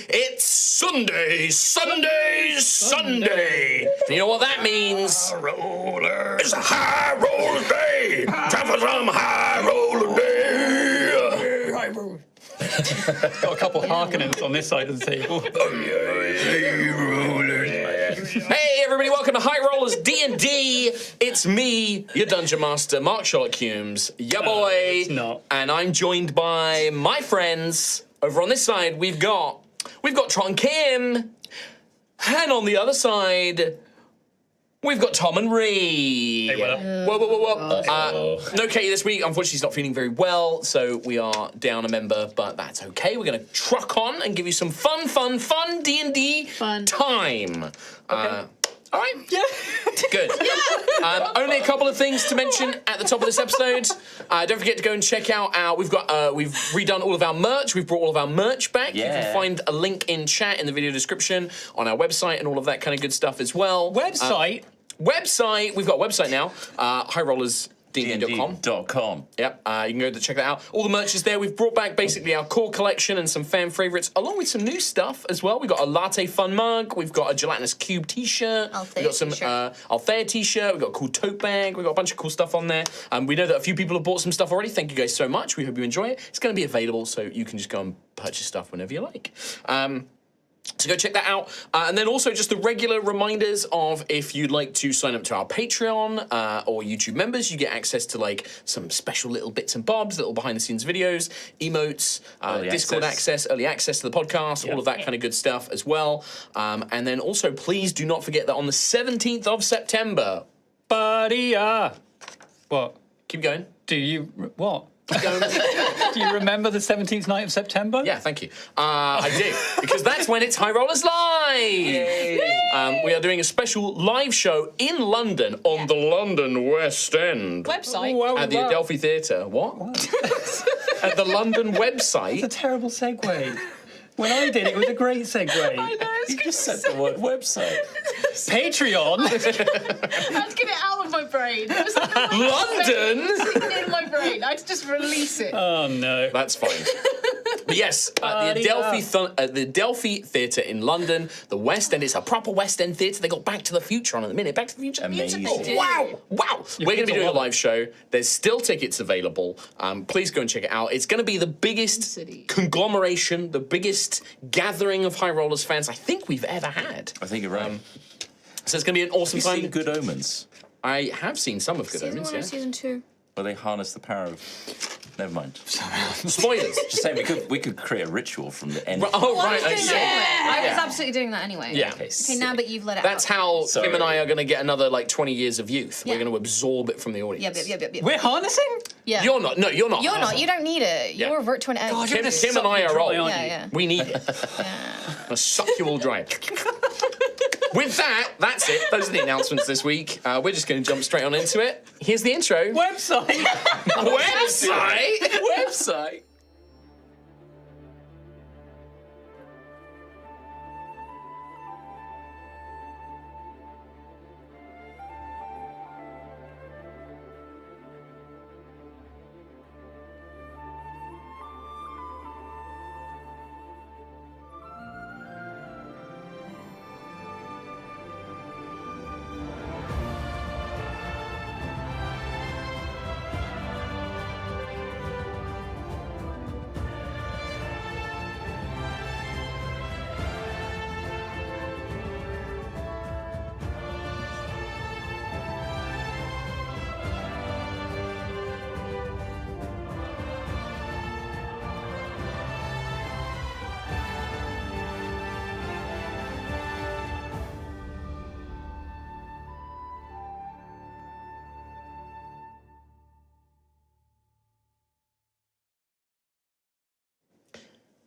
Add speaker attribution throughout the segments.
Speaker 1: it's Sunday, Sunday, Sunday. You know what that means?
Speaker 2: High roller.
Speaker 1: It's a high roller day. Time for some high roller day.
Speaker 2: High roller.
Speaker 3: Got a couple Harkonnens on this side of the table.
Speaker 1: Hey everybody, welcome to High Rollers D&D. It's me, your Dungeon Master, Mark Sherlock Humes, ya boy.
Speaker 3: It's not.
Speaker 1: And I'm joined by my friends. Over on this side, we've got Tron Kim. And on the other side, we've got Tom and Ree.
Speaker 3: Hey, what up?
Speaker 1: Whoa. No Katie this week. Unfortunately, she's not feeling very well, so we are down a member, but that's okay. We're going to truck on and give you some fun D&D time. All right. Yeah. Good. Yeah. Only a couple of things to mention at the top of this episode. Don't forget to go and check out we've redone all of our merch. We've brought all of our merch back.
Speaker 2: Yeah.
Speaker 1: You can find a link in chat in the video description on our website and all of that kind of good stuff as well.
Speaker 3: Website?
Speaker 1: We've got a website now. HighRollersD&D.com. Yep, you can go to check that out. All the merch is there. We've brought back basically our core collection and some fan favorites, along with some new stuff as well. We've got a Latte Fun mug. We've got a Gelatinous Cube t-shirt. We've got some Altheya t-shirt. We've got a cool tote bag. We've got a bunch of cool stuff on there. We know that a few people have bought some stuff already. Thank you guys so much. We hope you enjoy it. It's going to be available, so you can just go and purchase stuff whenever you like. So go check that out. And then also just the regular reminders of if you'd like to sign up to our Patreon or YouTube members, you get access to like some special little bits and bobs, little behind the scenes videos, emotes, Discord access, early access to the podcast, all of that kind of good stuff as well. And then also please do not forget that on the 17th of September.
Speaker 3: Buddy, What?
Speaker 1: Keep going.
Speaker 3: What? Do you remember the 17th night of September?
Speaker 1: Yeah, thank you. I do, because that's when it's High Rollers Live! We are doing a special live show in London on the London West End.
Speaker 4: Website?
Speaker 1: At the Adelphi Theatre. What? At the London website.
Speaker 3: That's a terrible segue. When I did it was a great segue.
Speaker 4: I know,
Speaker 2: You just said the word website.
Speaker 3: Patreon?
Speaker 4: I had to get it out of my brain. It was like
Speaker 1: London?
Speaker 4: sitting in my brain. I had to just release it.
Speaker 3: Oh, no.
Speaker 1: That's fine. But yes, the Adelphi Theatre in London, the West End. It's a proper West End theatre. They got Back to the Future on at the minute. Back to the Future.
Speaker 2: Amazing.
Speaker 1: Beautiful. Wow. We're going to be doing a live show. There's still tickets available. Please go and check it out. It's going to be the biggest conglomeration, the biggest gathering of High Rollers fans I think we've ever had.
Speaker 2: I think you're right.
Speaker 1: So it's going to be an awesome
Speaker 2: Have you
Speaker 1: time.
Speaker 2: seen Good Omens?
Speaker 1: I have seen some of Good
Speaker 4: Season
Speaker 1: Omens,
Speaker 4: 1 or
Speaker 1: yeah.
Speaker 4: Season 2?
Speaker 2: Where they harness the power of... Never mind.
Speaker 1: Spoilers.
Speaker 2: Just saying, we could create a ritual from the end.
Speaker 1: Oh, right. I
Speaker 4: I was
Speaker 1: see.
Speaker 4: doing that anyway. I was absolutely doing that anyway.
Speaker 1: Yeah.
Speaker 2: Okay,
Speaker 4: Okay, now that you've let it
Speaker 1: That's
Speaker 4: out.
Speaker 1: how
Speaker 2: Sorry.
Speaker 1: Kim and I are going to get another, 20 years of youth.
Speaker 4: Yeah.
Speaker 1: We're going to absorb it from the audience.
Speaker 4: Yep.
Speaker 3: We're harnessing?
Speaker 4: Yeah.
Speaker 1: You're not. No, you're not.
Speaker 4: You're not. You don't need it.
Speaker 1: Yeah.
Speaker 4: You're a virtual egg.
Speaker 3: God,
Speaker 1: Kim,
Speaker 3: You're
Speaker 1: Kim and I are
Speaker 3: dry,
Speaker 1: old.
Speaker 3: aren't
Speaker 4: Yeah,
Speaker 3: you?
Speaker 4: yeah.
Speaker 1: We need it. I'll suck you all dry. With that, that's it. Those are the announcements this week. We're just going to jump straight on into it. Here's the intro.
Speaker 3: Website?
Speaker 1: Website.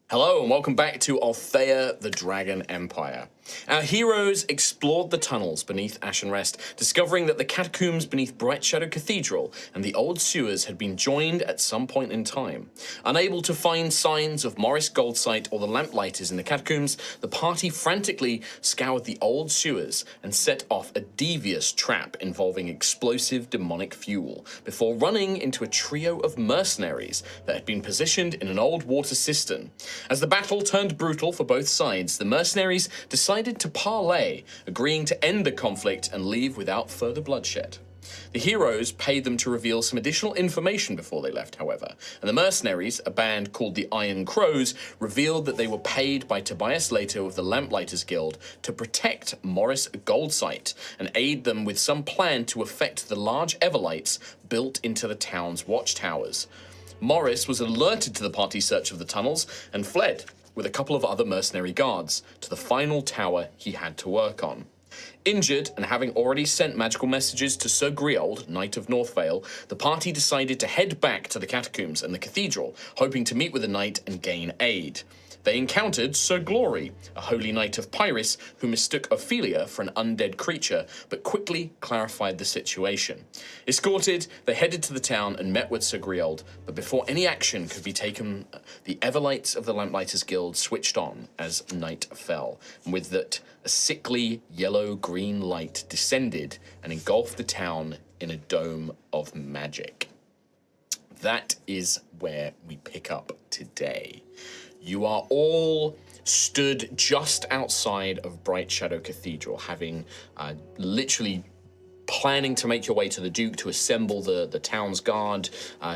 Speaker 1: Hello and welcome back to Altheya, the Dragon Empire. Our heroes explored the tunnels beneath Ashenrest, discovering that the catacombs beneath Bright Shadow Cathedral and the old sewers had been joined at some point in time. Unable to find signs of Morris Goldsight or the lamplighters in the catacombs, the party frantically scoured the old sewers and set off a devious trap involving explosive demonic fuel, before running into a trio of mercenaries that had been positioned in an old water cistern. As the battle turned brutal for both sides, the mercenaries decided to parley, agreeing to end the conflict and leave without further bloodshed. The heroes paid them to reveal some additional information before they left, however, and the mercenaries, a band called the Iron Crows, revealed that they were paid by Tobias Later of the Lamplighters Guild to protect Morris Goldsight and aid them with some plan to affect the large Everlights built into the town's watchtowers. Morris was alerted to the party's search of the tunnels and fled with a couple of other mercenary guards to the final tower he had to work on. Injured and having already sent magical messages to Sir Griold, Knight of Northvale, the party decided to head back to the catacombs and the cathedral, hoping to meet with the knight and gain aid. They encountered Sir Glory, a holy knight of Pyrrhus who mistook Ophelia for an undead creature, but quickly clarified the situation. Escorted, they headed to the town and met with Sir Griold, but before any action could be taken, the Everlights of the Lamplighters Guild switched on as night fell, and with that, a sickly yellow-green light descended and engulfed the town in a dome of magic. That is where we pick up today. You are all stood just outside of Bright Shadow Cathedral, having literally planning to make your way to the Duke to assemble the town's guard,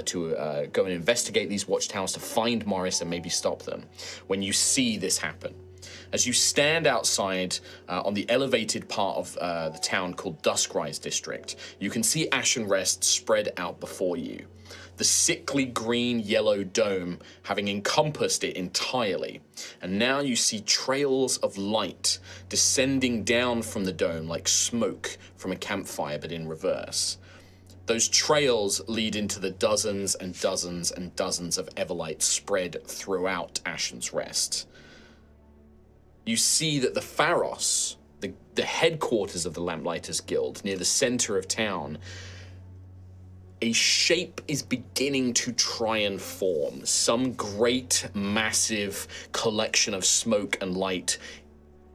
Speaker 1: to go and investigate these watchtowers, to find Morris and maybe stop them, when you see this happen. As you stand outside on the elevated part of the town called Duskrise District, you can see Ashen Rest spread out before you. The sickly green-yellow dome having encompassed it entirely. And now you see trails of light descending down from the dome like smoke from a campfire, but in reverse. Those trails lead into the dozens and dozens and dozens of Everlights spread throughout Ashen's Rest. You see that the Pharos, the headquarters of the Lamplighters Guild, near the center of town, a shape is beginning to try and form. Some great, massive collection of smoke and light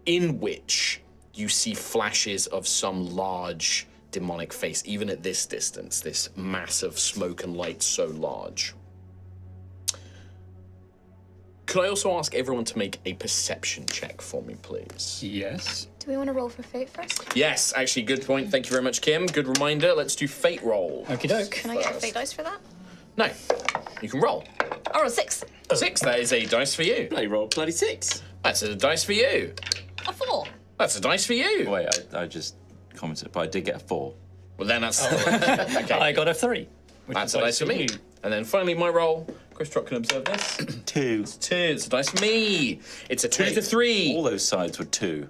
Speaker 1: in which you see flashes of some large demonic face, even at this distance, this massive smoke and light so large. Could I also ask everyone to make a perception check for me, please?
Speaker 3: Yes.
Speaker 4: Do we want to roll for fate first?
Speaker 1: Yes, actually, good point. Thank you very much, Kim. Good reminder. Let's do fate roll.
Speaker 3: Okie doke.
Speaker 4: Can I get a fate dice for that?
Speaker 1: No, you can roll.
Speaker 4: Oh, a 6.
Speaker 1: 6, that is a dice for you.
Speaker 2: Bloody roll, bloody 6.
Speaker 1: That's a dice for you.
Speaker 4: A 4.
Speaker 1: That's a dice for you.
Speaker 2: Wait, I just commented, but I did get a 4.
Speaker 1: Well, then that's... okay.
Speaker 3: I got a 3.
Speaker 1: That's a dice for me. And then finally, my roll. Chris Trott can observe this.
Speaker 2: 2.
Speaker 1: It's 2. It's a dice for me. It's a 2 to 3.
Speaker 2: All those sides were 2.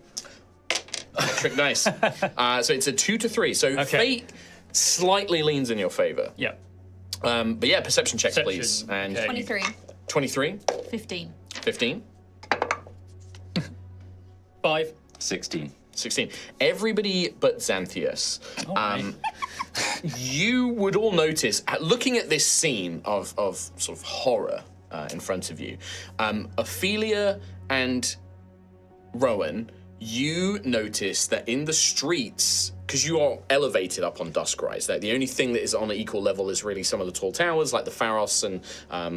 Speaker 1: Trick dice. So it's a 2 to 3. So fate slightly leans in your favor.
Speaker 3: Yeah.
Speaker 1: But yeah, perception checks,
Speaker 3: Perception,
Speaker 1: please. And
Speaker 3: okay.
Speaker 4: 23.
Speaker 1: 23,
Speaker 4: 15.
Speaker 1: 15,
Speaker 3: 5.
Speaker 2: 16.
Speaker 1: 16. Everybody but Xanthias.
Speaker 3: Right.
Speaker 1: You would all notice, looking at this scene of sort of horror in front of you, Ophelia and Rowan, you notice that in the streets, because you are elevated up on Duskrise, that the only thing that is on an equal level is really some of the tall towers, like the Pharos and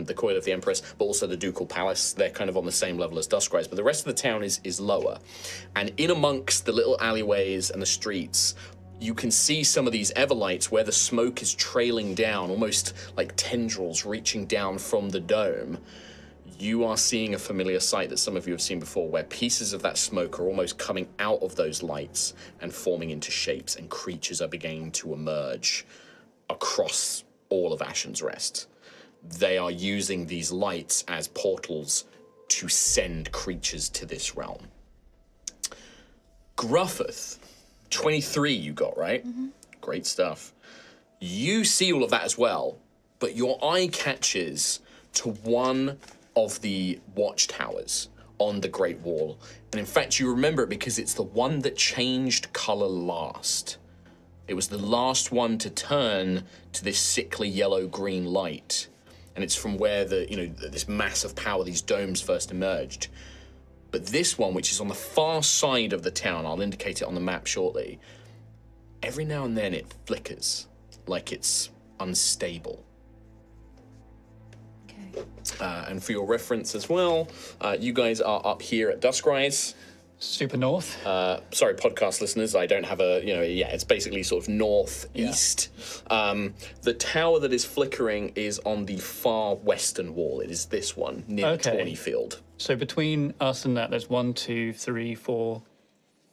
Speaker 1: the Coil of the Empress, but also the Ducal Palace. They're kind of on the same level as Duskrise, but the rest of the town is lower. And in amongst the little alleyways and the streets, you can see some of these Everlights where the smoke is trailing down, almost like tendrils reaching down from the dome. You are seeing a familiar sight that some of you have seen before, where pieces of that smoke are almost coming out of those lights and forming into shapes, and creatures are beginning to emerge across all of Ashen's Rest. They are using these lights as portals to send creatures to this realm. Gruffith, 23 you got, right? Mm-hmm. Great stuff. You see all of that as well, but your eye catches to one of the watchtowers on the Great Wall. And in fact, you remember it because it's the one that changed color last. It was the last one to turn to this sickly yellow-green light. And it's from where this massive power, these domes first emerged. But this one, which is on the far side of the town, I'll indicate it on the map shortly, every now and then it flickers like it's unstable.
Speaker 4: Okay.
Speaker 1: And for your reference as well, you guys are up here at Duskrise.
Speaker 3: Super north.
Speaker 1: Sorry, podcast listeners, I don't have it's basically sort of northeast. The tower that is flickering is on the far western wall. It is this one, near the tawny field.
Speaker 3: So between us and that, there's 1, 2, 3, 4,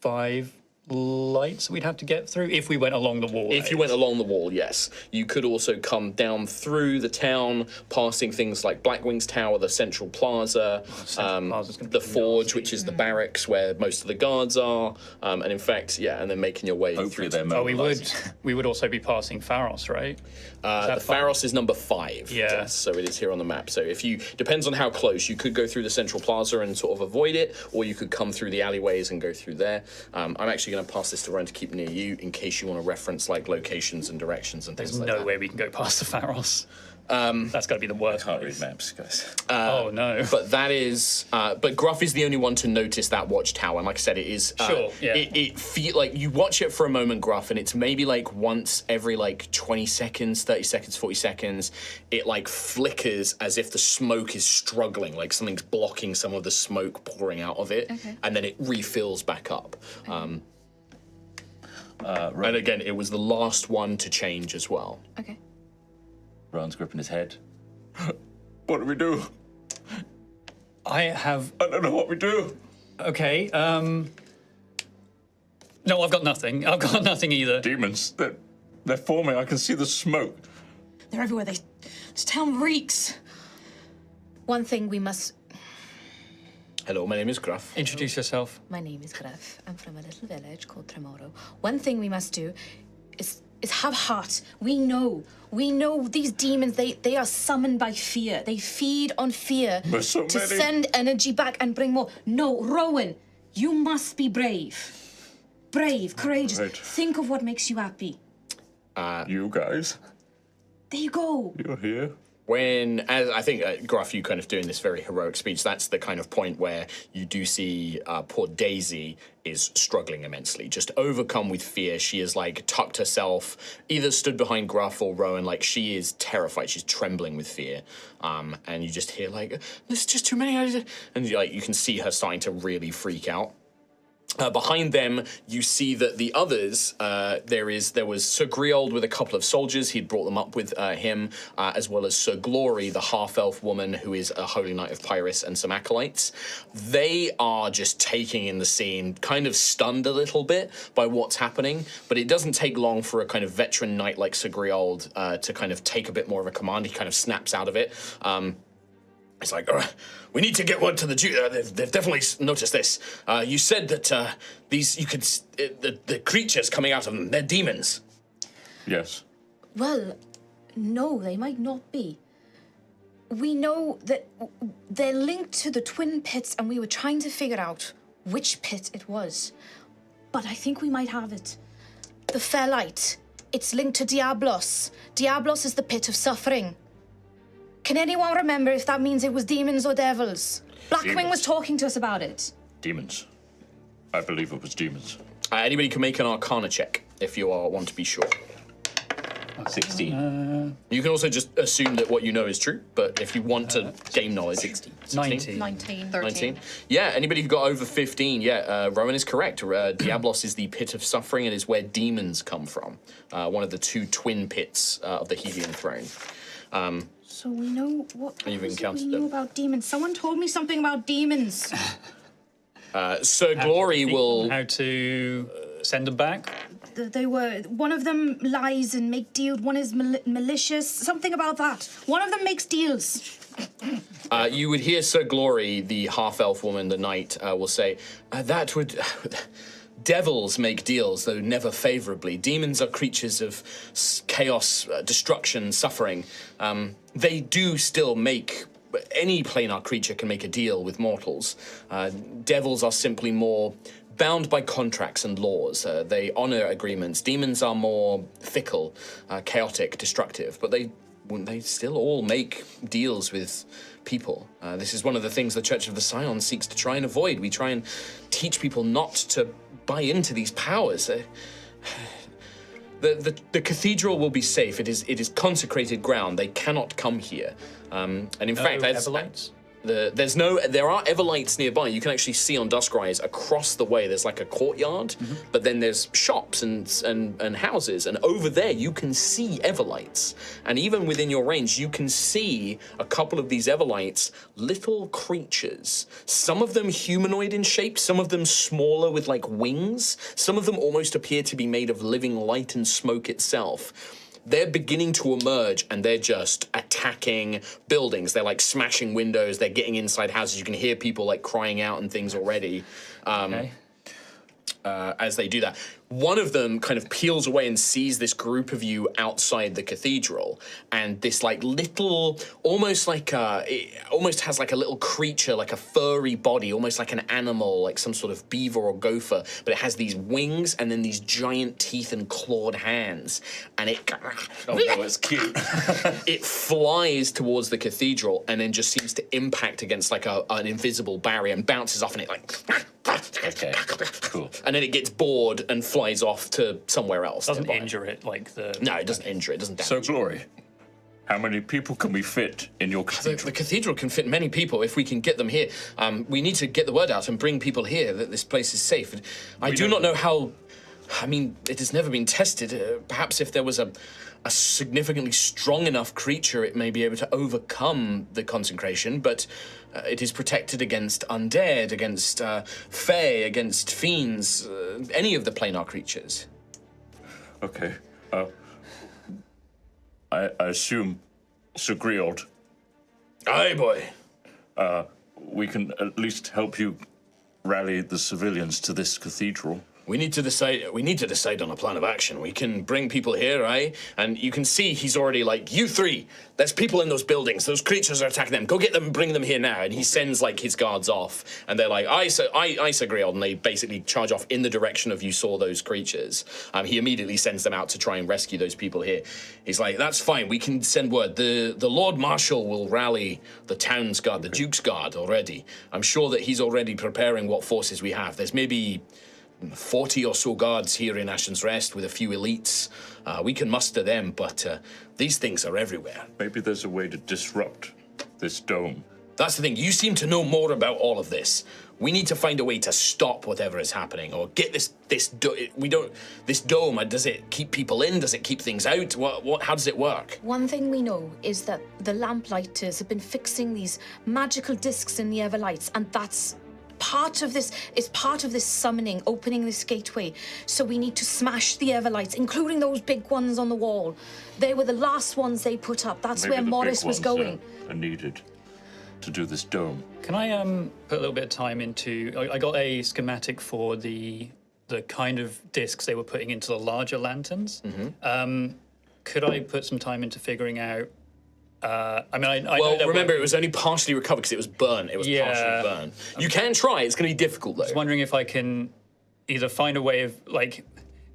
Speaker 3: 5 lights we'd have to get through if we went along the wall.
Speaker 1: If you went along the wall, yes. You could also come down through the town, passing things like Blackwing's Tower, the Central Plaza, the Forge, which is the barracks where most of the guards are, and in fact, and then making your way
Speaker 2: Hopefully
Speaker 1: through.
Speaker 2: they're
Speaker 3: we would also be passing Pharos, right?
Speaker 1: The Pharos is number 5.
Speaker 3: Yeah.
Speaker 1: Yes, so it is here on the map. So depends on how close, you could go through the Central Plaza and sort of avoid it, or you could come through the alleyways and go through there. I'm actually going to pass this to Ren to keep near you in case you want to reference like locations and directions and things
Speaker 3: There's
Speaker 1: like
Speaker 3: no
Speaker 1: that.
Speaker 3: way we can go past the Pharos. That's got to be the worst.
Speaker 2: Can't read maps, guys.
Speaker 3: Oh no!
Speaker 1: But that is, but Gruff is the only one to notice that watchtower, and like I said, it is.
Speaker 3: Sure. Yeah.
Speaker 1: It feel like you watch it for a moment, Gruff, and it's maybe like once every like 20 seconds, 30 seconds, 40 seconds, it like flickers as if the smoke is struggling, like something's blocking some of the smoke pouring out of it, and then it refills back up. And again, it was the last one to change as well.
Speaker 4: Okay.
Speaker 2: Ron's gripping his head. What do we do?
Speaker 3: I
Speaker 2: don't know what we do.
Speaker 3: Okay. No, I've got nothing. I've got nothing either.
Speaker 2: Demons, they're forming. I can see the smoke.
Speaker 4: They're everywhere. This town reeks. One thing we must...
Speaker 1: Hello, my name is Gruff.
Speaker 3: Introduce yourself.
Speaker 4: My name is Gruff. I'm from a little village called Tremoro. One thing we must do is have heart. We know these demons, they are summoned by fear. They feed on fear
Speaker 2: There's so
Speaker 4: to
Speaker 2: many.
Speaker 4: send energy back and bring more. No, Rowan, you must be brave. Brave, courageous.
Speaker 2: Right.
Speaker 4: Think of what makes you happy.
Speaker 2: You guys,
Speaker 4: There you go.
Speaker 2: you're here.
Speaker 1: As I think, Gruff, you kind of doing this very heroic speech, that's the kind of point where you do see poor Daisy is struggling immensely, just overcome with fear. She is like tucked herself, either stood behind Gruff or Rowan, like she is terrified. She's trembling with fear. And you just hear like, there's just too many. And you can see her starting to really freak out. Behind them, you see that the others, there was Sir Griold with a couple of soldiers. He'd brought them up with him, as well as Sir Glory, the half-elf woman who is a Holy Knight of Pyrrhus, and some acolytes. They are just taking in the scene, kind of stunned a little bit by what's happening, but it doesn't take long for a kind of veteran knight like Sir Griold to kind of take a bit more of a command. He kind of snaps out of it. It's like, we need to get word to the Duke. They've definitely noticed this. You said that the creatures coming out of them, they're demons.
Speaker 2: Yes.
Speaker 4: Well, no, they might not be. We know that they're linked to the twin pits, and we were trying to figure out which pit it was. But I think we might have it. The Fair Light. It's linked to Diablos. Diablos is the pit of suffering. Can anyone remember if that means it was demons or devils? Blackwing was talking to us about it.
Speaker 2: Demons. I believe it was demons.
Speaker 1: Anybody can make an Arcana check if you want to be sure.
Speaker 2: 16.
Speaker 1: You can also just assume that what you know is true, but if you want to gain knowledge...
Speaker 2: 16.
Speaker 3: 19.
Speaker 4: 19.
Speaker 1: 19. Yeah, anybody who got over 15, Rowan is correct. Diablos is the pit of suffering and is where demons come from. One of the two twin pits of the Helian throne.
Speaker 4: So we know what
Speaker 1: You've
Speaker 4: was it
Speaker 1: encountered
Speaker 4: we knew
Speaker 1: them.
Speaker 4: about demons. Someone told me something about demons.
Speaker 1: Sir Glory will...
Speaker 3: How to send them back?
Speaker 4: They were, one of them lies and make deals, one is malicious, something about that. One of them makes deals.
Speaker 1: You would hear Sir Glory, the half-elf woman, the knight, will say, that would... Devils make deals, though never favorably. Demons are creatures of chaos, destruction, suffering. They do still make... Any planar creature can make a deal with mortals. Devils are simply more bound by contracts and laws. They honor agreements. Demons are more fickle, chaotic, destructive, but they still all make deals with people. This is one of the things the Church of the Scion seeks to try and avoid. We try and teach people not to buy into these powers. The cathedral will be safe. It is consecrated ground. They cannot come here. And in fact,
Speaker 3: Everlights?
Speaker 1: there are Everlights nearby. You can actually see on Duskrise across the way. There's like a courtyard, but then there's shops and houses, and over there you can see Everlights. And even within your range, you can see a couple of these Everlights, little creatures. Some of them humanoid in shape, some of them smaller with like wings. Some of them almost appear to be made of living light and smoke itself. They're beginning to emerge, and they're just attacking buildings. They're like smashing windows. They're getting inside houses. You can hear people like crying out and things already as they do that. One of them kind of peels away and sees this group of you outside the cathedral, and this like little, almost like it almost has like a little creature, like a furry body, almost like an animal, like some sort of beaver or gopher, but it has these wings and then these giant teeth and clawed hands, and it
Speaker 2: Oh no, it's cute.
Speaker 1: it flies towards the cathedral and then just seems to impact against like an invisible barrier and bounces off, and it like
Speaker 2: Okay, cool.
Speaker 1: and then it gets bored and flies off to somewhere else.
Speaker 3: Doesn't
Speaker 1: nearby.
Speaker 3: injure it like the...
Speaker 1: No, it doesn't injure it. It doesn't damage
Speaker 2: So,
Speaker 1: it.
Speaker 2: Glory, how many people can we fit in your
Speaker 1: The
Speaker 2: cathedral?
Speaker 1: cathedral can fit many people if we can get them here. We need to get the word out and bring people here that this place is safe. I do not know how... I mean, it has never been tested. Perhaps if there was a significantly strong enough creature, it may be able to overcome the consecration, but it is protected against undead, against fae, against fiends, any of the planar creatures.
Speaker 2: Okay. I assume, Sir Griot,
Speaker 1: Aye, boy.
Speaker 2: we can at least help you rally the civilians to this cathedral.
Speaker 1: We need to decide on a plan of action. We can bring people here, right? And you can see he's already like, you three, there's people in those buildings. Those creatures are attacking them. Go get them and bring them here now. And he sends like his guards off. And they're like, I agree. And they basically charge off in the direction of you saw those creatures. He immediately sends them out to try and rescue those people here. He's like, that's fine. We can send word. The Lord Marshal will rally the town's guard, the Duke's guard already. I'm sure that he's already preparing what forces we have. There's maybe 40 or so guards here in Ashen's Rest with a few elites. We can muster them, but these things are everywhere.
Speaker 2: Maybe there's a way to disrupt this dome.
Speaker 1: That's the thing. You seem to know more about all of this. We need to find a way to stop whatever is happening, or get this dome. Does it keep people in? Does it keep things out? How does it work?
Speaker 4: One thing we know is that the lamplighters have been fixing these magical discs in the Everlights, and that's part of this summoning, opening this gateway. So we need to smash the Everlights, including those big ones on the wall. They were the last ones they put up. That's
Speaker 2: Maybe
Speaker 4: where
Speaker 2: the
Speaker 4: Morris
Speaker 2: big
Speaker 4: was
Speaker 2: ones,
Speaker 4: going.
Speaker 2: are needed to do this dome.
Speaker 3: Can I put a little bit of time into... I got a schematic for the kind of discs they were putting into the larger lanterns. Could I put some time into figuring out... I know that
Speaker 1: remember, it was only partially recovered because it was burnt. It was partially burnt. You can try. It's going to be difficult, though.
Speaker 3: I was wondering if I can either find a way of, like,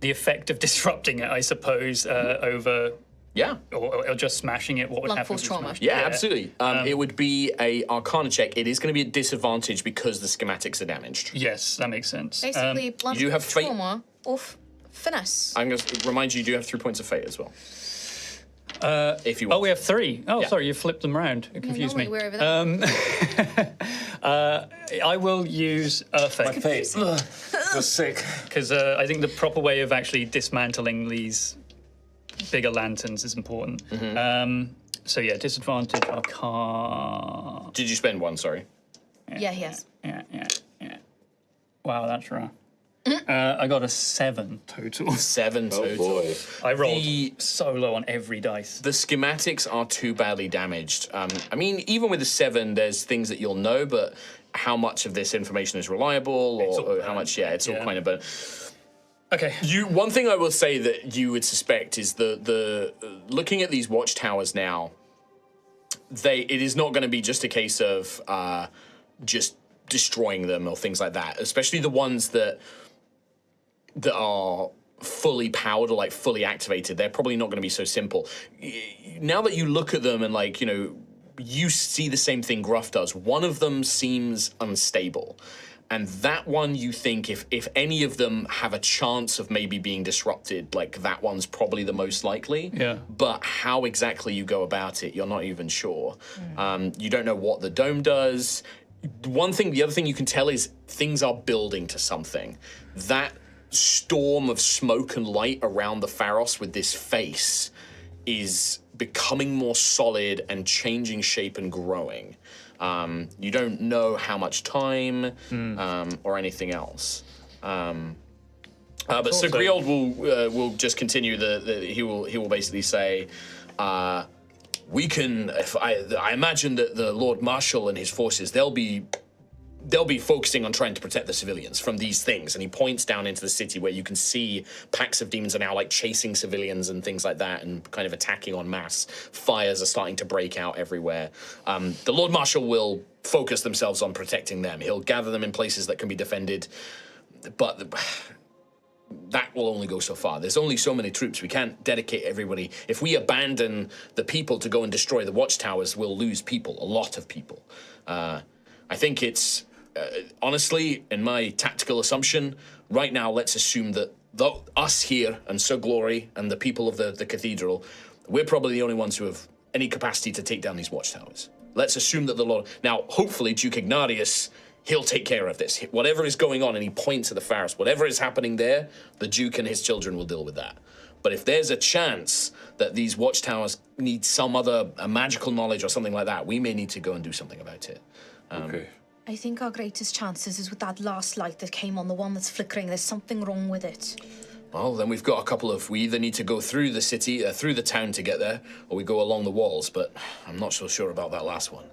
Speaker 3: the effect of disrupting it, I suppose, over...
Speaker 1: Yeah.
Speaker 3: Or just smashing it, what would
Speaker 4: Blunt
Speaker 3: happen?
Speaker 4: force trauma.
Speaker 1: Yeah, absolutely. It would be a Arcana check. It is going to be a disadvantage because the schematics are damaged.
Speaker 3: Yes, that makes sense.
Speaker 4: Basically, blunt
Speaker 1: you do have fate.
Speaker 4: trauma or finesse.
Speaker 1: I'm going to remind you do have 3 points of fate as well. If you
Speaker 3: Oh,
Speaker 1: want.
Speaker 3: we have 3. Oh,
Speaker 1: Yeah.
Speaker 3: sorry, you flipped them around. It confused me.
Speaker 4: We're over there.
Speaker 3: I will use Earthquake.
Speaker 2: Fate. You're sick.
Speaker 3: Because I think the proper way of actually dismantling these bigger lanterns is important. So yeah, disadvantage, Arcana.
Speaker 1: Did you spend one? Sorry.
Speaker 4: Yeah, he has.
Speaker 3: Yeah. Wow, that's rough. I got a 7 total.
Speaker 1: 7 total.
Speaker 3: I rolled
Speaker 1: The-
Speaker 3: so low on every dice.
Speaker 1: The schematics are too badly damaged. I mean, even with a 7, there's things that you'll know, but how much of this information is reliable, or how much? Yeah, it's all kind of. But
Speaker 3: Okay.
Speaker 1: one thing I will say that you would suspect is the looking at these watchtowers now. It is not going to be just a case of just destroying them or things like that. Especially the ones that are fully powered or like fully activated. They're probably not going to be so simple. Now that you look at them and you see the same thing Gruff does. One of them seems unstable. And that one, you think, if any of them have a chance of maybe being disrupted, like that one's probably the most likely.
Speaker 3: Yeah.
Speaker 1: But how exactly you go about it, you're not even sure. You don't know what the dome does. The other thing you can tell is things are building to something. That storm of smoke and light around the Pharos with this face is becoming more solid and changing shape and growing. You don't know how much time or anything else. But Sir Griald will just continue. He will basically say, "We can. If I imagine that the Lord Marshal and his forces, they'll be focusing on trying to protect the civilians from these things." And he points down into the city where you can see packs of demons are now like chasing civilians and things like that and kind of attacking en masse. Fires are starting to break out everywhere. The Lord Marshal will focus themselves on protecting them. He'll gather them in places that can be defended, but that will only go so far. There's only so many troops. We can't dedicate everybody. If we abandon the people to go and destroy the watchtowers, we'll lose people, a lot of people. I think it's... honestly, in my tactical assumption, right now, let's assume that us here and Sir Glory and the people of the cathedral, we're probably the only ones who have any capacity to take down these watchtowers. Let's assume that the Lord... Now, hopefully, Duke Ignatius, he'll take care of this. Whatever is going on, and he points at the Pharos, whatever is happening there, the Duke and his children will deal with that. But if there's a chance that these watchtowers need some other magical knowledge or something like that, we may need to go and do something about it.
Speaker 2: Okay.
Speaker 4: I think our greatest chances is with that last light that came on, the one that's flickering. There's something wrong with it.
Speaker 1: Well, then we've got a couple of... We either need to go through the city, through the town to get there, or we go along the walls, but I'm not so sure about that last one.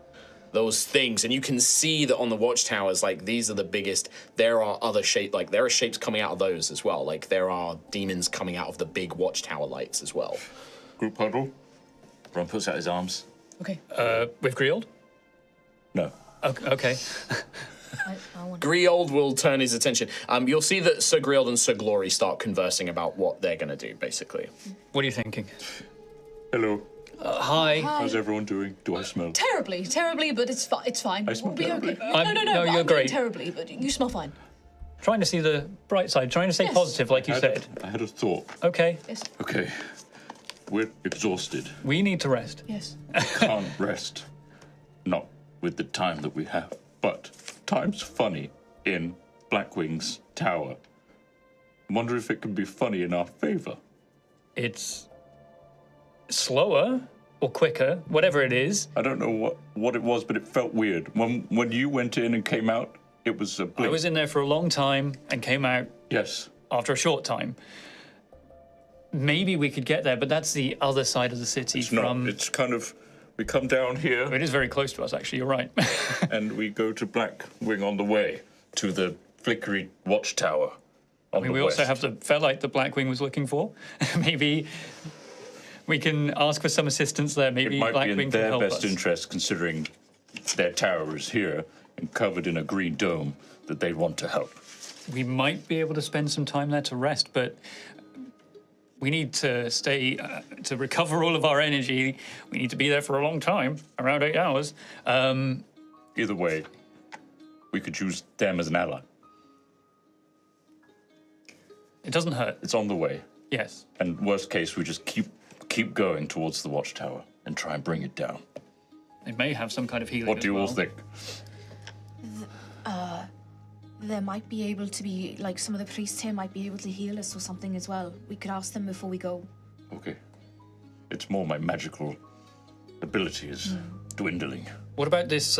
Speaker 1: Those things, and you can see that on the watchtowers, like, these are the biggest. There are other shapes, like, there are shapes coming out of those as well. Like, there are demons coming out of the big watchtower lights as well.
Speaker 2: Group huddle. Ron puts out his arms.
Speaker 3: Okay. With Griald?
Speaker 2: No.
Speaker 3: Okay.
Speaker 1: Griald will turn his attention. You'll see that Sir Griald and Sir Glory start conversing about what they're going to do, basically.
Speaker 3: What are you thinking?
Speaker 2: Hello.
Speaker 3: Hi.
Speaker 2: How's everyone doing? Do I smell?
Speaker 5: Terribly, but it's fine.
Speaker 2: I smell
Speaker 5: We'll be
Speaker 2: terribly.
Speaker 5: okay. No,
Speaker 3: No, you're
Speaker 5: I'm
Speaker 3: great.
Speaker 5: terribly, but you smell fine.
Speaker 3: Trying to see the bright side, trying to stay
Speaker 5: Yes.
Speaker 3: positive, like you said.
Speaker 2: I had a thought.
Speaker 3: Okay.
Speaker 5: Yes,
Speaker 2: Okay. We're exhausted.
Speaker 3: We need to rest.
Speaker 5: yes.
Speaker 2: Can't rest. Not with the time that we have. But time's funny in Blackwing's tower. I wonder if it can be funny in our favor.
Speaker 3: It's slower or quicker, whatever it is.
Speaker 2: I don't know what it was, but it felt weird. When you went in and came out, it was a blink.
Speaker 3: I was in there for a long time and came out
Speaker 2: Yes.
Speaker 3: after a short time. Maybe we could get there, but that's the other side of the city
Speaker 2: It's
Speaker 3: from...
Speaker 2: not. It's kind of... We come down here
Speaker 3: It is very close to us, actually, you're right.
Speaker 2: and we go to Blackwing on the way to the flickery watchtower on
Speaker 3: I mean,
Speaker 2: the
Speaker 3: we
Speaker 2: west.
Speaker 3: also have the Fellite that Blackwing was looking for. Maybe we can ask for some assistance there. Maybe
Speaker 2: It might be
Speaker 3: Blackwing
Speaker 2: in
Speaker 3: can
Speaker 2: their
Speaker 3: help
Speaker 2: best
Speaker 3: us.
Speaker 2: interest, considering their tower is here and covered in a green dome, that they want to help.
Speaker 3: We might be able to spend some time there to rest, but we need to stay, to recover all of our energy. We need to be there for a long time, around 8 hours.
Speaker 2: Either way, we could use them as an ally.
Speaker 3: It doesn't hurt,
Speaker 2: It's on the way.
Speaker 3: yes.
Speaker 2: And worst case, we just keep going towards the watchtower and try and bring it down.
Speaker 3: It may have some kind of healing
Speaker 2: What
Speaker 3: as
Speaker 2: do you all
Speaker 3: well.
Speaker 2: think?
Speaker 4: There might be able to be, like, some of the priests here might be able to heal us or something as well. We could ask them before we go.
Speaker 2: Okay. It's more my magical ability is dwindling.
Speaker 3: What about this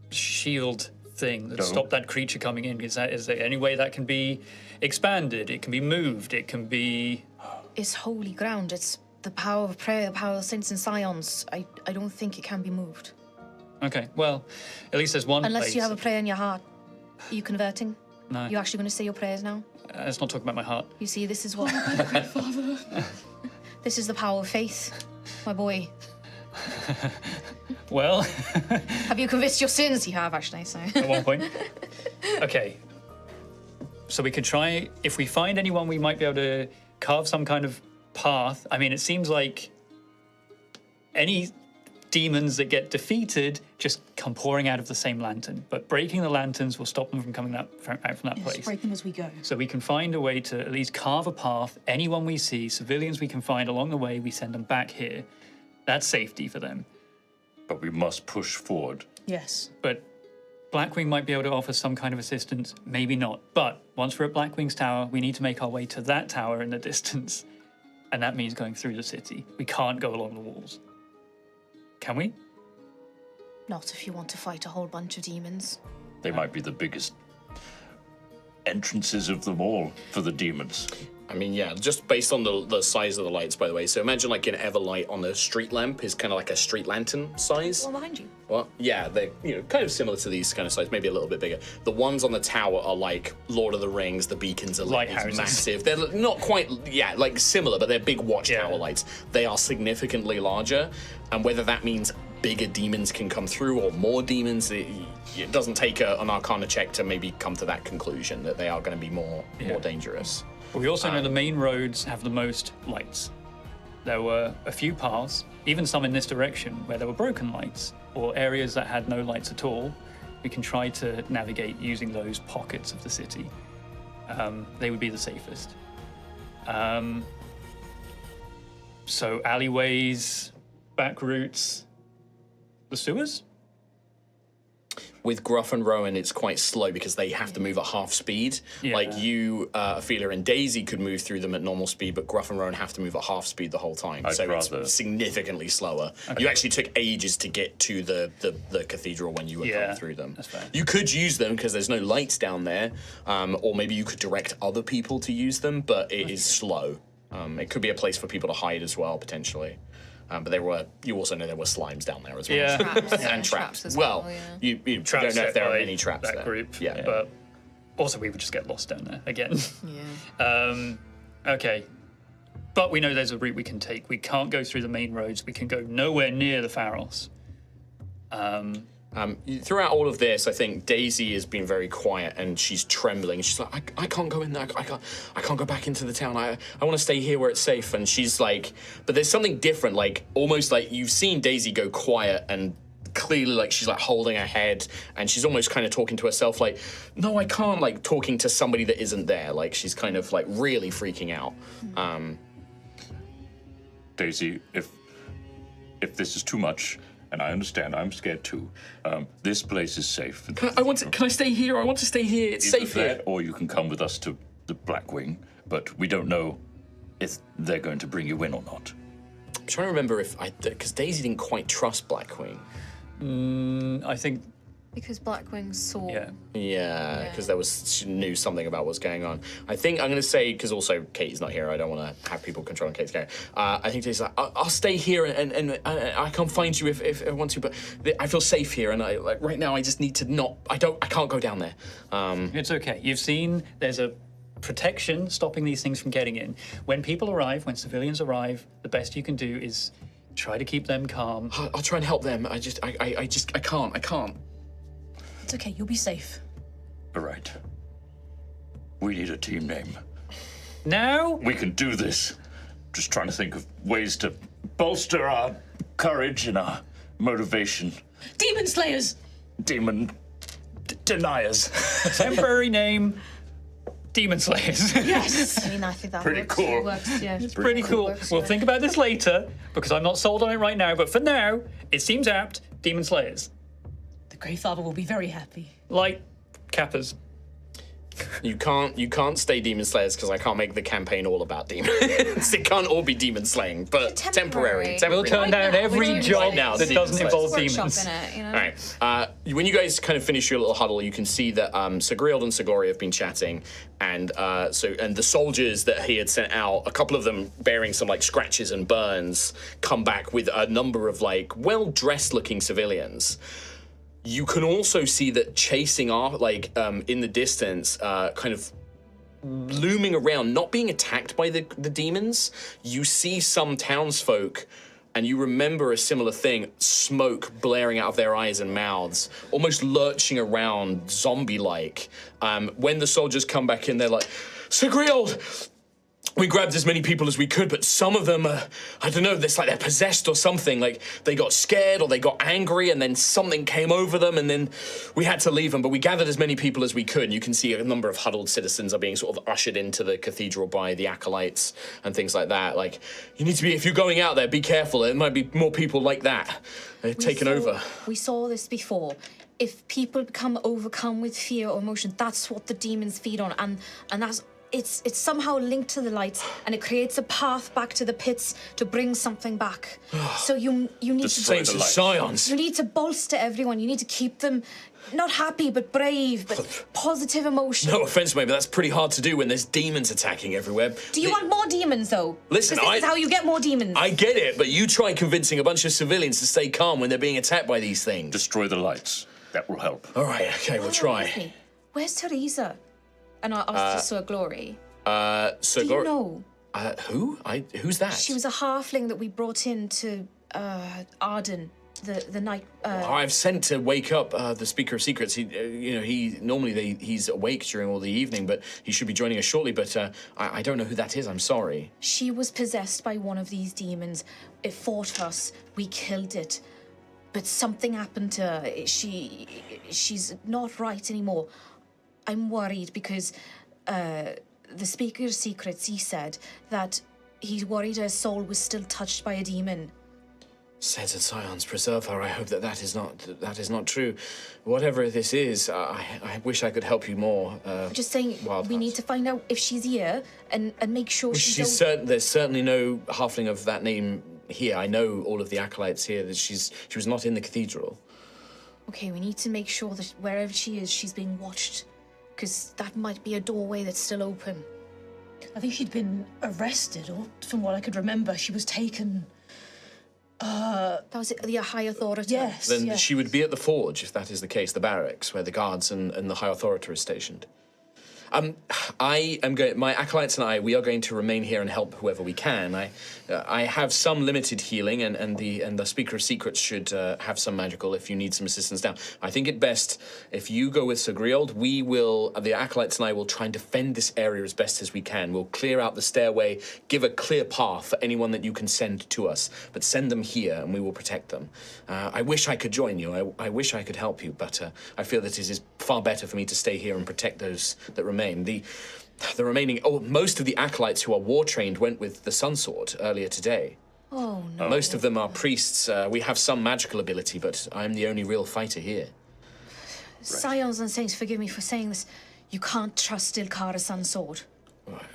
Speaker 3: shield thing that
Speaker 2: No.
Speaker 3: stopped that creature coming in? Is there any way that can be expanded? It can be moved. It can be...
Speaker 4: It's holy ground. It's the power of prayer, the power of saints and scions. I don't think it can be moved.
Speaker 3: Okay, well, at least there's one
Speaker 4: Unless
Speaker 3: place.
Speaker 4: you have a prayer in your heart. Are you converting?
Speaker 3: No,
Speaker 4: You actually going to say your prayers now?
Speaker 3: let's not talk about my heart.
Speaker 4: You see, this is what... This is the power of faith, my boy.
Speaker 3: Well,
Speaker 4: Have you convinced your sins? You have, actually, so...
Speaker 3: at one point. Okay. So we could try, if we find anyone, we might be able to carve some kind of path. I mean, it seems like any demons that get defeated just come pouring out of the same lantern. But breaking the lanterns will stop them from coming out from that place.
Speaker 5: Break them as we go.
Speaker 3: So we can find a way to at least carve a path. Anyone we see, civilians we can find along the way, we send them back here. That's safety for them.
Speaker 2: But we must push forward.
Speaker 5: Yes.
Speaker 3: But Blackwing might be able to offer some kind of assistance, maybe not. But once we're at Blackwing's tower, we need to make our way to that tower in the distance. And that means going through the city. We can't go along the walls. Can we?
Speaker 4: Not if you want to fight a whole bunch of demons.
Speaker 2: They might be the biggest entrances of them all for the demons.
Speaker 1: I mean, yeah, just based on the size of the lights, by the way. So imagine like an Everlight on the street lamp is kind of like a street lantern size.
Speaker 4: One behind you.
Speaker 1: Well, yeah, they're kind of similar to these kind of size, maybe a little bit bigger. The ones on the tower are like Lord of the Rings. The beacons are like
Speaker 3: Lighthouses.
Speaker 1: massive. They're not quite, like similar, but they're big watchtower lights. They are significantly larger, and whether that means bigger demons can come through or more demons, it doesn't take an Arcana check to maybe come to that conclusion that they are going to be more dangerous.
Speaker 3: But we also know the main roads have the most lights. There were a few paths, even some in this direction, where there were broken lights, or areas that had no lights at all. We can try to navigate using those pockets of the city. They would be the safest. So alleyways, back routes, the sewers?
Speaker 1: With Gruff and Rowan, it's quite slow because they have to move at half speed.
Speaker 3: Yeah.
Speaker 1: Like you, Ophelia and Daisy could move through them at normal speed, but Gruff and Rowan have to move at half speed the whole time.
Speaker 2: I'd
Speaker 1: so
Speaker 2: rather-
Speaker 1: it's significantly slower.
Speaker 3: Okay.
Speaker 1: You actually took ages to get to the cathedral when you were
Speaker 3: Yeah,
Speaker 1: coming through them.
Speaker 3: that's fair.
Speaker 1: You could use them because there's no lights down there, or maybe you could direct other people to use them, but it is slow. It could be a place for people to hide as well, potentially. But you also know there were slimes down there as well.
Speaker 3: Yeah.
Speaker 4: Traps.
Speaker 1: And traps.
Speaker 4: as
Speaker 1: Well,
Speaker 4: yeah.
Speaker 1: you
Speaker 3: Traps
Speaker 1: don't know if
Speaker 3: set
Speaker 1: there are
Speaker 3: by
Speaker 1: any traps
Speaker 3: that
Speaker 1: there.
Speaker 3: group.
Speaker 1: Yeah.
Speaker 3: But also we would just get lost down there again.
Speaker 4: Yeah.
Speaker 3: Okay. But we know there's a route we can take. We can't go through the main roads. We can go nowhere near the Pharos.
Speaker 1: Throughout all of this, I think Daisy has been very quiet and she's trembling. She's like, I can't go in there. I can't go back into the town. I want to stay here where it's safe. And she's like, but there's something different. Like almost like you've seen Daisy go quiet and clearly like she's like holding her head and she's almost kind of talking to herself like, no, I can't, like talking to somebody that isn't there. Like she's kind of like really freaking out.
Speaker 2: Daisy, if this is too much, and I understand, I'm scared too, this place is safe.
Speaker 1: Can I stay here? I want to stay here. It's
Speaker 2: Either
Speaker 1: safe here.
Speaker 2: that, or you can come with us to the Blackwing, but we don't know if they're going to bring you in or not.
Speaker 1: I'm trying to remember because Daisy didn't quite trust Blackwing.
Speaker 3: I think,
Speaker 4: Because Blackwing saw.
Speaker 3: yeah.
Speaker 1: Yeah, because she knew something about what's going on. I think I'm going to say, because also Kate's not here, I don't want to have people controlling Kate's character. I think Daisy's like, I'll stay here and I can find you if I want to, but I feel safe here and right now I just need to I can't go down there.
Speaker 3: It's okay. You've seen there's a protection stopping these things from getting in. When people arrive, when civilians arrive, the best you can do is try to keep them calm.
Speaker 1: I'll try and help them. I can't.
Speaker 5: It's okay. You'll be safe.
Speaker 2: All right. We need a team name.
Speaker 3: Now?
Speaker 2: We can do this. Just trying to think of ways to bolster our courage and our motivation.
Speaker 5: Demon Slayers!
Speaker 2: Demon deniers.
Speaker 3: Temporary name, Demon Slayers.
Speaker 5: Yes!
Speaker 4: I mean, I think that
Speaker 2: Pretty
Speaker 4: works.
Speaker 2: cool.
Speaker 4: Works, yeah. It's
Speaker 3: Pretty cool. We'll think about this later, because I'm not sold on it right now, but for now, it seems apt, Demon Slayers.
Speaker 5: The Grey Father will be very happy.
Speaker 3: Like Kappas.
Speaker 1: You can't stay Demon Slayers because I can't make the campaign all about demons. It can't all be demon slaying, but temporary.
Speaker 3: We'll turn down every job
Speaker 1: now,
Speaker 3: that
Speaker 1: Demon
Speaker 3: doesn't
Speaker 1: Slayers.
Speaker 3: involve
Speaker 4: Workshop
Speaker 3: demons.
Speaker 4: in it, you know?
Speaker 1: All right. When you guys kind of finish your little huddle, you can see that Sigrild and Sigori have been chatting, and the soldiers that he had sent out, a couple of them bearing some like scratches and burns, come back with a number of like well-dressed looking civilians. You can also see that chasing off, in the distance, kind of looming around, not being attacked by the demons. You see some townsfolk, and you remember a similar thing, smoke blaring out of their eyes and mouths, almost lurching around, zombie-like. When the soldiers come back in, they're like, Sigrild! we grabbed as many people as we could, but some of them, I don't know, it's like they're possessed or something. Like, they got scared or they got angry, and then something came over them, and then we had to leave them. But we gathered as many people as we could, and you can see a number of huddled citizens are being sort of ushered into the cathedral by the acolytes and things like that. Like, you need to be, if you're going out there, be careful. There might be more people like that taken over.
Speaker 4: We saw this before. If people become overcome with fear or emotion, that's what the demons feed on, and that's... It's somehow linked to the lights, and it creates a path back to the pits to bring something back. So you need
Speaker 1: The
Speaker 4: to
Speaker 1: Saints of Scions.
Speaker 4: you need to bolster everyone. You need to keep them not happy but brave, but positive emotion.
Speaker 1: No offense, mate, but that's pretty hard to do when there's demons attacking everywhere.
Speaker 4: Do you want more demons, though?
Speaker 1: Listen,
Speaker 4: 'Cause this is how you get more demons.
Speaker 1: I get it, but you try convincing a bunch of civilians to stay calm when they're being attacked by these things.
Speaker 2: Destroy the lights. That will help.
Speaker 1: All right, okay, we'll try.
Speaker 4: Where's Teresa? And I asked to Sir Glory.
Speaker 1: So
Speaker 4: Do you know?
Speaker 1: Who? Who's that?
Speaker 4: She was a halfling that we brought in to Arden the night.
Speaker 1: I've sent to wake up the Speaker of Secrets. He normally he's awake during all the evening, but he should be joining us shortly. But I don't know who that is. I'm sorry.
Speaker 4: She was possessed by one of these demons. It fought us. We killed it. But something happened to her. She's not right anymore. I'm worried because the Speaker of Secrets, he said that he's worried her soul was still touched by a demon.
Speaker 1: Said that Scions preserve her. I hope that is not true. Whatever this is, I wish I could help you more.
Speaker 4: I'm just saying, we need to find out if she's here and make sure she's
Speaker 1: There's certainly no halfling of that name here. I know all of the acolytes here. That she was not in the cathedral.
Speaker 4: Okay, we need to make sure that wherever she is, she's being watched. Because that might be a doorway that's still open.
Speaker 5: I think she'd been arrested, or from what I could remember, she was taken.
Speaker 4: That was the High Authority?
Speaker 5: Yes.
Speaker 1: Then
Speaker 5: yes.
Speaker 1: she would be at the forge, if that is the case, the barracks, where the guards and the High Authority are stationed. My acolytes and we are going to remain here and help whoever we can. I have some limited healing, and the Speaker of Secrets should have some magical if you need some assistance now. I think it best if you go with Sir Griold. The acolytes and I will try and defend this area as best as we can. We'll clear out the stairway, give a clear path for anyone that you can send to us, but send them here and we will protect them. I wish I could join you. I wish I could help you, but I feel that it is far better for me to stay here and protect those that remain. The remaining, most of the acolytes who are war trained went with the Sunsword earlier today.
Speaker 4: Oh no.
Speaker 1: Most of them are priests. We have some magical ability, but I'm the only real fighter here.
Speaker 4: Scions and Saints, forgive me for saying this. You can't trust Ilkara Sunsword.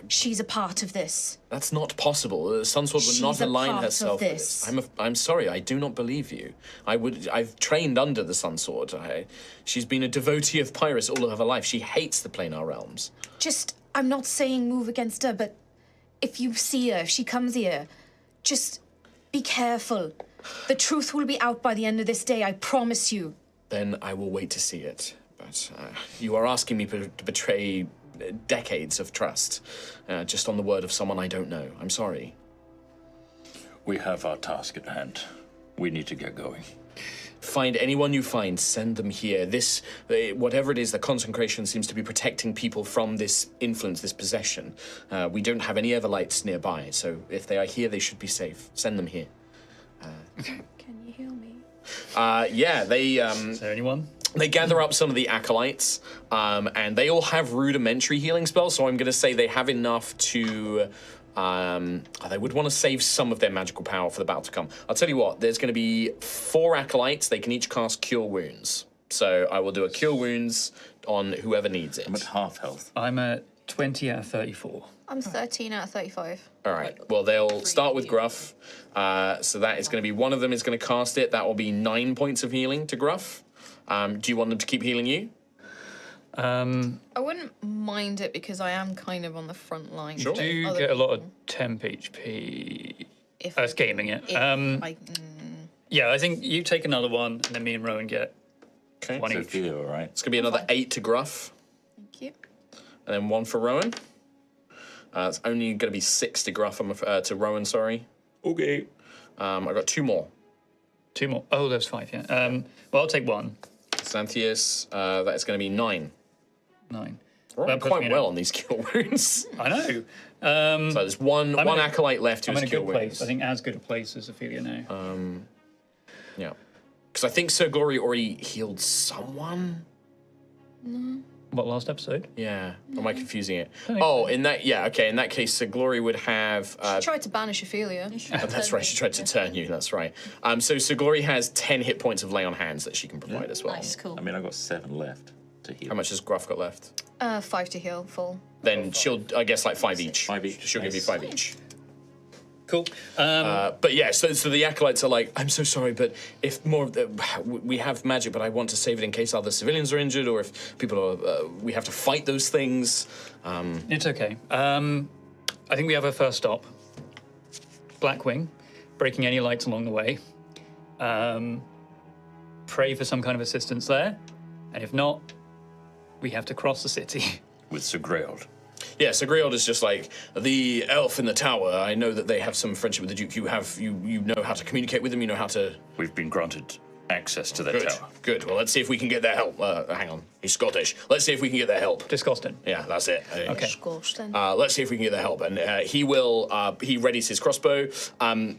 Speaker 4: She's a part of this.
Speaker 1: That's not possible. The Sunsword would not align herself with
Speaker 4: this.
Speaker 1: I'm sorry, I do not believe you. I've trained under the Sunsword. She's been a devotee of Pyrrhus all of her life. She hates the planar realms.
Speaker 4: I'm not saying move against her, but if you see her, if she comes here, just be careful. The truth will be out by the end of this day, I promise you.
Speaker 1: Then I will wait to see it. But you are asking me to betray decades of trust, just on the word of someone I don't know. I'm sorry.
Speaker 2: We have our task at hand. We need to get going.
Speaker 1: Find anyone you find, send them here. Whatever it is, the consecration seems to be protecting people from this influence, this possession. We don't have any other lights nearby, so if they are here, they should be safe. Send them here.
Speaker 4: Can you heal me?
Speaker 1: Yeah, they...
Speaker 3: Is there anyone?
Speaker 1: They gather up some of the acolytes, and they all have rudimentary healing spells, so I'm going to say they have enough to... they would want to save some of their magical power for the battle to come. I'll tell you what, there's going to be 4 acolytes. They can each cast Cure Wounds. So I will do a Cure Wounds on whoever needs it.
Speaker 2: I'm at half health.
Speaker 3: I'm at 20 out of 34.
Speaker 4: I'm 13 out of 35.
Speaker 1: All right, well, they'll start with Gruff. So that is going to be, one of them is going to cast it. That will be 9 points of healing to Gruff. Do you want them to keep healing you?
Speaker 4: I wouldn't mind it because I am kind of on the front line.
Speaker 1: Sure.
Speaker 3: Do you get a lot of temp HP?
Speaker 4: If
Speaker 3: That's gaming it. Yeah, I think you take another one, and then me and Rowan get
Speaker 1: Okay.
Speaker 3: one each.
Speaker 2: Sophia, all right.
Speaker 1: It's going to be another 8 to Gruff,
Speaker 4: Thank you.
Speaker 1: and then 1 for Rowan. It's only going to be 6 to Gruff, to Rowan, sorry.
Speaker 2: Okay.
Speaker 1: I've got 2 more.
Speaker 3: 2 more. Oh, there's 5, yeah. Well, I'll take 1.
Speaker 1: Xanthias, that is going to be 9.
Speaker 3: 9.
Speaker 1: Rolling
Speaker 3: puts
Speaker 1: quite
Speaker 3: me in
Speaker 1: well
Speaker 3: a-
Speaker 1: on these cure wounds.
Speaker 3: I know.
Speaker 1: So there's one
Speaker 3: I'm in a-
Speaker 1: acolyte left
Speaker 3: I'm
Speaker 1: who's
Speaker 3: in a
Speaker 1: cure
Speaker 3: good
Speaker 1: wounds.
Speaker 3: place. I think as good a place as Ophelia now.
Speaker 1: Yeah. Because I think Sir Glory already healed someone.
Speaker 3: What, last episode?
Speaker 1: Yeah. Or am I confusing it?
Speaker 3: think
Speaker 1: Oh,
Speaker 3: so.
Speaker 1: in that case, Sir Glory would have.
Speaker 4: She tried to banish Ophelia.
Speaker 1: Oh, that's right. She tried to turn you. That's right. So Sir Glory has 10 hit points of lay on hands that she can provide as well.
Speaker 5: Nice, cool.
Speaker 2: I mean, I've got 7 left to heal.
Speaker 1: How much has Gruff got left?
Speaker 4: 5 to heal, full.
Speaker 1: Then she'll, I guess, like 5 each.
Speaker 2: 5 each.
Speaker 1: She'll give you
Speaker 2: Nice.
Speaker 1: 5 each.
Speaker 3: Cool.
Speaker 1: But yeah, so the acolytes are like, I'm so sorry, but if more of the, we have magic, but I want to save it in case other civilians are injured, or if people are, we have to fight those things.
Speaker 3: It's okay. I think we have our first stop. Blackwing, breaking any lights along the way. Pray for some kind of assistance there. And if not, we have to cross the city.
Speaker 2: With Sir Greold.
Speaker 1: Yeah, so Griot is just like, the elf in the tower, I know that they have some friendship with the Duke. You know how to communicate with them, you know how to...
Speaker 2: We've been granted access to their
Speaker 1: Good,
Speaker 2: tower.
Speaker 1: good. Well, let's see if we can get their help. Hang on, he's Scottish. Let's see if we can get their help.
Speaker 3: Disgusting.
Speaker 1: Yeah, that's it.
Speaker 3: Okay.
Speaker 4: Scorched
Speaker 1: Let's see if we can get their help. And he will, he readies his crossbow.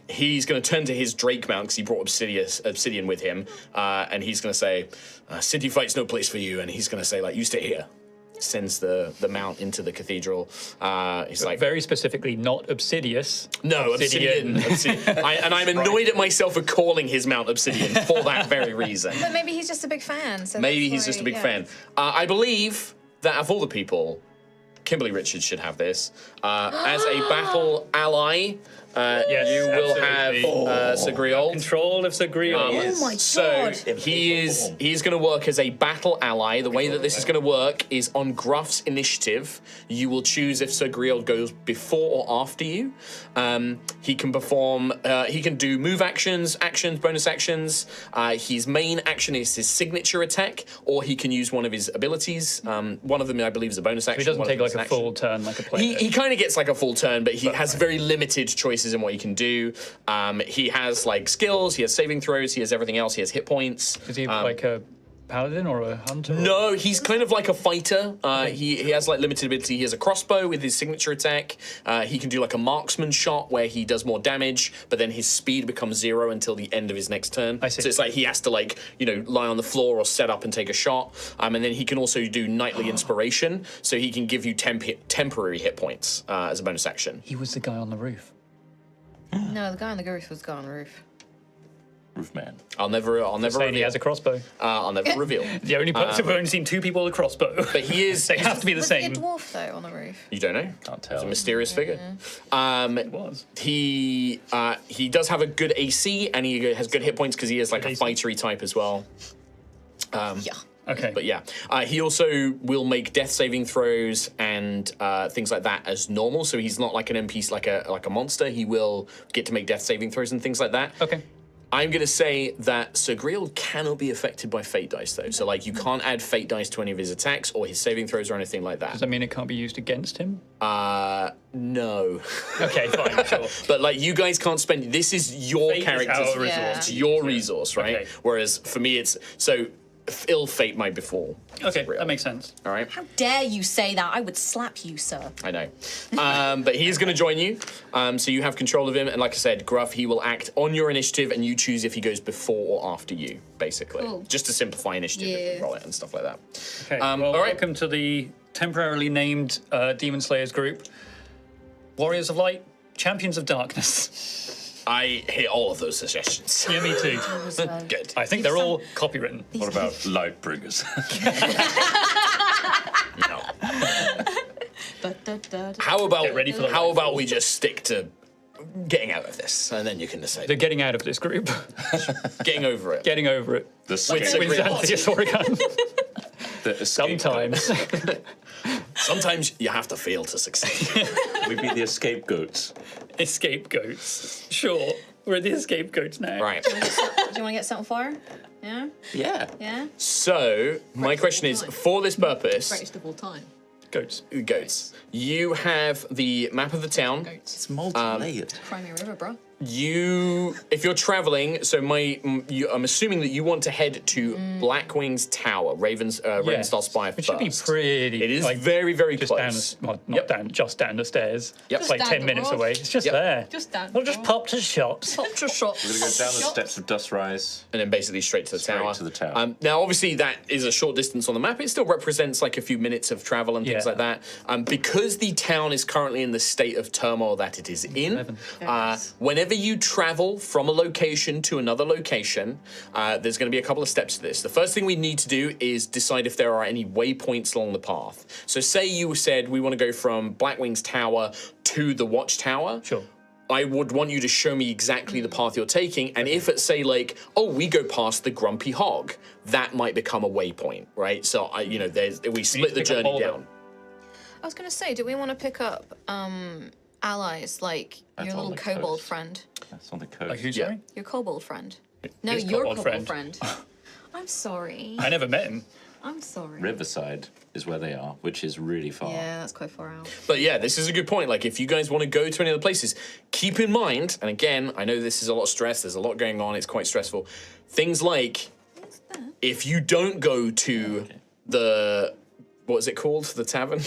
Speaker 1: He's going to turn to his Drake mount because he brought obsidian with him. And he's going to say, city fight's no place for you. And he's going to say, like, you stay here. Sends the mount into the cathedral. He's like,
Speaker 3: Very specifically, not Obsidious.
Speaker 1: no, obsidian. And I'm annoyed at myself for calling his mount obsidian for that very reason.
Speaker 4: But maybe he's just a big fan. So
Speaker 1: Maybe
Speaker 4: that's
Speaker 1: he's just a
Speaker 4: why-
Speaker 1: big
Speaker 4: yeah.
Speaker 1: fan. I believe that of all the people, Kimberly Richards should have this. As a battle ally,
Speaker 3: Yes,
Speaker 1: you will
Speaker 3: absolutely.
Speaker 1: have Sir Griol.
Speaker 3: Control of Sir Griol.
Speaker 5: Oh my
Speaker 1: So
Speaker 5: god!
Speaker 1: he's going to work as a battle ally. The way that this is going to work is on Gruff's initiative. You will choose if Sir Griol goes before or after you. He can perform. He can do move actions, bonus actions. His main action is his signature attack, or he can use one of his abilities. One of them, I believe, is a bonus action.
Speaker 3: He doesn't
Speaker 1: one of
Speaker 3: take
Speaker 1: them is
Speaker 3: like
Speaker 1: an
Speaker 3: a
Speaker 1: action.
Speaker 3: full turn like a player.
Speaker 1: He kind of gets like a full turn, but he has very limited choices in what he can do. He has like skills, he has saving throws, he has everything else, he has hit points.
Speaker 3: Is he like a paladin or a hunter?
Speaker 1: No, he's kind of like a fighter. He has like limited ability. He has a crossbow with his signature attack. He can do like a marksman shot where he does more damage, but then his speed becomes 0 until the end of his next turn.
Speaker 3: I see.
Speaker 1: So it's like he has to like, lie on the floor or set up and take a shot. And then he can also do nightly inspiration, so he can give you temporary hit points as a bonus action.
Speaker 3: He was the guy on the roof.
Speaker 4: No, the guy on the roof was guy on the roof.
Speaker 2: Roofman.
Speaker 1: I'll never
Speaker 3: Saying he
Speaker 1: reveal.
Speaker 3: has a crossbow.
Speaker 1: I'll never reveal.
Speaker 3: The only person we've only seen 2 people with a crossbow.
Speaker 1: But he is.
Speaker 3: They have to be the
Speaker 4: Was
Speaker 3: same.
Speaker 4: he a dwarf though on the roof?
Speaker 1: You don't know.
Speaker 2: Can't
Speaker 1: He's
Speaker 2: tell.
Speaker 1: a mysterious figure.
Speaker 3: It was.
Speaker 1: He does have a good AC and he has good hit points because he is like a
Speaker 3: AC.
Speaker 1: fightery type as well.
Speaker 4: Yeah.
Speaker 3: Okay.
Speaker 1: But yeah, he also will make death saving throws and things like that as normal. So he's not like an NPC, like a monster. He will get to make death saving throws and things like that.
Speaker 3: Okay.
Speaker 1: I'm going to say that Sir Griel cannot be affected by fate dice though. So like you can't add fate dice to any of his attacks or his saving throws or anything like that.
Speaker 3: Does that mean it can't be used against him?
Speaker 1: No.
Speaker 3: Okay, fine, sure.
Speaker 1: But like you guys can't spend. This is your
Speaker 3: Fate is
Speaker 1: character's
Speaker 3: our resource.
Speaker 4: Yeah.
Speaker 1: It's your resource, right?
Speaker 3: Okay.
Speaker 1: Whereas for me, it's so ill fate might befall.
Speaker 3: Okay,
Speaker 1: Griel.
Speaker 3: that makes sense.
Speaker 1: All right.
Speaker 5: How dare you say that? I would slap you, sir.
Speaker 1: I know. But he is going to join you. So you have control of him. And like I said, Gruff, he will act on your initiative and you choose if he goes before or after you, basically.
Speaker 4: Cool.
Speaker 1: Just to simplify initiative if
Speaker 4: Yeah.
Speaker 1: you roll it and stuff like that.
Speaker 3: Okay,
Speaker 1: all
Speaker 3: well,
Speaker 1: right.
Speaker 3: welcome to the temporarily named Demon Slayers group. Warriors of Light, Champions of Darkness.
Speaker 1: I hate all of those suggestions.
Speaker 3: Yeah, me too.
Speaker 1: Good.
Speaker 3: I think they're all copywritten.
Speaker 2: What about Lightbringers?
Speaker 1: No. How about
Speaker 3: Get ready for the
Speaker 1: how about we just stick to getting out of this and then you can decide.
Speaker 3: They're getting out of this group.
Speaker 1: Getting over it.
Speaker 3: Getting over it.
Speaker 2: The
Speaker 1: With
Speaker 2: scape-
Speaker 3: With Xanthias Oregon.
Speaker 2: the escape
Speaker 3: Sometimes.
Speaker 1: Sometimes you have to fail to succeed.
Speaker 2: We'd be the scapegoats.
Speaker 3: Scapegoats. Sure. We're the scapegoats now.
Speaker 1: Right.
Speaker 4: Do you want to get set on fire? Yeah?
Speaker 2: Yeah.
Speaker 4: Yeah?
Speaker 1: So my question is, for this purpose,
Speaker 5: Greatest of all time.
Speaker 3: Goats.
Speaker 1: goats, you have the map of the town.
Speaker 5: Goats.
Speaker 2: It's multi-layered.
Speaker 4: Crimea River, bro.
Speaker 1: if you're traveling, so I'm assuming that you want to head to Blackwing's Tower, Ravenstar Spire
Speaker 3: It
Speaker 1: first.
Speaker 3: should be pretty.
Speaker 1: It is
Speaker 3: like,
Speaker 1: very, very
Speaker 3: just
Speaker 1: close.
Speaker 3: just down the stairs.
Speaker 1: Yep.
Speaker 3: It's like
Speaker 5: Just
Speaker 3: 10
Speaker 5: down the
Speaker 3: minutes
Speaker 5: road.
Speaker 3: away. It's just
Speaker 1: Yep.
Speaker 3: there.
Speaker 5: Just down.
Speaker 3: We'll just pop to shops.
Speaker 5: Ultra shot.
Speaker 2: We're going to go down the steps of Dustrise.
Speaker 1: And then basically straight to the
Speaker 2: Straight
Speaker 1: tower.
Speaker 2: to the tower.
Speaker 1: Now, obviously, that is a short distance on the map. It still represents like a few minutes of travel and things
Speaker 3: Yeah.
Speaker 1: like that. Because the town is currently in the state of turmoil that it is in, whenever you travel from a location to another location, there's going to be a couple of steps to this. The first thing we need to do is decide if there are any waypoints along the path. So say you said we want to go from Blackwing's Tower to the Watchtower.
Speaker 3: Sure.
Speaker 1: I would want you to show me exactly the path you're taking, and if it's say like, oh, we go past the Grumpy Hog, that might become a waypoint, right? So we split the
Speaker 3: pick up
Speaker 1: journey
Speaker 3: all of it.
Speaker 1: down.
Speaker 4: I was going to say, do we want to pick up allies like
Speaker 2: That's
Speaker 4: your
Speaker 2: on
Speaker 4: little
Speaker 2: the
Speaker 4: kobold
Speaker 2: coast.
Speaker 4: friend?
Speaker 2: That's on the coast.
Speaker 3: Like, who's
Speaker 1: Yeah.
Speaker 3: sorry?
Speaker 4: Your kobold friend. No,
Speaker 3: His
Speaker 4: your
Speaker 3: kobold
Speaker 4: kobold
Speaker 3: friend.
Speaker 4: friend. I'm sorry.
Speaker 3: I never met him.
Speaker 4: I'm sorry.
Speaker 2: Riverside is where they are, which is really far.
Speaker 4: Yeah, that's quite far out.
Speaker 1: But yeah, this is a good point. Like, if you guys want to go to any other places, keep in mind, and again, I know this is a lot of stress, there's a lot going on, it's quite stressful. Things like, if you don't go to the, what is it called? The tavern?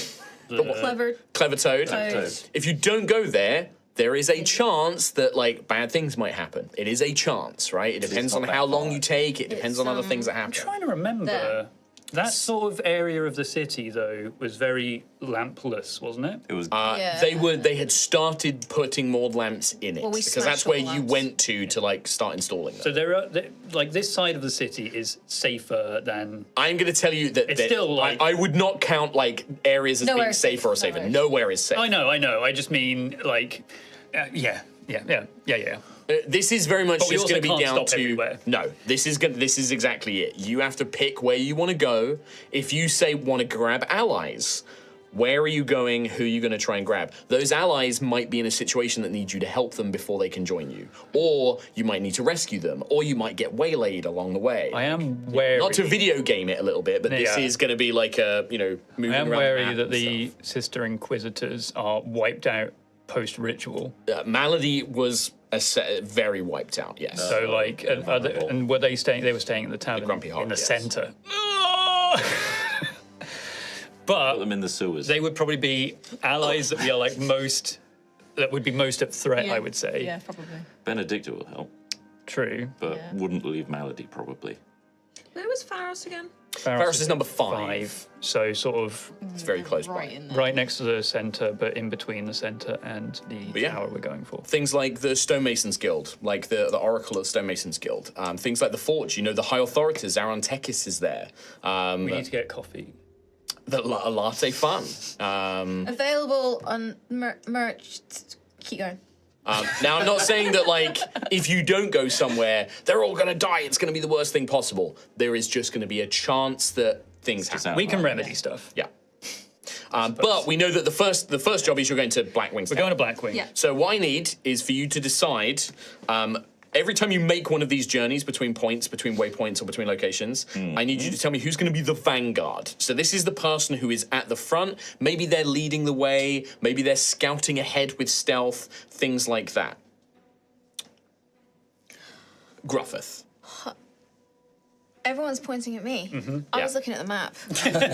Speaker 4: Clever.
Speaker 1: Clever Toad.
Speaker 4: Toad.
Speaker 1: If you don't go there, there is a chance that like bad things might happen. It is a chance, right? It depends on
Speaker 2: not that
Speaker 1: how long
Speaker 2: far.
Speaker 1: you take. It depends on other things that happen.
Speaker 3: Trying to remember.
Speaker 4: There.
Speaker 3: That sort of area of the city, though, was very lampless, wasn't it?
Speaker 2: It was
Speaker 4: Yeah.
Speaker 1: They had started putting more lamps in it
Speaker 4: Well, we
Speaker 1: because that's
Speaker 4: smashed all
Speaker 1: where
Speaker 4: the
Speaker 1: you
Speaker 4: lamps.
Speaker 1: went to like start installing them.
Speaker 3: So like this side of the city is safer than.
Speaker 1: I'm going to tell you that,
Speaker 3: It's still, like-
Speaker 1: I would not count like areas as
Speaker 4: Nowhere
Speaker 1: being
Speaker 4: is
Speaker 1: safer or
Speaker 4: safe.
Speaker 1: safer.
Speaker 4: Nowhere.
Speaker 1: Nowhere is safe.
Speaker 3: I know. I just mean like, yeah.
Speaker 1: This is very much
Speaker 3: But we
Speaker 1: just going to
Speaker 3: also
Speaker 1: be
Speaker 3: can't
Speaker 1: down
Speaker 3: stop
Speaker 1: to
Speaker 3: everywhere.
Speaker 1: no. This is exactly it. You have to pick where you want to go. If you say want to grab allies, where are you going? Who are you going to try and grab? Those allies might be in a situation that needs you to help them before they can join you, or you might need to rescue them, or you might get waylaid along the way.
Speaker 3: I am wary.
Speaker 1: Not to video game it a little bit, but this
Speaker 3: Yeah.
Speaker 1: is going to be like a moving
Speaker 3: I am
Speaker 1: around
Speaker 3: wary
Speaker 1: map
Speaker 3: that
Speaker 1: and
Speaker 3: the
Speaker 1: stuff.
Speaker 3: Sister Inquisitors are wiped out post ritual.
Speaker 1: Malady was very wiped out. Yes.
Speaker 3: So like, and were they staying? They were staying at the tavern
Speaker 1: Grumpy Hog,
Speaker 3: in the
Speaker 1: yes.
Speaker 3: center.
Speaker 2: put
Speaker 3: But
Speaker 2: them in the sewers.
Speaker 3: they would probably be allies that we are like most. That would be most at threat, I would say.
Speaker 5: Yeah, probably.
Speaker 2: Benedicta will help,
Speaker 3: True.
Speaker 2: but
Speaker 5: Yeah.
Speaker 2: wouldn't leave Malady probably.
Speaker 4: Where was Pharos again?
Speaker 1: Faris is number 5.
Speaker 3: So sort of
Speaker 1: It's very close
Speaker 5: Right
Speaker 1: by.
Speaker 5: in there.
Speaker 3: right next to the center, but in between the center and the
Speaker 1: yeah.
Speaker 3: tower we're going for.
Speaker 1: Things like the Stonemasons Guild, like the Oracle of the Stonemasons Guild. Things like the Forge, the High Authorities, Aaron Tekis is there.
Speaker 3: We need to get coffee.
Speaker 1: The Latte Fun.
Speaker 4: Available on merch. Keep going.
Speaker 1: Now, I'm not saying that, like, if you don't go somewhere, they're all going to die. It's going to be the worst thing possible. There is just going to be a chance that things happen.
Speaker 3: We can remedy stuff.
Speaker 1: Yeah. But we know that the first job is you're going to Blackwing's
Speaker 3: We're going to Blackwing.
Speaker 4: Yeah.
Speaker 1: So what I need is for you to decide, every time you make one of these journeys between points, between waypoints or between locations, I need you to tell me who's going to be the vanguard. So this is the person who is at the front. Maybe they're leading the way. Maybe they're scouting ahead with stealth, things like that. Gruffith.
Speaker 4: Everyone's pointing at me. I
Speaker 1: Yeah.
Speaker 4: was looking at the map.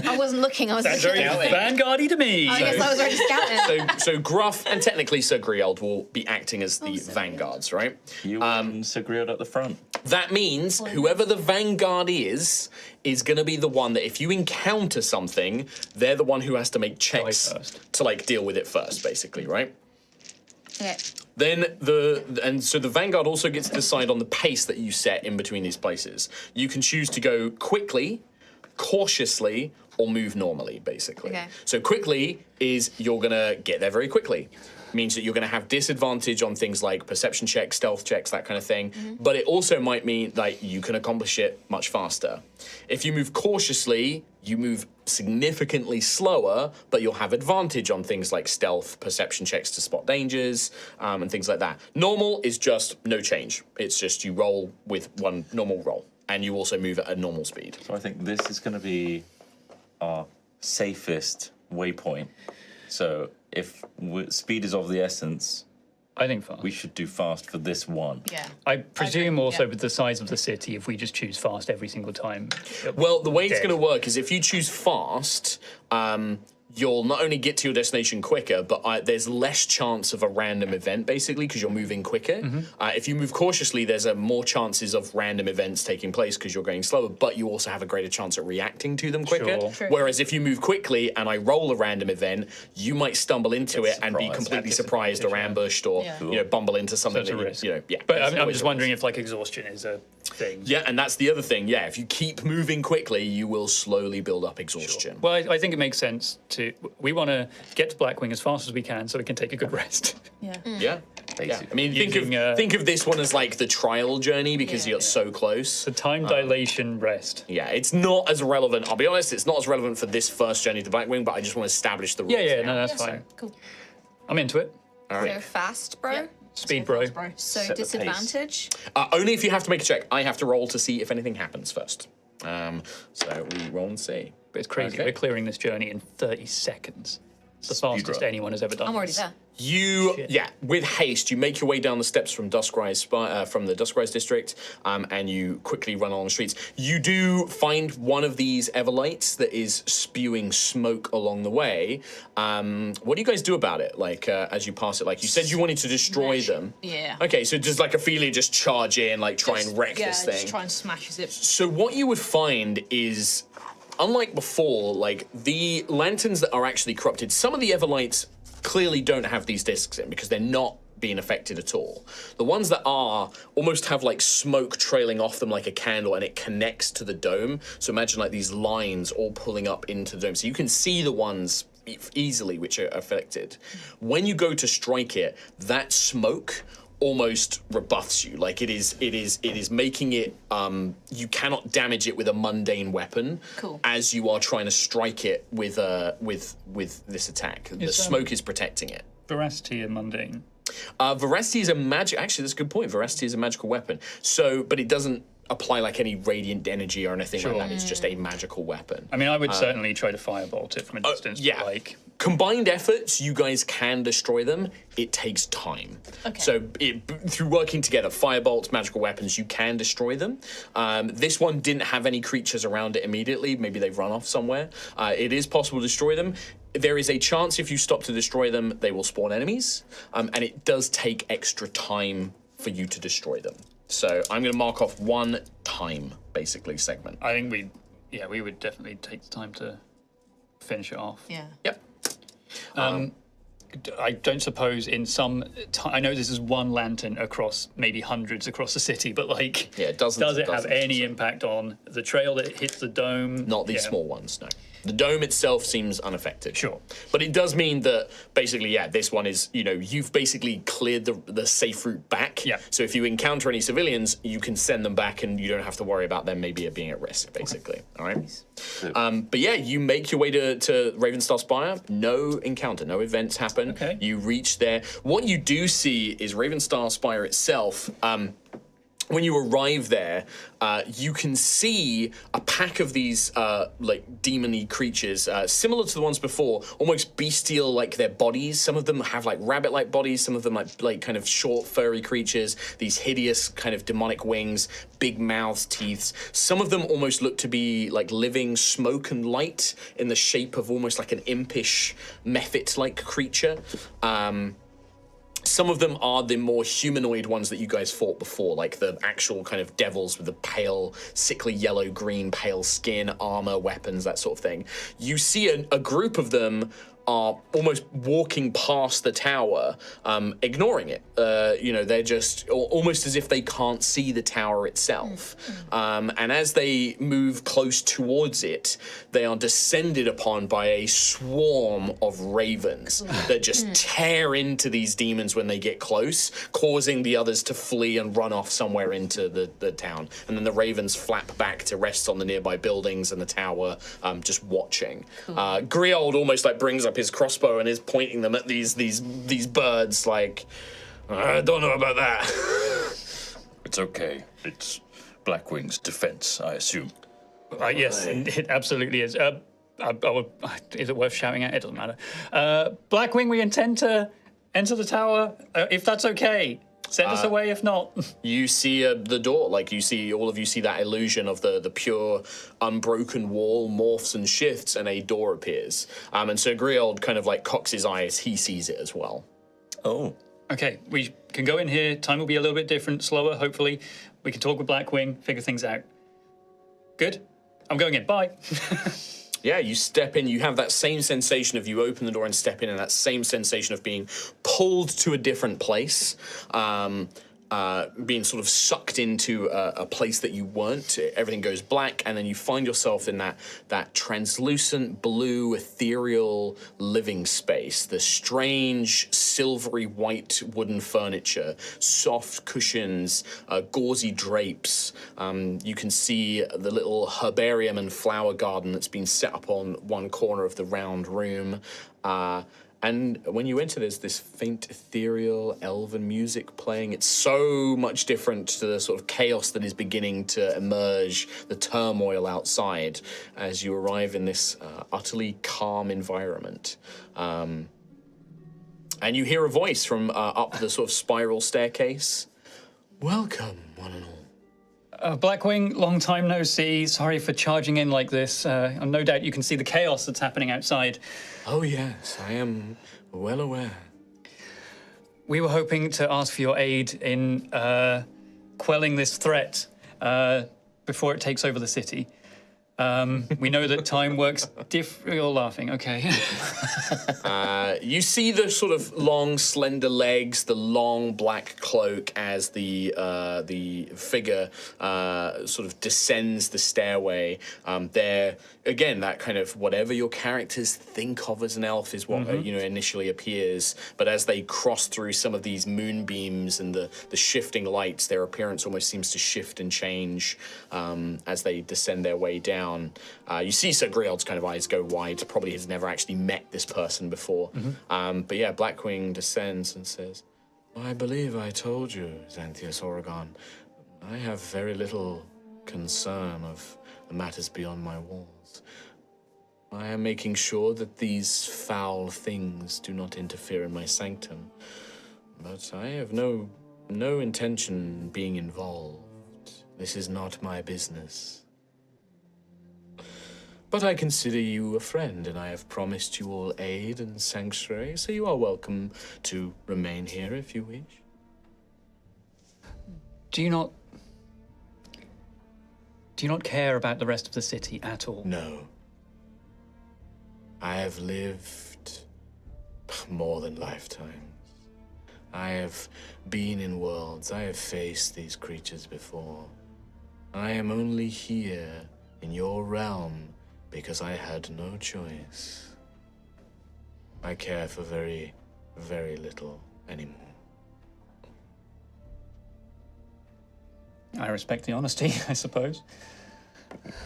Speaker 4: I wasn't looking. I was
Speaker 3: That's
Speaker 4: looking
Speaker 3: very
Speaker 4: at the
Speaker 3: vanguardy to me.
Speaker 4: I guess I was already scouting.
Speaker 1: So Gruff and technically Sir Grield will be acting as the
Speaker 4: Sir
Speaker 1: vanguards, right?
Speaker 2: You and Sir Griod at the front.
Speaker 1: That means whoever the vanguard is going to be the one that if you encounter something, they're the one who has to make checks
Speaker 3: first.
Speaker 1: to like deal with it first, basically, right?
Speaker 4: Okay.
Speaker 1: Then so the vanguard also gets to decide on the pace that you set in between these places. You can choose to go quickly, cautiously, or move normally, basically.
Speaker 4: Okay.
Speaker 1: So quickly is you're gonna get there very quickly. Means that you're going to have disadvantage on things like perception checks, stealth checks, that kind of thing. But it also might mean that you can accomplish it much faster. If you move cautiously, you move significantly slower, but you'll have advantage on things like stealth, perception checks to spot dangers, and things like that. Normal is just no change. It's just you roll with one normal roll, and you also move at a normal speed.
Speaker 2: So I think this is going to be our safest waypoint. So if speed is of the essence,
Speaker 3: I think fast.
Speaker 2: We should do fast for this one.
Speaker 5: Yeah.
Speaker 3: I presume
Speaker 5: agree,
Speaker 3: also
Speaker 5: yeah.
Speaker 3: with the size of the city, if we just choose fast every single time.
Speaker 1: Well, the way it's
Speaker 3: Dead.
Speaker 1: going to work is if you choose fast, you'll not only get to your destination quicker, but there's less chance of a random event, basically, because you're moving quicker. If you move cautiously, there's more chances of random events taking place because you're going slower, but you also have a greater chance at reacting to them quicker.
Speaker 3: Sure.
Speaker 5: True.
Speaker 1: Whereas if you move quickly and I roll a random event, you might stumble into it and be
Speaker 2: surprised.
Speaker 1: completely surprised or ambushed or
Speaker 5: Yeah.
Speaker 1: Bumble into something
Speaker 3: So it's a
Speaker 1: that
Speaker 3: risk.
Speaker 1: yeah.
Speaker 3: But
Speaker 1: it's
Speaker 3: I'm
Speaker 1: always
Speaker 3: just
Speaker 1: a
Speaker 3: wondering
Speaker 1: risk.
Speaker 3: if like exhaustion is a thing.
Speaker 1: Yeah, and that's the other thing. Yeah, if you keep moving quickly, you will slowly build up exhaustion.
Speaker 3: Well, I think it makes sense to. We want to get to Blackwing as fast as we can so we can take a good rest.
Speaker 5: Yeah.
Speaker 1: Yeah.
Speaker 2: Basically.
Speaker 1: I mean,
Speaker 3: Using,
Speaker 1: think of this one as like the trial journey because you got so close.
Speaker 3: The time dilation rest.
Speaker 1: Yeah, it's not as relevant. I'll be honest, it's not as relevant for this first journey to Blackwing, but I just want to establish the rules.
Speaker 3: Yeah,
Speaker 1: now.
Speaker 3: no, that's fine.
Speaker 5: Cool.
Speaker 3: I'm into it.
Speaker 1: All
Speaker 4: So
Speaker 1: right.
Speaker 4: fast, bro.
Speaker 5: Yeah.
Speaker 3: Speed, bro.
Speaker 4: So
Speaker 2: Set the pace.
Speaker 4: disadvantage.
Speaker 1: Only if you have to make a check. I have to roll to see if anything happens first. So we roll and see.
Speaker 3: But it's crazy.
Speaker 1: Okay.
Speaker 3: We're clearing this journey in 30 seconds. It's the fastest
Speaker 2: run.
Speaker 3: anyone has ever done.
Speaker 4: I'm already
Speaker 3: this.
Speaker 4: there.
Speaker 1: With haste, you make your way down the steps from from the Duskrise district, and you quickly run along the streets. You do find one of these Everlights that is spewing smoke along the way. What do you guys do about it? Like as you pass it, like you said, you wanted to destroy
Speaker 5: Smash it.
Speaker 1: them.
Speaker 5: Yeah.
Speaker 1: Okay, so does like Ophelia just charge in, like try and wreck this thing?
Speaker 5: Just try and smash it.
Speaker 1: So what you would find is, unlike before, like the lanterns that are actually corrupted, some of the Everlights clearly don't have these discs in because they're not being affected at all. The ones that are almost have like smoke trailing off them like a candle, and it connects to the dome. So imagine like these lines all pulling up into the dome. So you can see the ones easily which are affected. When you go to strike it, that smoke almost rebuffs you. Like it is making it you cannot damage it with a mundane weapon.
Speaker 5: Cool.
Speaker 1: As you are trying to strike it with this attack. The smoke is protecting it.
Speaker 3: Veracity and mundane.
Speaker 1: Veracity is a magic. Actually, that's a good point. Veracity is a magical weapon. So, but it doesn't apply like any radiant energy or anything like that. It's just a magical weapon.
Speaker 3: I mean, I would certainly try to firebolt it from a distance.
Speaker 1: yeah.
Speaker 3: But like,
Speaker 1: Combined efforts, you guys can destroy them. It takes time.
Speaker 5: Okay.
Speaker 1: So through working together, firebolts, magical weapons, you can destroy them. This one didn't have any creatures around it immediately. Maybe they've run off somewhere. It is possible to destroy them. There is a chance if you stop to destroy them, they will spawn enemies. And it does take extra time for you to destroy them. So I'm going to mark off one time, basically, segment.
Speaker 3: I think we would definitely take the time to finish it off.
Speaker 5: Yeah.
Speaker 1: Yep.
Speaker 3: I don't suppose in some. I know this is one lantern across maybe hundreds across the city, but like,
Speaker 1: Yeah, dozens
Speaker 3: does
Speaker 1: and
Speaker 3: it have
Speaker 1: dozens.
Speaker 3: any impact on the trail that hits the dome?
Speaker 1: Not these
Speaker 3: Yeah.
Speaker 1: small ones, no. The dome itself seems unaffected.
Speaker 3: Sure.
Speaker 1: But it does mean that basically, yeah, this one is, you've basically cleared the safe route back.
Speaker 3: Yeah.
Speaker 1: So if you encounter any civilians, you can send them back and you don't have to worry about them maybe being at risk, basically. All right. But yeah, you make your way to Ravenstar Spire. No encounter, no events happen.
Speaker 3: Okay.
Speaker 1: You reach there. What you do see is Ravenstar Spire itself. When you arrive there, you can see a pack of these like demon-y creatures, similar to the ones before, almost bestial like their bodies. Some of them have like rabbit-like bodies, some of them like kind of short, furry creatures, these hideous kind of demonic wings, big mouths, teeth. Some of them almost look to be like living smoke and light in the shape of almost like an impish, mephit-like creature. Some of them are the more humanoid ones that you guys fought before, like the actual kind of devils with the pale, sickly yellow-green, pale skin, armor, weapons, that sort of thing. You see a group of them are almost walking past the tower, ignoring it. They're just almost as if they can't see the tower itself. And as they move close towards it, they are descended upon by a swarm of ravens that just tear into these demons when they get close, causing the others to flee and run off somewhere into the town. And then the ravens flap back to rest on the nearby buildings and the tower, just watching. Griold almost like brings up his crossbow and is pointing them at these birds like, I don't know about that.
Speaker 2: It's okay. It's Blackwing's defense, I assume.
Speaker 3: Yes, it absolutely is. Is it worth shouting at? It doesn't matter. Blackwing, we intend to enter the tower, if that's okay. Send us away if not.
Speaker 1: You see the door, like all of you see that illusion of the pure, unbroken wall morphs and shifts, and a door appears. And Sir Griold kind of like cocks his eye as he sees it as well.
Speaker 6: Oh.
Speaker 3: Okay, we can go in here. Time will be a little bit different, slower, hopefully. We can talk with Blackwing, figure things out. Good? I'm going in. Bye.
Speaker 1: Yeah, you step in, you have that same sensation of you open the door and step in, and that same sensation of being pulled to a different place, being sort of sucked into a place that you weren't. Everything goes black, and then you find yourself in that translucent, blue, ethereal living space. The strange, silvery white wooden furniture, soft cushions, gauzy drapes. You can see the little herbarium and flower garden that's been set up on one corner of the round room. And when you enter, there's this faint, ethereal, elven music playing. It's so much different to the sort of chaos that is beginning to emerge, the turmoil outside, as you arrive in this utterly calm environment. And you hear a voice from up the sort of spiral staircase. Welcome, one and all.
Speaker 3: Blackwing, long time no see. Sorry for charging in like this. No doubt you can see the chaos that's happening outside.
Speaker 1: Oh, yes, I am well aware.
Speaker 3: We were hoping to ask for your aid in quelling this threat before it takes over the city. We know that time works You're laughing, okay.
Speaker 1: You see the sort of long, slender legs, the long black cloak as the figure sort of descends the stairway. There, again, that kind of whatever your characters think of as an elf is what initially appears. But as they cross through some of these moonbeams and the shifting lights, their appearance almost seems to shift and change as they descend their way down. You see Sir Griold's kind of eyes go wide. Probably has never actually met this person before. But yeah, Blackwing descends and says, I believe I told you, Xanthias Oregon, I have very little concern of the matters beyond my walls. I am making sure that these foul things do not interfere in my sanctum. But I have no intention being involved. This is not my business. But I consider you a friend, and I have promised you all aid and sanctuary, so you are welcome to remain here if you wish.
Speaker 3: Do you not care about the rest of the city at all?
Speaker 1: No. I have lived more than lifetimes. I have been in worlds. I have faced these creatures before. I am only here in your realm because I had no choice. I care for very, very little anymore.
Speaker 3: I respect the honesty, I suppose.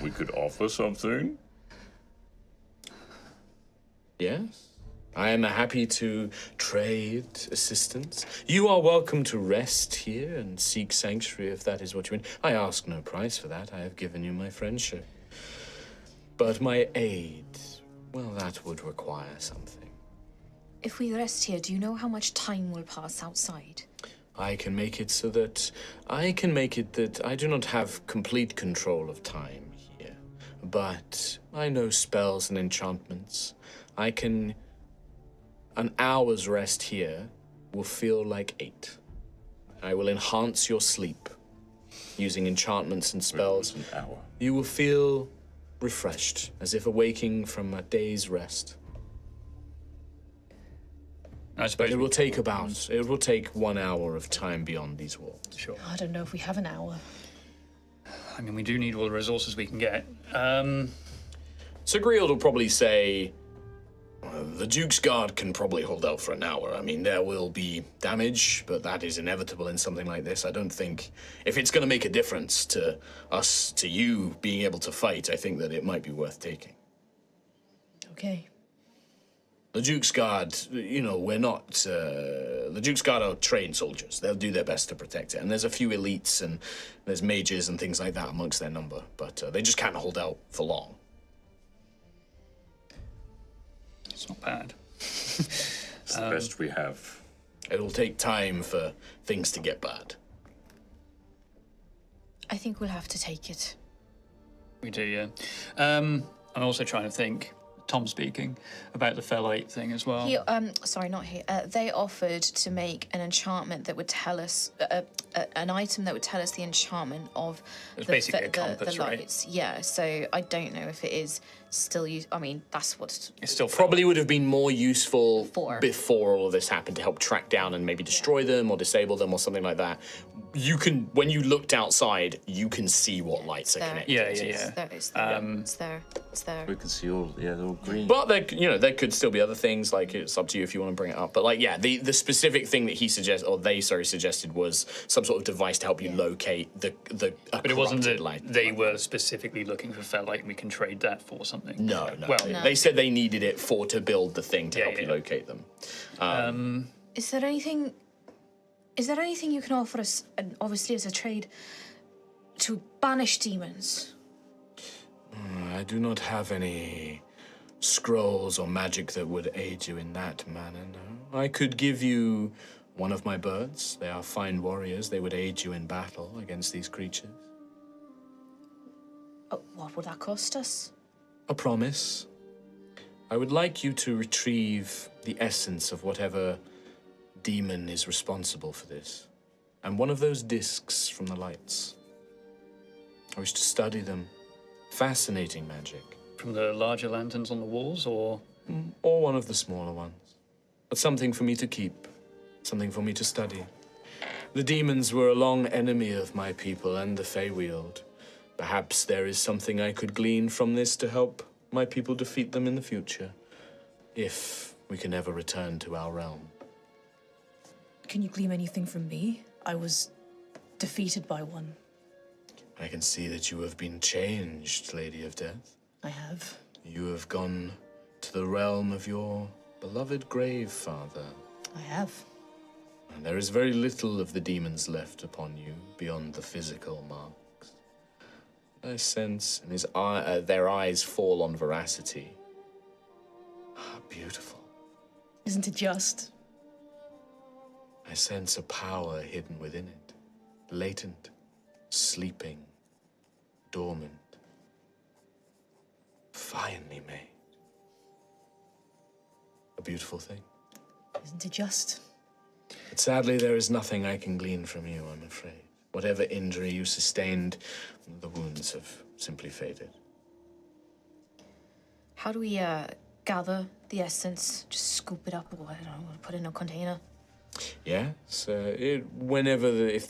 Speaker 2: We could offer something.
Speaker 1: Yes, I am happy to trade assistance. You are welcome to rest here and seek sanctuary if that is what you want. I ask no price for that. I have given you my friendship. But my aid, well, that would require something.
Speaker 4: If we rest here, do you know how much time will pass outside?
Speaker 1: I can make it so that I do not have complete control of time here. But I know spells and enchantments. An hour's rest here will feel like 8. I will enhance your sleep using enchantments and spells.
Speaker 2: An hour.
Speaker 1: You will feel refreshed, as if awaking from a day's rest.
Speaker 3: I suppose
Speaker 1: It will take 1 hour of time beyond these walls.
Speaker 3: Sure.
Speaker 5: I don't know if we have an hour.
Speaker 3: I mean, we do need all the resources we can get.
Speaker 1: Sir Griold will probably say, the Duke's Guard can probably hold out for an hour. I mean, there will be damage, but that is inevitable in something like this. I don't think, if it's going to make a difference to us, to you being able to fight, I think that it might be worth taking.
Speaker 5: Okay.
Speaker 1: The Duke's Guard, we're not... the Duke's Guard are trained soldiers. They'll do their best to protect it. And there's a few elites and there's mages and things like that amongst their number. But they just can't hold out for long.
Speaker 3: It's not bad.
Speaker 2: It's the best we have.
Speaker 1: It'll take time for things to get bad.
Speaker 4: I think we'll have to take it.
Speaker 3: We do, yeah. I'm also trying to think, Tom speaking, about the Fellite thing as well.
Speaker 4: He, sorry, not he. They offered to make an enchantment that would tell us, an item that would tell us the enchantment of
Speaker 3: It's basically a compass,
Speaker 4: the
Speaker 3: right?
Speaker 4: lights. Yeah, so I don't know if it is still used. I mean, that's what.
Speaker 3: It's still
Speaker 1: Probably would have been more useful
Speaker 4: Before
Speaker 1: all of this happened to help track down and maybe destroy them or disable them or something like that. You can, when you looked outside, you can see what lights are connected.
Speaker 3: Yeah.
Speaker 4: It's there. It's there.
Speaker 2: We can see all, they're all green.
Speaker 1: But there could still be other things. Like, it's up to you if you want to bring it up. But like, yeah, the specific thing that he suggested, or they suggested, was some sort of device to help you locate the.
Speaker 3: But it wasn't that
Speaker 1: light.
Speaker 3: they were specifically looking for Fellite and we can trade that for something.
Speaker 1: No.
Speaker 3: Well,
Speaker 1: They said they needed it to build the thing to help you locate them.
Speaker 4: Is there anything? Is there anything you can offer us? And obviously, as a trade, to banish demons.
Speaker 1: I do not have any scrolls or magic that would aid you in that manner, no. I could give you one of my birds. They are fine warriors. They would aid you in battle against these creatures.
Speaker 4: What would that cost us?
Speaker 1: A promise. I would like you to retrieve the essence of whatever demon is responsible for this. And one of those discs from the lights. I wish to study them. Fascinating magic.
Speaker 3: From the larger lanterns on the walls, or?
Speaker 1: Or one of the smaller ones. But something for me to keep. Something for me to study. The demons were a long enemy of my people and the Feywield. Perhaps there is something I could glean from this to help my people defeat them in the future. If we can ever return to our realm.
Speaker 5: Can you glean anything from me? I was defeated by one.
Speaker 1: I can see that you have been changed, Lady of Death.
Speaker 5: I have.
Speaker 1: You have gone to the realm of your beloved grave father.
Speaker 5: I have.
Speaker 1: And there is very little of the demons left upon you beyond the physical marks. I sense in their eyes fall on veracity. Beautiful.
Speaker 5: Isn't it just?
Speaker 1: I sense a power hidden within it. Latent, sleeping, dormant. Finely made. A beautiful thing.
Speaker 5: Isn't it just?
Speaker 1: But sadly, there is nothing I can glean from you, I'm afraid. Whatever injury you sustained, the wounds have simply faded.
Speaker 4: How do we gather the essence? Just scoop it up, or I don't know, put it in a container.
Speaker 1: Yes, if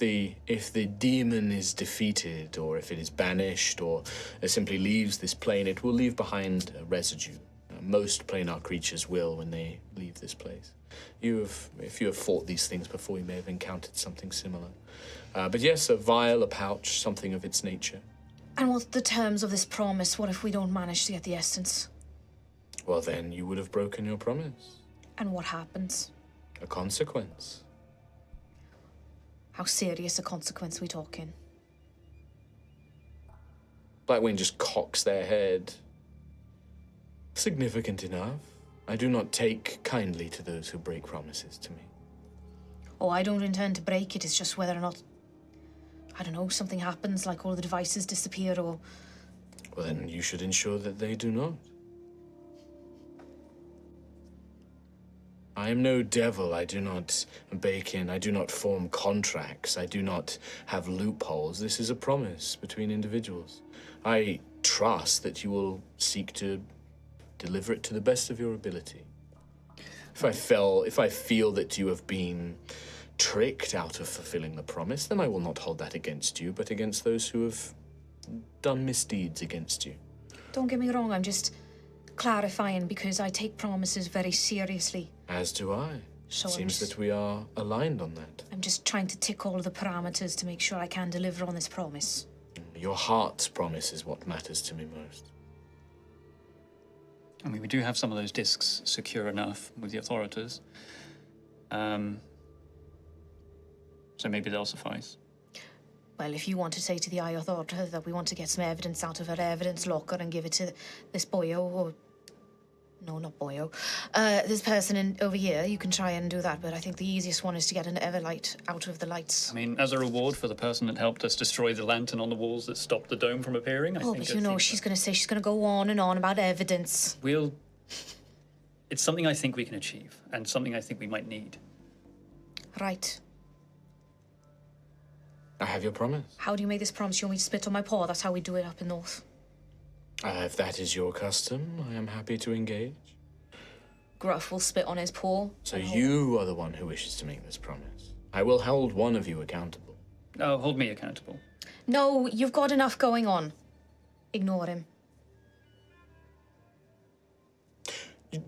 Speaker 1: the demon is defeated, or if it is banished, or it simply leaves this plane, it will leave behind a residue. Most planar creatures will when they leave this place. If you have fought these things before, you may have encountered something similar. But yes, a vial, a pouch, something of its nature.
Speaker 4: And what's the terms of this promise? What if we don't manage to get the essence?
Speaker 1: Well, then you would have broken your promise.
Speaker 4: And what happens?
Speaker 1: A consequence.
Speaker 4: How serious a consequence are we talking?
Speaker 1: Blackwing just cocks their head. Significant enough. I do not take kindly to those who break promises to me.
Speaker 4: Oh, I don't intend to break it. It's just whether or not, I don't know, something happens, like all the devices disappear, or...
Speaker 1: Well, then you should ensure that they do not. I am no devil. I do not bake in. I do not form contracts. I do not have loopholes. This is a promise between individuals. I trust that you will seek to deliver it to the best of your ability. If I feel that you have been tricked out of fulfilling the promise, then I will not hold that against you, but against those who have done misdeeds against you.
Speaker 4: Don't get me wrong, I'm just clarifying because I take promises very seriously.
Speaker 1: As do I.
Speaker 4: So
Speaker 1: Seems that we are aligned on that.
Speaker 4: I'm just trying to tick all of the parameters to make sure I can deliver on this promise.
Speaker 1: Your heart's promise is what matters to me most.
Speaker 3: I mean, we do have some of those discs secure enough with the authorities. So maybe they'll suffice.
Speaker 4: Well, if you want to say to the Eye Authority that we want to get some evidence out of her evidence locker and give it to this boyo, or No, not Boyo. This person over here, you can try and do that, but I think the easiest one is to get an Everlight out of the lights.
Speaker 3: I mean, as a reward for the person that helped us destroy the lantern on the walls that stopped the dome from appearing, I think...
Speaker 4: But you know, she's going to say she's going to go on and on about evidence.
Speaker 3: It's something I think we can achieve, and something I think we might need.
Speaker 4: Right.
Speaker 1: I have your promise.
Speaker 4: How do you make this promise? You want me to spit on my paw? That's how we do it up in North.
Speaker 1: If that is your custom, I am happy to engage.
Speaker 4: Gruff will spit on his paw.
Speaker 1: So you are the one who wishes to make this promise. I will hold one of you accountable.
Speaker 3: No, hold me accountable.
Speaker 4: No, you've got enough going on. Ignore him.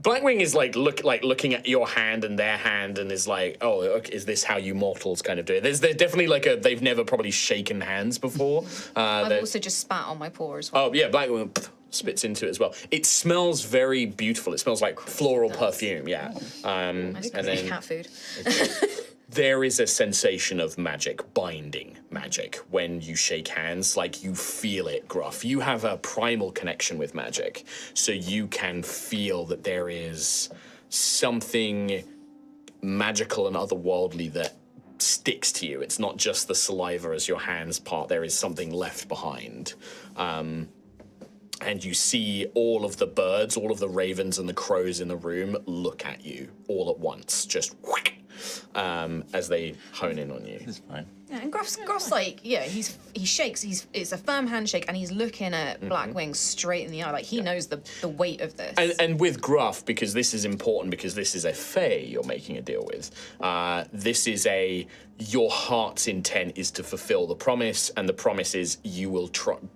Speaker 1: Blackwing is looking at your hand and their hand and is like, oh, okay, is this how you mortals kind of do it? There's definitely they've never probably shaken hands before.
Speaker 4: I've also just spat on my paw as well.
Speaker 1: Oh yeah, Blackwing spits into it as well. It smells very beautiful. It smells like floral perfume, yeah.
Speaker 4: And then cat food.
Speaker 1: There is a sensation of magic, binding magic, when you shake hands. Like, you feel it, Gruff. You have a primal connection with magic, so you can feel that there is something magical and otherworldly that sticks to you. It's not just the saliva as your hands part. There is something left behind. And you see all of the birds, all of the ravens and the crows in the room look at you all at once, just whack, as they hone in on you.
Speaker 2: It's fine.
Speaker 4: Yeah, and Gruff's like, yeah, he shakes. It's a firm handshake, and he's looking at Blackwing straight in the eye, like he knows the weight of this.
Speaker 1: And with Gruff, because this is important, because this is a fae you're making a deal with. This is your heart's intent is to fulfill the promise, and the promise is you will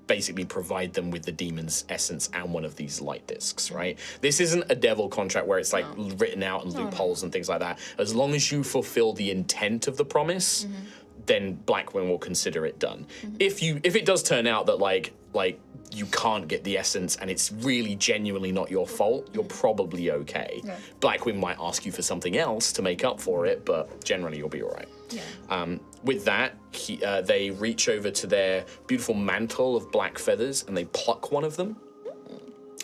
Speaker 1: basically provide them with the demon's essence and one of these light discs, right? This isn't a devil contract where it's like written out and loopholes and things like that. As long as you fulfill the intent of the promise, then Blackwing will consider it done. If it does turn out that like you can't get the essence and it's really genuinely not your fault, you're probably okay. Yeah. Blackwing might ask you for something else to make up for it, but generally you'll be all right. Yeah. With that, they reach over to their beautiful mantle of black feathers and they pluck one of them.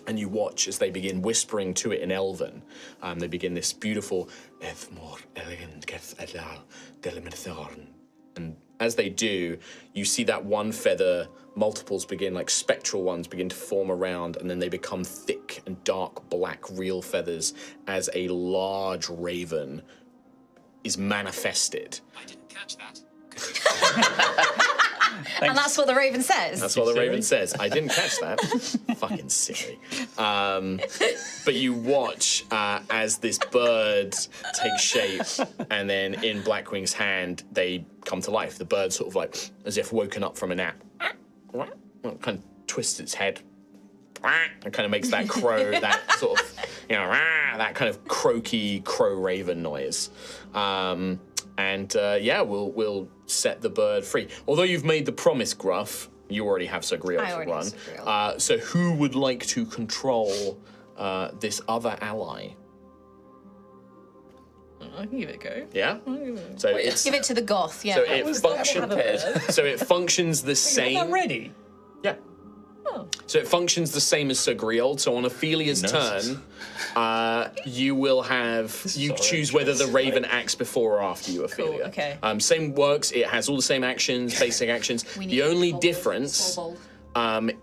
Speaker 1: And you watch as they begin whispering to it in Elven. They begin this beautiful, and as they do, you see that one feather, multiples begin, like spectral ones begin to form around, and then they become thick and dark black real feathers as a large raven is manifested.
Speaker 3: I didn't catch that.
Speaker 4: And that's what the raven says.
Speaker 1: That's what the raven says. I didn't catch that. Fucking silly. But you watch as this bird takes shape, and then in Blackwing's hand, they come to life. The bird sort of like, as if woken up from a nap. Kind of twists its head. And kind of makes that crow, that sort of, that kind of croaky crow raven noise. We'll set the bird free. Although you've made the promise, Gruff, you already have Sagriel to run. So who would like to control this other ally?
Speaker 5: I can give it a go.
Speaker 1: Yeah? So it's,
Speaker 4: give it to the goth, yeah.
Speaker 1: so it functions the same.
Speaker 3: Is that ready?
Speaker 1: Yeah. So it functions the same as Sagriel. So on Ophelia's turn, you will have you choose whether the raven acts before or after you, Ophelia.
Speaker 5: Cool, okay.
Speaker 1: Same works. It has all the same actions, basic actions. The only difference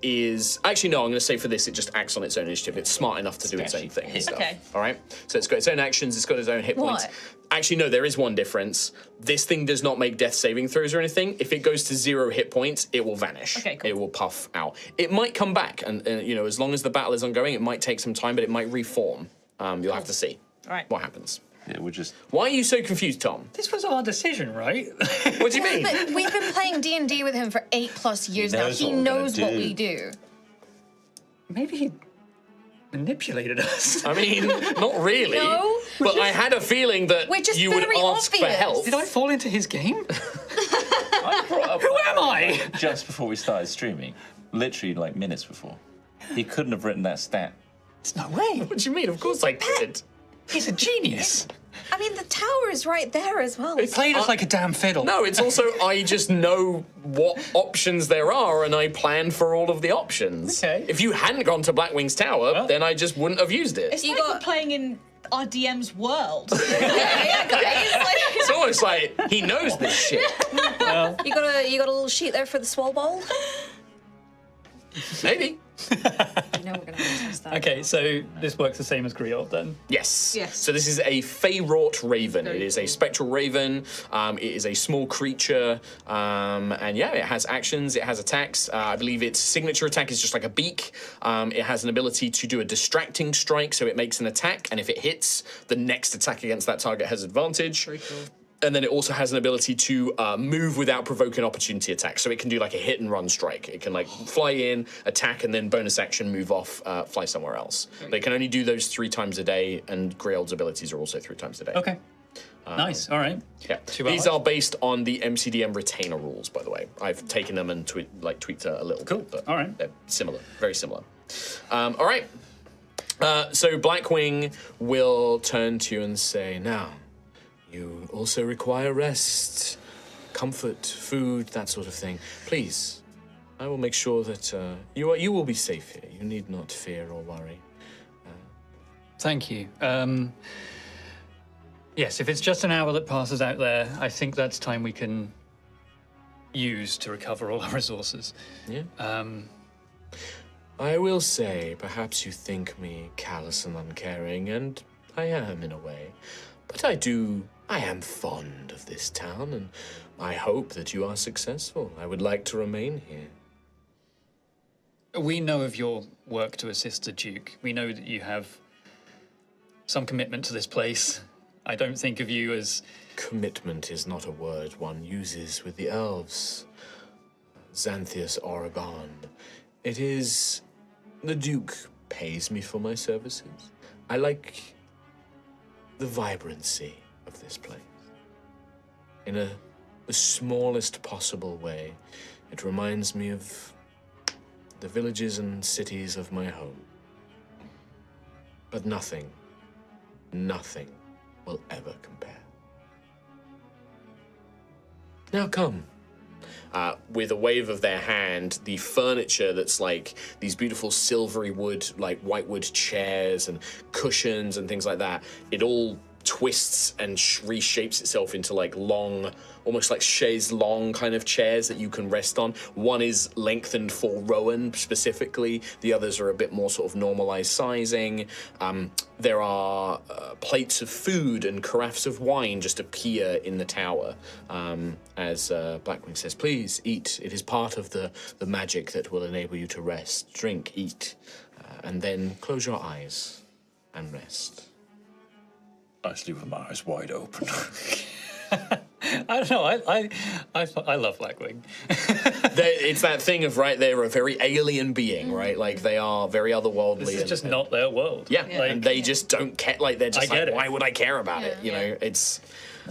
Speaker 1: is actually no. I'm going to say for this, it just acts on its own initiative. It's smart enough to do its own thing and stuff.
Speaker 5: Okay.
Speaker 1: All right. So it's got its own actions. It's got its own hit points. Actually, no, there is one difference. This thing does not make death saving throws or anything. If it goes to 0 hit points, it will vanish.
Speaker 5: Okay, cool.
Speaker 1: It will puff out. It might come back, and as long as the battle is ongoing, it might take some time, but it might reform. You'll have to see what happens.
Speaker 2: Yeah, we're just...
Speaker 1: Why are you so confused, Tom?
Speaker 3: This was our decision, right?
Speaker 1: What do you mean?
Speaker 4: But we've been playing D&D with him for 8+ years now. He knows what we do.
Speaker 3: Maybe he manipulated us.
Speaker 1: I mean, not really.
Speaker 4: No.
Speaker 1: But I had a feeling that
Speaker 4: We're just
Speaker 1: you would
Speaker 4: very
Speaker 1: ask for
Speaker 4: obvious.
Speaker 1: help.
Speaker 3: Did I fall into his game?
Speaker 2: I brought up
Speaker 3: Who am I?
Speaker 2: just before we started streaming, literally like minutes before. He couldn't have written that stat.
Speaker 3: There's no way.
Speaker 1: What do you mean? Of course I did.
Speaker 3: He's a genius.
Speaker 4: I mean, the tower is right there as well.
Speaker 3: He played us like a damn fiddle.
Speaker 1: No, it's also I just know what options there are, and I planned for all of the options.
Speaker 3: Okay.
Speaker 1: If you hadn't gone to Blackwing's Tower, then I just wouldn't have used it.
Speaker 5: It's like we're playing in our DM's world.
Speaker 4: yeah, guys.
Speaker 1: It's almost like he knows this shit.
Speaker 4: You got a little sheet there for the swall ball?
Speaker 1: Maybe.
Speaker 4: You know we're gonna test that.
Speaker 3: Okay, so this works the same as Griot then.
Speaker 1: Yes.
Speaker 5: Yes.
Speaker 1: So this is a Fey-wrought raven. It is a spectral raven. It is a small creature, and yeah, it has actions. It has attacks. I believe its signature attack is just like a beak. It has an ability to do a distracting strike, so it makes an attack, and if it hits, the next attack against that target has advantage.
Speaker 5: Very cool.
Speaker 1: And then it also has an ability to move without provoking opportunity attacks. So it can do like a hit and run strike. It can like fly in, attack, and then bonus action, move off, fly somewhere else. They can only do those 3 times a day, and Griot's abilities are also 3 times a day.
Speaker 3: Okay. Nice. All right.
Speaker 1: Yeah. These are based on the MCDM retainer rules, by the way. I've taken them and tweaked a little bit. But
Speaker 3: All right.
Speaker 1: they're similar, very similar. All right. So Blackwing will turn to you and say, now, you also require rest, comfort, food, that sort of thing. Please, I will make sure that you will be safe here. You need not fear or worry.
Speaker 3: Thank you. Yes, if it's just an hour that passes out there, I think that's time we can use to recover all our resources.
Speaker 1: Yeah. I will say, perhaps you think me callous and uncaring, and I am in a way. But I am fond of this town, and I hope that you are successful. I would like to remain here.
Speaker 3: We know of your work to assist the Duke. We know that you have some commitment to this place. I don't think of you as...
Speaker 1: Commitment is not a word one uses with the elves. Xanthias Oregon. It is... The Duke pays me for my services. I like the vibrancy of this place. In the smallest possible way, it reminds me of the villages and cities of my home. But nothing will ever compare. Now come. With a wave of their hand, the furniture that's like these beautiful silvery wood, like whitewood chairs and cushions and things like that, it all twists and reshapes itself into like long, almost like chaise longue kind of chairs that you can rest on. One is lengthened for Rowan specifically. The others are a bit more sort of normalized sizing. There are plates of food and carafes of wine just appear in the tower as Blackwing says, please eat. It is part of the magic that will enable you to rest. Drink, eat, and then close your eyes and rest.
Speaker 2: I sleep with my eyes wide open.
Speaker 3: I don't know. I love Blackwing.
Speaker 1: It's that thing of, right, they're a very alien being, right? Like, they are very otherworldly.
Speaker 3: This is just not their world.
Speaker 1: Yeah,
Speaker 3: Like,
Speaker 1: and they just don't care. Like, they're just
Speaker 3: I get
Speaker 1: like,
Speaker 3: it.
Speaker 1: why would I care about it? You know, it's...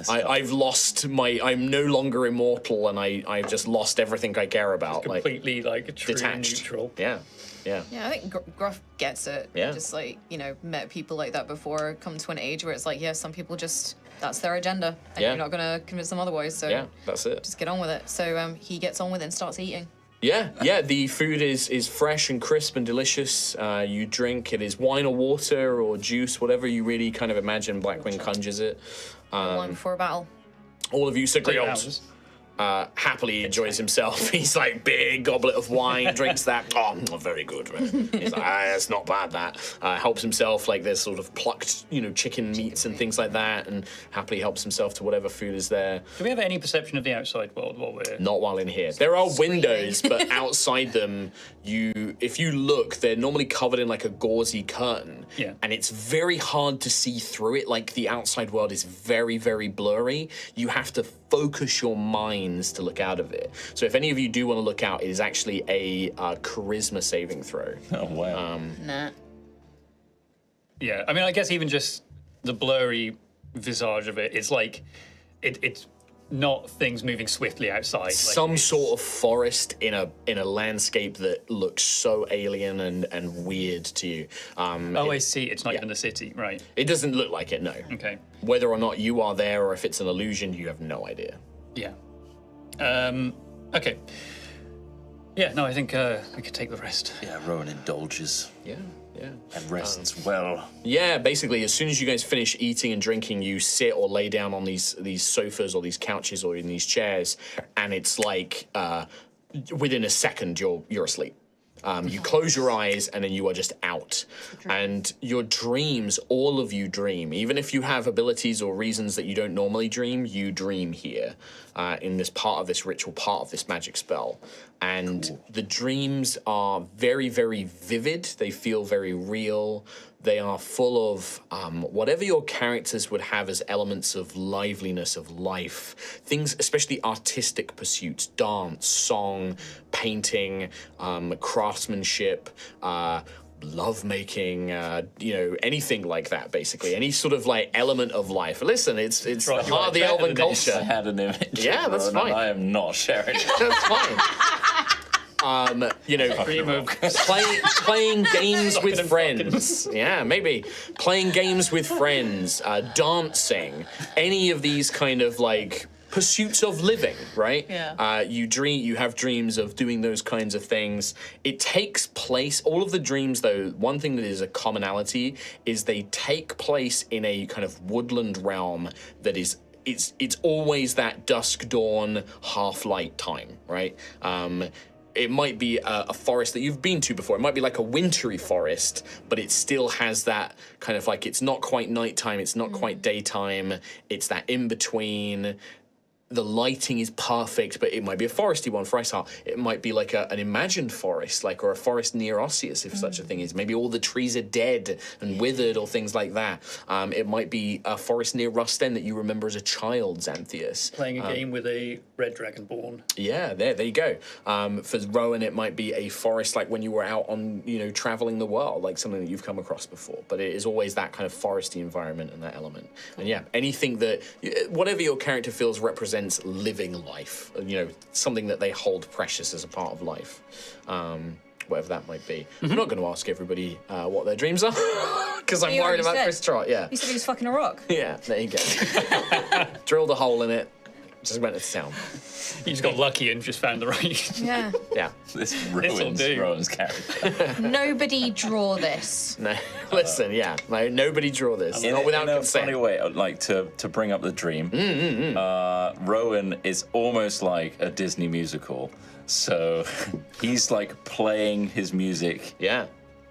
Speaker 1: I've lost my... I'm no longer immortal, and I've just lost everything I care about.
Speaker 3: completely like true
Speaker 1: detached.
Speaker 3: neutral.
Speaker 1: Yeah, yeah.
Speaker 4: Yeah, I think Gruff gets it.
Speaker 1: Yeah.
Speaker 4: Just like, met people like that before, come to an age where it's like, yeah, some people just, that's their agenda. And
Speaker 1: Yeah.
Speaker 4: you're not going to convince them otherwise. So
Speaker 1: Yeah, that's it.
Speaker 4: just get on with it. So he gets on with it and starts eating.
Speaker 1: Yeah, the food is fresh and crisp and delicious. You drink, it is wine or water or juice, whatever you really kind of imagine Blackwing conjures it.
Speaker 4: One before a battle.
Speaker 1: All of you,
Speaker 3: Take
Speaker 1: Griot,
Speaker 3: hours.
Speaker 1: happily enjoys himself. He's like, big goblet of wine, drinks that. Oh, very good. Right? He's like, that's not bad, that. Helps himself, like there's sort of plucked, chicken meats and things like that, and happily helps himself to whatever food is there.
Speaker 3: Do we have any perception of the outside world while we're...
Speaker 1: Not while in here. There are
Speaker 4: Screaming.
Speaker 1: windows, but outside them, if you look, they're normally covered in like a gauzy curtain.
Speaker 3: Yeah.
Speaker 1: And it's very hard to see through it. Like the outside world is very, very blurry. You have to focus your minds to look out of it. So if any of you do want to look out, it is actually a charisma saving throw.
Speaker 2: Oh, wow.
Speaker 4: Nah.
Speaker 3: Yeah, I mean, I guess even just the blurry visage of it, it's like, it's not things moving swiftly outside.
Speaker 1: Some sort of forest in a landscape that looks so alien and weird to you.
Speaker 3: I see. It's not even the city, right?
Speaker 1: It doesn't look like it, no.
Speaker 3: Okay.
Speaker 1: Whether or not you are there or if it's an illusion, you have no idea.
Speaker 3: Yeah. Okay. Yeah, no, I think we could take the rest.
Speaker 2: Yeah, Rowan indulges
Speaker 1: Yeah.
Speaker 2: and rests well.
Speaker 1: Yeah, basically, as soon as you guys finish eating and drinking, you sit or lay down on these sofas or these couches or in these chairs, and it's like within a second you're asleep. You close your eyes and then you are just out. And your dreams, all of you dream. Even if you have abilities or reasons that you don't normally dream, you dream here in this part of this ritual, part of this magic spell. And the dreams are very, very vivid. They feel very real. They are full of whatever your characters would have as elements of liveliness, of life. Things, especially artistic pursuits, dance, song, painting, craftsmanship, lovemaking, anything like that, basically. Any sort of like element of life. Listen, it's the heart of the elven culture.
Speaker 2: I had an image.
Speaker 1: Yeah, that's fine.
Speaker 2: I am not sharing it.
Speaker 1: That's fine. Playing games with friends. Yeah, maybe. Playing games with friends, dancing, any of these kind of like pursuits of living, right?
Speaker 5: Yeah.
Speaker 1: You have dreams of doing those kinds of things. It takes place, all of the dreams though, one thing that is a commonality is they take place in a kind of woodland realm that is it's always that dusk dawn half light time, right? It might be a forest that you've been to before. It might be like a wintry forest, but it still has that kind of like, it's not quite nighttime, it's not quite daytime, it's that in between. The lighting is perfect, but it might be a foresty one for Iceheart. It might be like an imagined forest, or a forest near Osseous, if such a thing is. Maybe all the trees are dead and withered or things like that. It might be a forest near Rusten that you remember as a child, Xanthias.
Speaker 3: Playing a game with a red dragonborn.
Speaker 1: Yeah, there you go. For Rowan, it might be a forest like when you were out on, traveling the world, like something that you've come across before. But it is always that kind of foresty environment and that element. And yeah, anything that, whatever your character feels represents living life, something that they hold precious as a part of life, whatever that might be. I'm not going to ask everybody what their dreams are, because I'm worried about Chris Trott. Yeah.
Speaker 4: You said he was fucking a rock.
Speaker 1: Yeah, there you go. Drilled a hole in it, just went to town.
Speaker 3: You just got lucky and just found the right.
Speaker 4: Yeah.
Speaker 1: Yeah.
Speaker 2: This ruins Rowan's character.
Speaker 4: Nobody draw this.
Speaker 1: No, listen, nobody draw this. Not without consent.
Speaker 2: In a funny way, I'd like to bring up the dream. Rowan is almost like a Disney musical. So he's like playing his music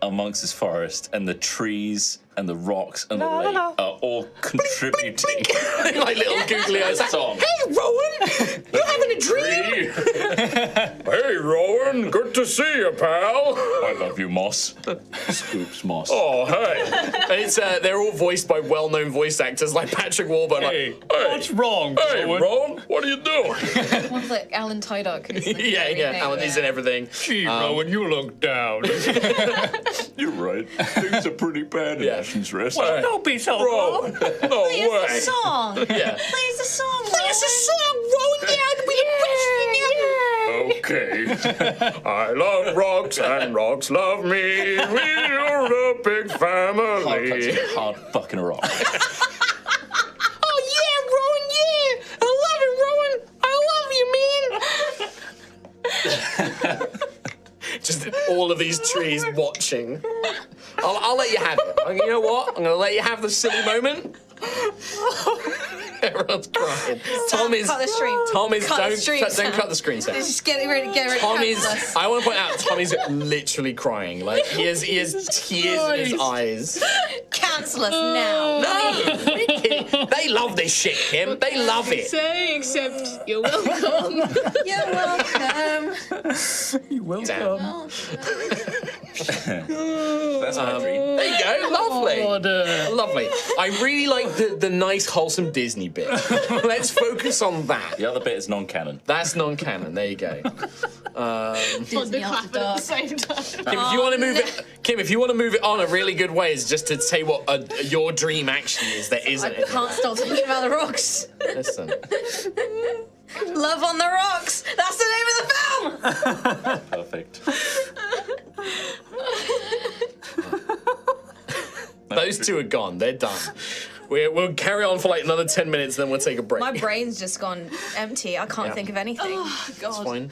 Speaker 2: amongst his forest, and the trees and the rocks and the lake are all contributing.
Speaker 1: Like little googly eyes.
Speaker 2: Song.
Speaker 1: Hey, Rowan! You having a dream? Hey, Rowan! Good to see you, pal.
Speaker 2: I love you, Moss. Scoops Moss.
Speaker 1: Oh, hey. And it's they're all voiced by well-known voice actors like Patrick Warburton.
Speaker 3: Hey, what's wrong,
Speaker 1: Hey, Rowan? What are you doing?
Speaker 4: One's like Alan Tydock.
Speaker 1: Yeah. Alan, he's in everything.
Speaker 3: Gee, Rowan, you look down.
Speaker 2: You're right. Things are pretty bad in Ashen's Rest.
Speaker 1: Well,
Speaker 3: Don't be so
Speaker 1: Rowan, no
Speaker 4: Play
Speaker 1: way.
Speaker 4: us a song.
Speaker 1: Yeah.
Speaker 4: Play us a song.
Speaker 1: Play us a song, Rowan. Yeah, we Okay. I love rocks and rocks love me. We're a big family.
Speaker 2: Hard fucking rock.
Speaker 1: Oh yeah, Rowan, yeah. I love it, Rowan. I love you, man. Just all of these trees watching. I'll let you have it. You know what? I'm going to let you have the silly moment. Everyone's crying. Tom is.
Speaker 4: Cut the stream.
Speaker 1: Tom is.
Speaker 4: Cut the stream,
Speaker 1: Don't
Speaker 4: Sam.
Speaker 1: cut the screen, Sam.
Speaker 4: Just get rid.
Speaker 1: Tom is. I want to point out, Tom is literally crying. Like he has tears in his eyes.
Speaker 4: Cancel us now.
Speaker 1: No, are you kidding? They love this shit, Kim. They love it.
Speaker 6: Say, except you're welcome.
Speaker 4: You're welcome.
Speaker 2: You will
Speaker 1: Damn.
Speaker 2: That's my dream.
Speaker 1: There you go. Lovely. Lovely. I really like the nice, wholesome Disney bit. Let's focus on that.
Speaker 2: The other bit is non-canon.
Speaker 1: That's non-canon. There you go.
Speaker 5: Disney After Dark.
Speaker 6: Same time.
Speaker 1: Kim, if you want to move it, Kim, if you want to move it on, a really good way is just to say what your dream actually is. That isn't
Speaker 4: I
Speaker 1: it?
Speaker 4: can't stop thinking about the rocks.
Speaker 1: Listen.
Speaker 4: Love on the Rocks. That's the name of the film.
Speaker 2: Perfect.
Speaker 1: Those two are gone. They're done. We'll carry on for like another 10 minutes, then we'll take a break.
Speaker 4: My brain's just gone empty. I can't think of anything.
Speaker 5: Oh, God.
Speaker 1: It's fine.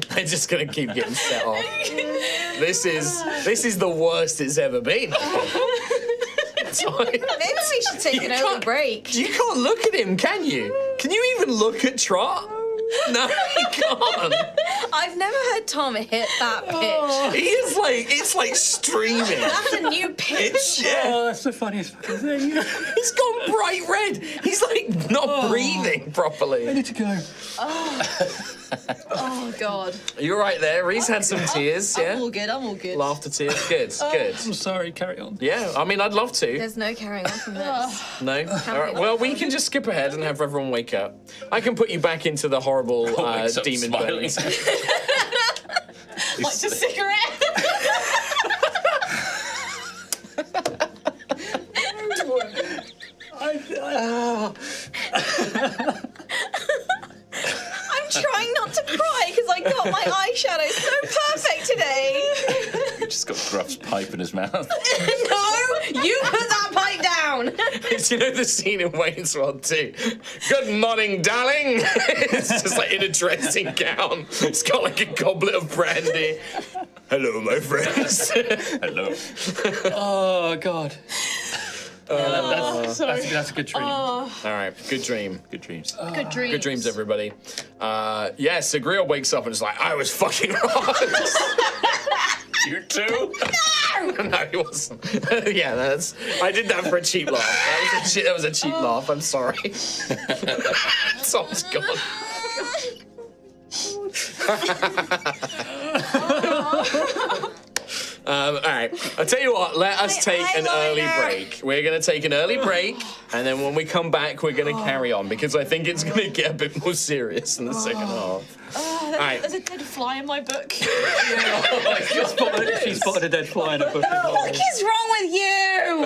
Speaker 1: They're just gonna keep getting set off. This is the worst it's ever been.
Speaker 4: Maybe we should take an early break.
Speaker 1: You can't look at him, can you? Can you even look at Trot? No, you can't.
Speaker 4: I've never heard Tom hit that pitch.
Speaker 1: He is like, it's like streaming.
Speaker 4: That's a new pitch.
Speaker 3: Oh, that's the funniest fucking thing.
Speaker 1: He's gone bright red. He's like not breathing properly.
Speaker 3: I need to go.
Speaker 5: Oh, God.
Speaker 1: You're right there. Reese had some tears, yeah?
Speaker 5: I'm all good.
Speaker 1: Laughter tears. Good, good.
Speaker 3: I'm sorry, carry on.
Speaker 1: Yeah, I mean, I'd love to.
Speaker 4: There's no carrying on from this.
Speaker 1: No? All right, well, we can just skip ahead and have everyone wake up. I can put you back into the horrible
Speaker 2: Wakes up
Speaker 1: demon
Speaker 2: smiling.
Speaker 1: burning.
Speaker 5: What's a cigarette?
Speaker 4: I'm trying not to cry because I got my eyeshadow so perfect today.
Speaker 2: He just got Gruff's pipe in his mouth.
Speaker 4: No, you put that pipe down.
Speaker 1: You know the scene in Wayne's World 2? Good morning, darling. It's just like in a dressing gown. It's got like a goblet of brandy. Hello, my friends.
Speaker 2: Hello.
Speaker 3: Oh, God. That's a good dream.
Speaker 1: All right, good dream.
Speaker 2: Good dreams.
Speaker 5: Good dreams.
Speaker 1: Good dreams, everybody. Yeah, Sagriel wakes up and is like, I was fucking wrong.
Speaker 2: You too?
Speaker 1: No, he wasn't. Yeah, I did that for a cheap laugh. That was a cheap laugh. I'm sorry. Tom's gone. All right, I'll tell you what, let us take an early break. We're going to take an early break, and then when we come back, we're going to carry on, because I think it's going to get a bit more serious in the second half.
Speaker 5: There's a dead fly in my book.
Speaker 3: She spotted a dead fly in a book.
Speaker 4: What is wrong with you?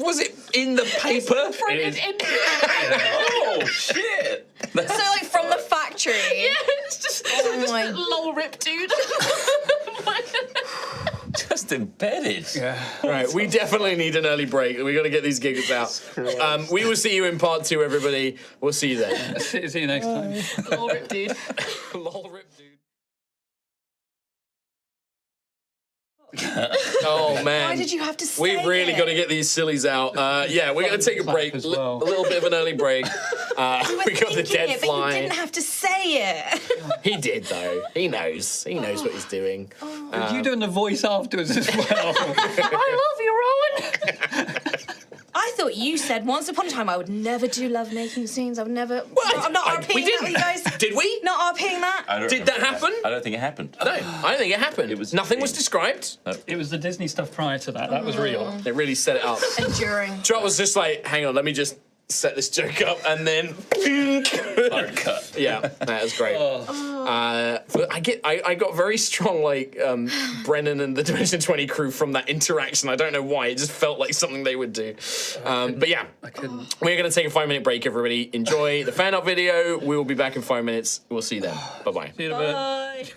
Speaker 1: Was it in the paper?
Speaker 5: Printed in.
Speaker 2: Oh, shit.
Speaker 4: So, like, from the factory.
Speaker 5: Yeah, it's just
Speaker 4: my-
Speaker 5: lol rip, dude.
Speaker 2: Just embedded.
Speaker 3: Yeah.
Speaker 1: All right, we definitely need an early break. We got to get these giggles out. We will see you in part 2, everybody. We'll see you then.
Speaker 3: See you next time.
Speaker 5: Lol rip, dude.
Speaker 1: Lol rip, dude. Oh man!
Speaker 4: Why did you have to say
Speaker 1: We've really
Speaker 4: it?
Speaker 1: got to get these sillies out. Yeah, we're going to take a break.
Speaker 3: as well.
Speaker 1: A little bit of an early break. We got the dead
Speaker 4: But you
Speaker 1: fly.
Speaker 4: didn't have to say it.
Speaker 1: He did though. He knows. He knows what he's doing.
Speaker 3: You doing the voice afterwards as well?
Speaker 5: I love you, Rowan.
Speaker 4: I thought you said once upon a time I would never do love-making scenes. I would never. I'm not RPing
Speaker 1: we
Speaker 4: that,
Speaker 1: didn't.
Speaker 4: you guys.
Speaker 1: Did we?
Speaker 4: Not RPing that.
Speaker 1: Did that happen?
Speaker 2: I don't think it happened.
Speaker 1: No, I don't think it happened. Nothing was described.
Speaker 3: It was the Disney stuff prior to that. That was real.
Speaker 1: They really set it up.
Speaker 4: Enduring.
Speaker 1: Trot was just like, hang on, let me just set this joke up, and then
Speaker 2: Hard cut.
Speaker 1: yeah, that was great. But I got very strong like Brennan and the Dimension 20 crew from that interaction. I don't know why. It just felt like something they would do. But yeah,
Speaker 3: I couldn't.
Speaker 1: we're gonna take a 5-minute break. Everybody, enjoy the fan art video. We will be back in 5 minutes. We'll see you then. Bye bye.
Speaker 3: See you in a bit.
Speaker 5: Bye.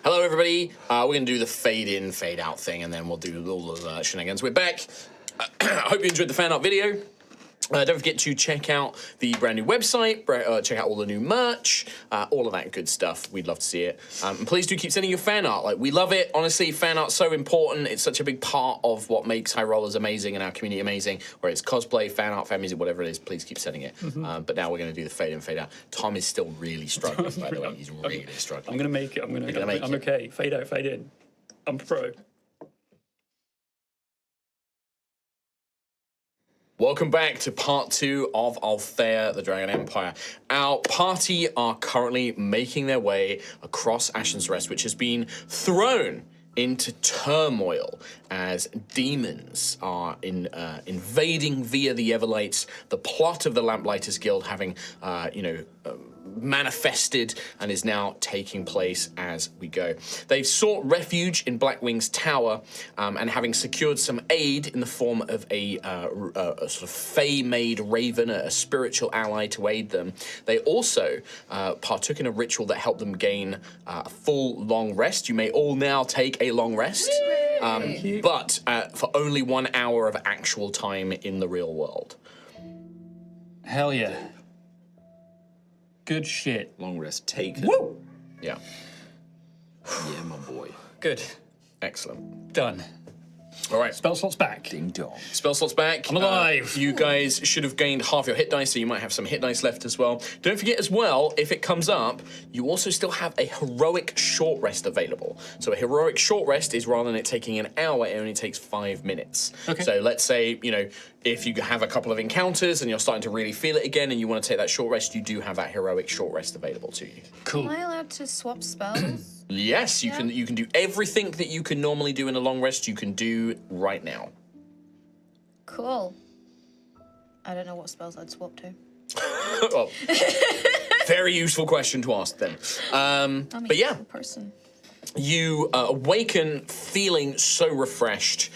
Speaker 1: Hello, everybody. We're going to do the fade in, fade out thing, and then we'll do all the shenanigans. We're back. I hope you enjoyed the fan art video. Don't forget to check out the brand new website, check out all the new merch, all of that good stuff. We'd love to see it. And please do keep sending your fan art. Like, we love it. Honestly, fan art's so important. It's such a big part of what makes High Rollers amazing and our community amazing, whether it's cosplay, fan art, fan music, whatever it is, please keep sending it. But now we're going to do the fade in, fade out. Tom is still really struggling, by the way. He's really struggling.
Speaker 3: I'm going to make it. I'm okay. Fade out, fade in. I'm pro.
Speaker 1: Welcome back to part 2 of Altheya, the Dragon Empire. Our party are currently making their way across Ashen's Rest, which has been thrown into turmoil as demons are invading via the Everlights, the plot of the Lamplighters Guild having, manifested and is now taking place as we go. They've sought refuge in Blackwing's tower, and having secured some aid in the form of a sort of fey-made raven, a spiritual ally to aid them, they also partook in a ritual that helped them gain a full long rest. You may all now take a long rest, but for only 1 hour of actual time in the real world.
Speaker 3: Hell yeah. Good shit.
Speaker 1: Long rest taken.
Speaker 3: Woo!
Speaker 1: Yeah. Yeah, my boy.
Speaker 3: Good.
Speaker 1: Excellent.
Speaker 3: Done.
Speaker 1: All right.
Speaker 3: Spell slots back.
Speaker 2: Ding dong.
Speaker 1: Spell slots back.
Speaker 3: I'm alive.
Speaker 1: You guys should have gained half your hit dice, so you might have some hit dice left as well. Don't forget as well, if it comes up, you also still have a heroic short rest available. So a heroic short rest is, rather than it taking an hour, it only takes 5 minutes.
Speaker 3: Okay.
Speaker 1: So let's say, if you have a couple of encounters and you're starting to really feel it again and you want to take that short rest, you do have that heroic short rest available to you.
Speaker 3: Cool.
Speaker 4: Am I allowed to swap spells?
Speaker 1: Yes, you can do everything that you can normally do in a long rest, you can do right now.
Speaker 4: Cool. I don't know what spells I'd swap to.
Speaker 1: Well, very useful question to ask then. But yeah,
Speaker 4: Person.
Speaker 1: you awaken feeling so refreshed.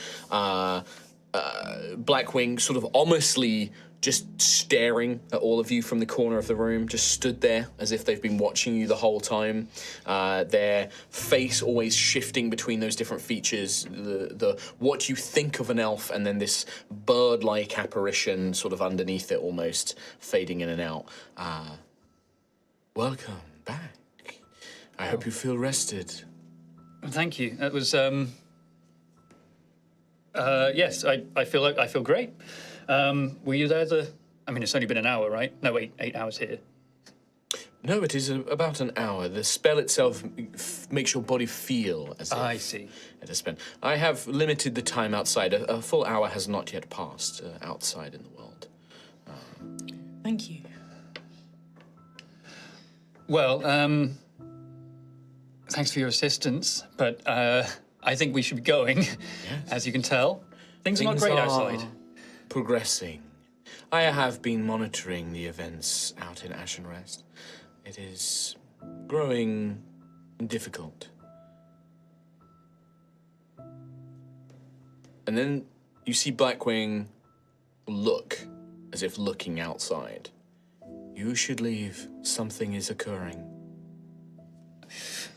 Speaker 1: Blackwing sort of ominously just staring at all of you from the corner of the room, just stood there as if they've been watching you the whole time. Their face always shifting between those different features, the what you think of an elf and then this bird-like apparition sort of underneath it, almost fading in and out. Welcome back. I hope you feel rested.
Speaker 3: Thank you. That was yes, I feel great. Were you there it's only been an hour, right? No, wait, 8 hours here.
Speaker 1: No, it is about an hour. The spell itself makes your body feel as if
Speaker 3: I see.
Speaker 1: it has spent. I have limited the time outside. A full hour has not yet passed outside in the world.
Speaker 5: Thank you.
Speaker 3: Well, thanks for your assistance, but I think we should be going. Yes. As you can tell, things are not great outside.
Speaker 1: Progressing. I have been monitoring the events out in Ashen Rest. It is growing difficult. And then you see Blackwing look as if looking outside. You should leave. Something is occurring.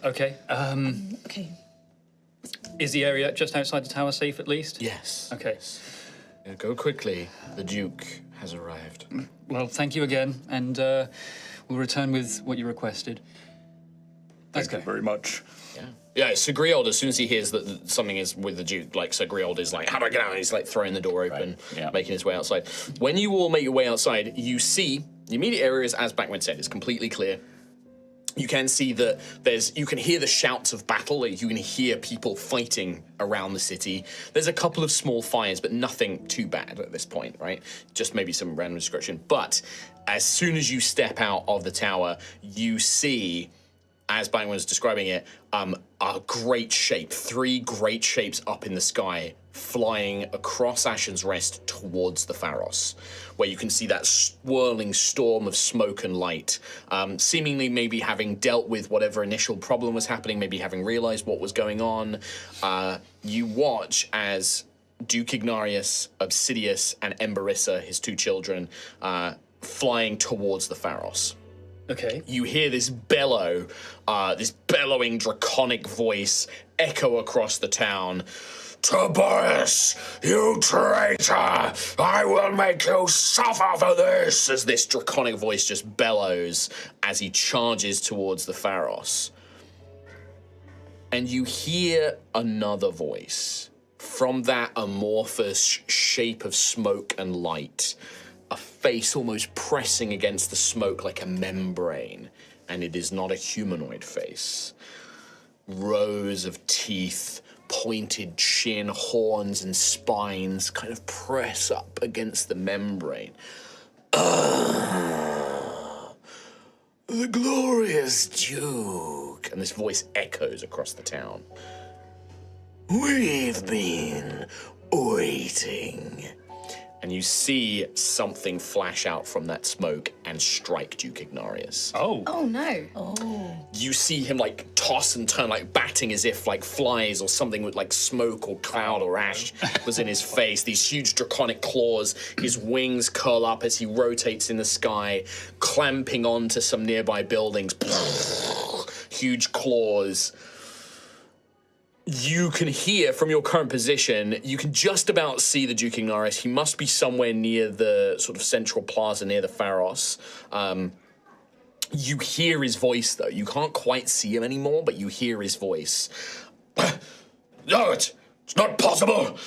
Speaker 3: Okay.
Speaker 5: Okay.
Speaker 3: Is the area just outside the tower safe at least?
Speaker 1: Yes.
Speaker 3: Okay.
Speaker 1: Yeah, go quickly. The Duke has arrived.
Speaker 3: Well, thank you again, and we'll return with what you requested. Let's go.
Speaker 2: Thank you very much.
Speaker 1: Yeah, Sir Griald, as soon as he hears that something is with the Duke, Sir Griald is like, how do I get out? And he's throwing the door open, making his way outside. When you all make your way outside, you see the immediate areas, as Blackman said, is completely clear. You can see that you can hear the shouts of battle, you can hear people fighting around the city. There's a couple of small fires, but nothing too bad at this point, right? Just maybe some random destruction. But as soon as you step out of the tower, you see, as Bang was describing it, a great shape, 3 great shapes up in the sky, flying across Ashen's Rest towards the Pharos, where you can see that swirling storm of smoke and light, seemingly maybe having dealt with whatever initial problem was happening, maybe having realized what was going on. You watch as Duke Ignarius, Obsidius, and Emberissa, his 2 children, flying towards the Pharos.
Speaker 3: Okay.
Speaker 1: You hear this bellow, this bellowing draconic voice echo across the town. Tobias, you traitor! I will make you suffer for this! As this draconic voice just bellows as he charges towards the Pharos. And you hear another voice from that amorphous shape of smoke and light. A face almost pressing against the smoke like a membrane. And it is not a humanoid face. Rows of teeth, pointed chin, horns, and spines kind of press up against the membrane. The glorious Duke. And this voice echoes across the town. We've been waiting. And you see something flash out from that smoke and strike Duke Ignarius.
Speaker 3: Oh.
Speaker 4: Oh, no.
Speaker 1: You see him like toss and turn, like batting as if like flies or something with like smoke or cloud or ash was in his face. These huge draconic claws, his wings curl up as he rotates in the sky, clamping onto some nearby buildings. Huge claws. You can hear from your current position, you can just about see the Duke Ignarius. He must be somewhere near the sort of central plaza near the Pharos. You hear his voice, though. You can't quite see him anymore, but you hear his voice. No, it's not possible.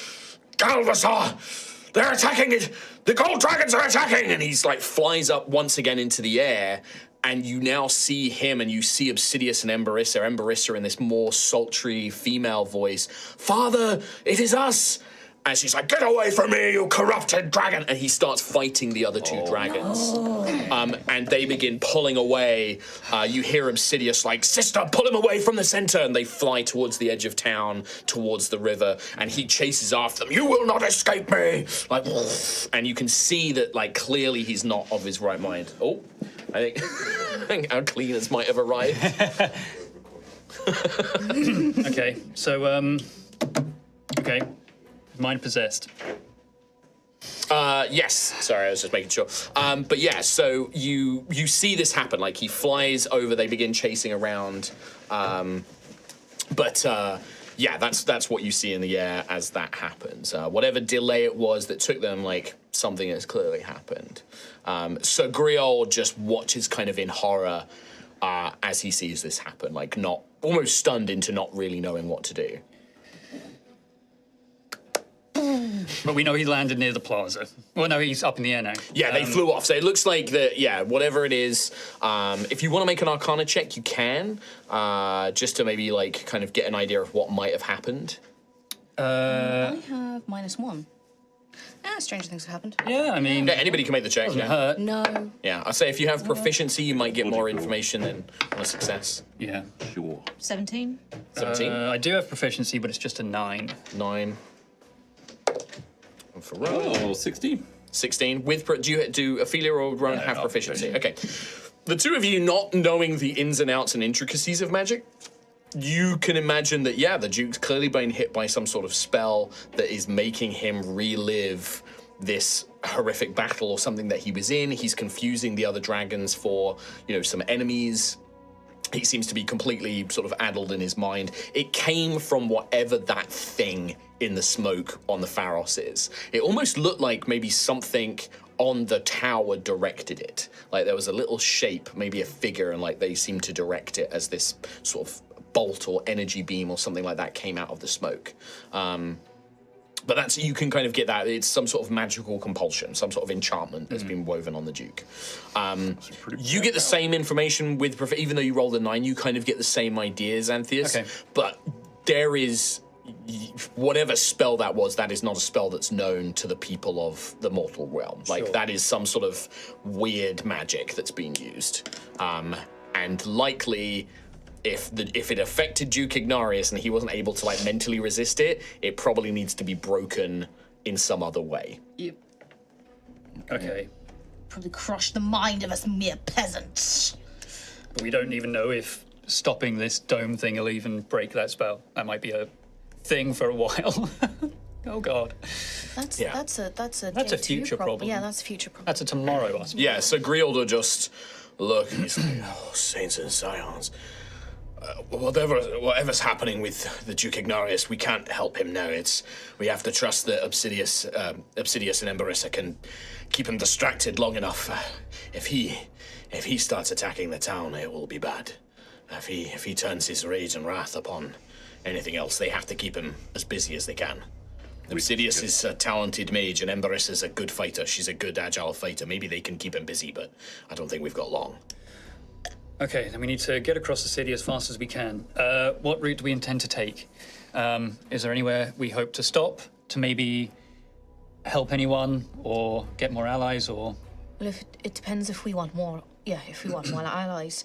Speaker 1: Galvasar, they're attacking it. The gold dragons are attacking. And he's like flies up once again into the air. And you now see him, and you see Obsidius and Emberissa. Emberissa in this more sultry female voice. Father, it is us. And she's like, get away from me, you corrupted dragon. And he starts fighting the other two dragons. No. And they begin pulling away. You hear Obsidius like, sister, pull him away from the center. And they fly towards the edge of town, towards the river. And he chases after them. You will not escape me. Like, and you can see that, like, clearly he's not of his right mind. Oh. I think our cleaners might have arrived.
Speaker 3: Okay, so, okay. Mind possessed.
Speaker 1: Yes. Sorry, I was just making sure. But yeah, so you see this happen. Like, he flies over, they begin chasing around. Yeah, that's what you see in the air as that happens. Whatever delay it was that took them, like, something has clearly happened. So Griol just watches kind of in horror as he sees this happen, like not almost stunned into not really knowing what to do.
Speaker 3: But we know he landed near the plaza. Well, no, he's up in the air now.
Speaker 1: Yeah, they flew off. So it looks like that, yeah, whatever it is, if you want to make an Arcana check, you can, just to maybe, like, kind of get an idea of what might have happened.
Speaker 4: I have -1. Stranger things have happened.
Speaker 3: Yeah, I mean...
Speaker 1: Yeah, anybody can make the check,
Speaker 3: doesn't
Speaker 1: yeah.
Speaker 3: hurt.
Speaker 4: No.
Speaker 1: Yeah, I'd say if you have proficiency, you might get more information than on a success.
Speaker 3: Yeah.
Speaker 2: Sure.
Speaker 5: 17.
Speaker 1: 17?
Speaker 3: I do have proficiency, but it's just a 9.
Speaker 1: 9. And for Rowan.
Speaker 2: Oh, 16.
Speaker 1: 16. Do Ophelia or Rowan have
Speaker 2: not
Speaker 1: proficiency?
Speaker 2: proficient.
Speaker 1: Okay. The two of you not knowing the ins and outs and intricacies of magic, you can imagine that, yeah, the Duke's clearly been hit by some sort of spell that is making him relive this horrific battle or something that he was in. He's confusing the other dragons for, you know, some enemies. He seems to be completely sort of addled in his mind. It came from whatever that thing in the smoke on the Pharos is. It almost looked like maybe something on the tower directed it. Like there was a little shape, maybe a figure, and like they seemed to direct it as this sort of bolt or energy beam or something like that came out of the smoke. But that's, you can kind of get that. It's some sort of magical compulsion, some sort of enchantment that's been woven on the Duke. You get the same information with, even though you rolled a 9, you kind of get the same ideas, Antheus.
Speaker 3: Okay.
Speaker 1: But there is, whatever spell that was, that is not a spell that's known to the people of the mortal realm. Like, that is some sort of weird magic that's being used. And likely, if it affected Duke Ignarius and he wasn't able to, like, mentally resist it, it probably needs to be broken in some other way.
Speaker 5: Yep.
Speaker 3: Okay.
Speaker 5: Probably crush the mind of us mere peasants.
Speaker 3: But we don't even know if stopping this dome thing will even break that spell. That might be a thing for a while. Oh, God.
Speaker 4: That's a
Speaker 3: That's a future problem.
Speaker 4: Yeah, that's a future problem.
Speaker 3: That's a tomorrow, I suppose.
Speaker 1: Yeah, so Grielda just look, he's like, oh, saints and scions. Whatever's happening with the Duke Ignarius, we can't help him now. We have to trust that Obsidius and Emberissa can keep him distracted long enough. If he starts attacking the town, it will be bad. If he turns his rage and wrath upon anything else, they have to keep him as busy as they can. Obsidius is a talented mage, and Emberissa is a good fighter. She's a good, agile fighter. Maybe they can keep him busy, but I don't think we've got long.
Speaker 3: Okay, then we need to get across the city as fast as we can. What route do we intend to take? Is there anywhere we hope to stop to maybe help anyone or get more allies, or?
Speaker 4: Well, it depends if we want more. Yeah, if we want more allies.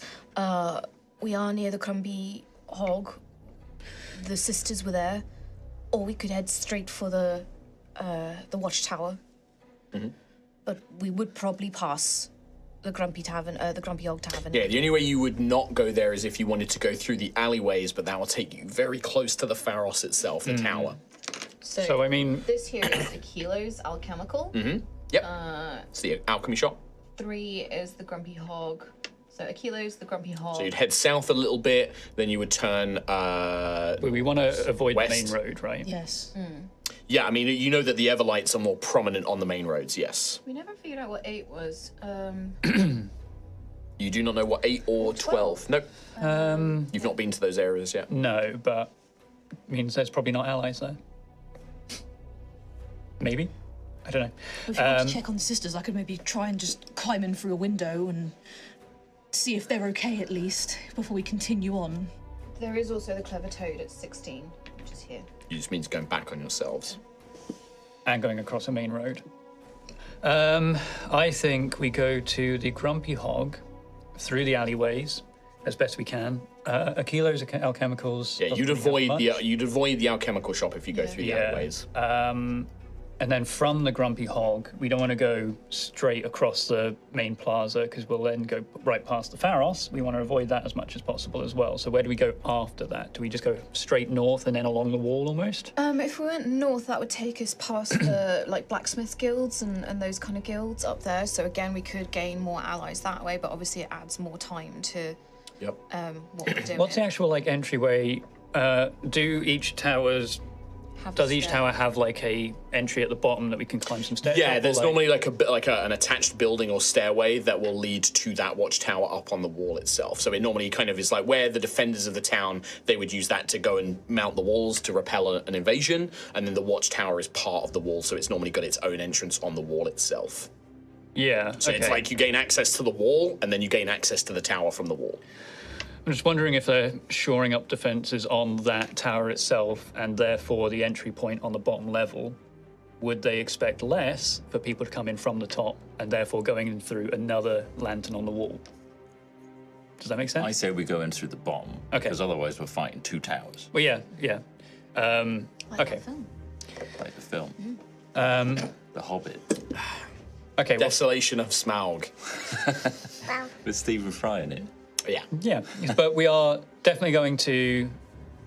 Speaker 4: We are near the Crumbly Hog. The sisters were there, or we could head straight for the watchtower.
Speaker 1: Mm-hmm.
Speaker 4: But we would probably pass the Grumpy Tavern, the Grumpy Hog Tavern.
Speaker 1: Yeah, the only way you would not go there is if you wanted to go through the alleyways, but that will take you very close to the Pharos itself, the tower.
Speaker 3: So, I mean...
Speaker 7: This here is Akilo's alchemical.
Speaker 1: Mm-hmm. Yep. It's the alchemy shop.
Speaker 7: 3 is the Grumpy Hog. So Akilo's the Grumpy Hog.
Speaker 1: So you'd head south a little bit, then you would turn
Speaker 3: we want to avoid
Speaker 1: west.
Speaker 3: the main road, right?
Speaker 5: Yes.
Speaker 1: Yeah, I mean, you know that the Everlights are more prominent on the main roads, yes.
Speaker 7: We never figured out what 8 was.
Speaker 1: You do not know what 8 or 12. Nope. You've not been to those areas yet.
Speaker 3: No, but means there's probably not allies there. Maybe? I don't know.
Speaker 5: If you want to check on the sisters, I could maybe try and just climb in through a window and see if they're okay at least before we continue on.
Speaker 7: There is also the Clever Toad at 16, which is here.
Speaker 1: You just means going back on yourselves.
Speaker 3: And going across a main road. I think we go to the Grumpy Hog through the alleyways as best we can. A kilo's alchemicals.
Speaker 1: Yeah, you'd avoid the alchemical shop if you go through the alleyways.
Speaker 3: And then from the Grumpy Hog, we don't want to go straight across the main plaza because we'll then go right past the Pharos. We want to avoid that as much as possible as well. So where do we go after that? Do we just go straight north and then along the wall almost?
Speaker 4: If we went north, that would take us past the blacksmith guilds and those kind of guilds up there. So again, we could gain more allies that way, but obviously it adds more time to
Speaker 1: Yep.
Speaker 4: What we're doing.
Speaker 3: What's the actual entryway? Does each tower have a entry at the bottom that we can climb some stairs?
Speaker 1: Yeah, there's normally an attached building or stairway that will lead to that watchtower up on the wall itself. So it normally kind of is like where the defenders of the town, they would use that to go and mount the walls to repel an invasion, and then the watchtower is part of the wall, so it's normally got its own entrance on the wall itself.
Speaker 3: Yeah.
Speaker 1: So it's like you gain access to the wall, and then you gain access to the tower from the wall.
Speaker 3: I'm just wondering if they're shoring up defenses on that tower itself, and therefore the entry point on the bottom level. Would they expect less for people to come in from the top, and therefore going in through another lantern on the wall? Does that make sense?
Speaker 2: I say we go in through the bottom.
Speaker 3: Okay.
Speaker 2: Because otherwise we're fighting two towers.
Speaker 3: Well, yeah. Okay.
Speaker 2: Like the film. The Hobbit.
Speaker 3: Okay.
Speaker 1: Desolation of Smaug.
Speaker 2: With Stephen Fry in it.
Speaker 1: Yeah.
Speaker 3: Yeah, but we are definitely going to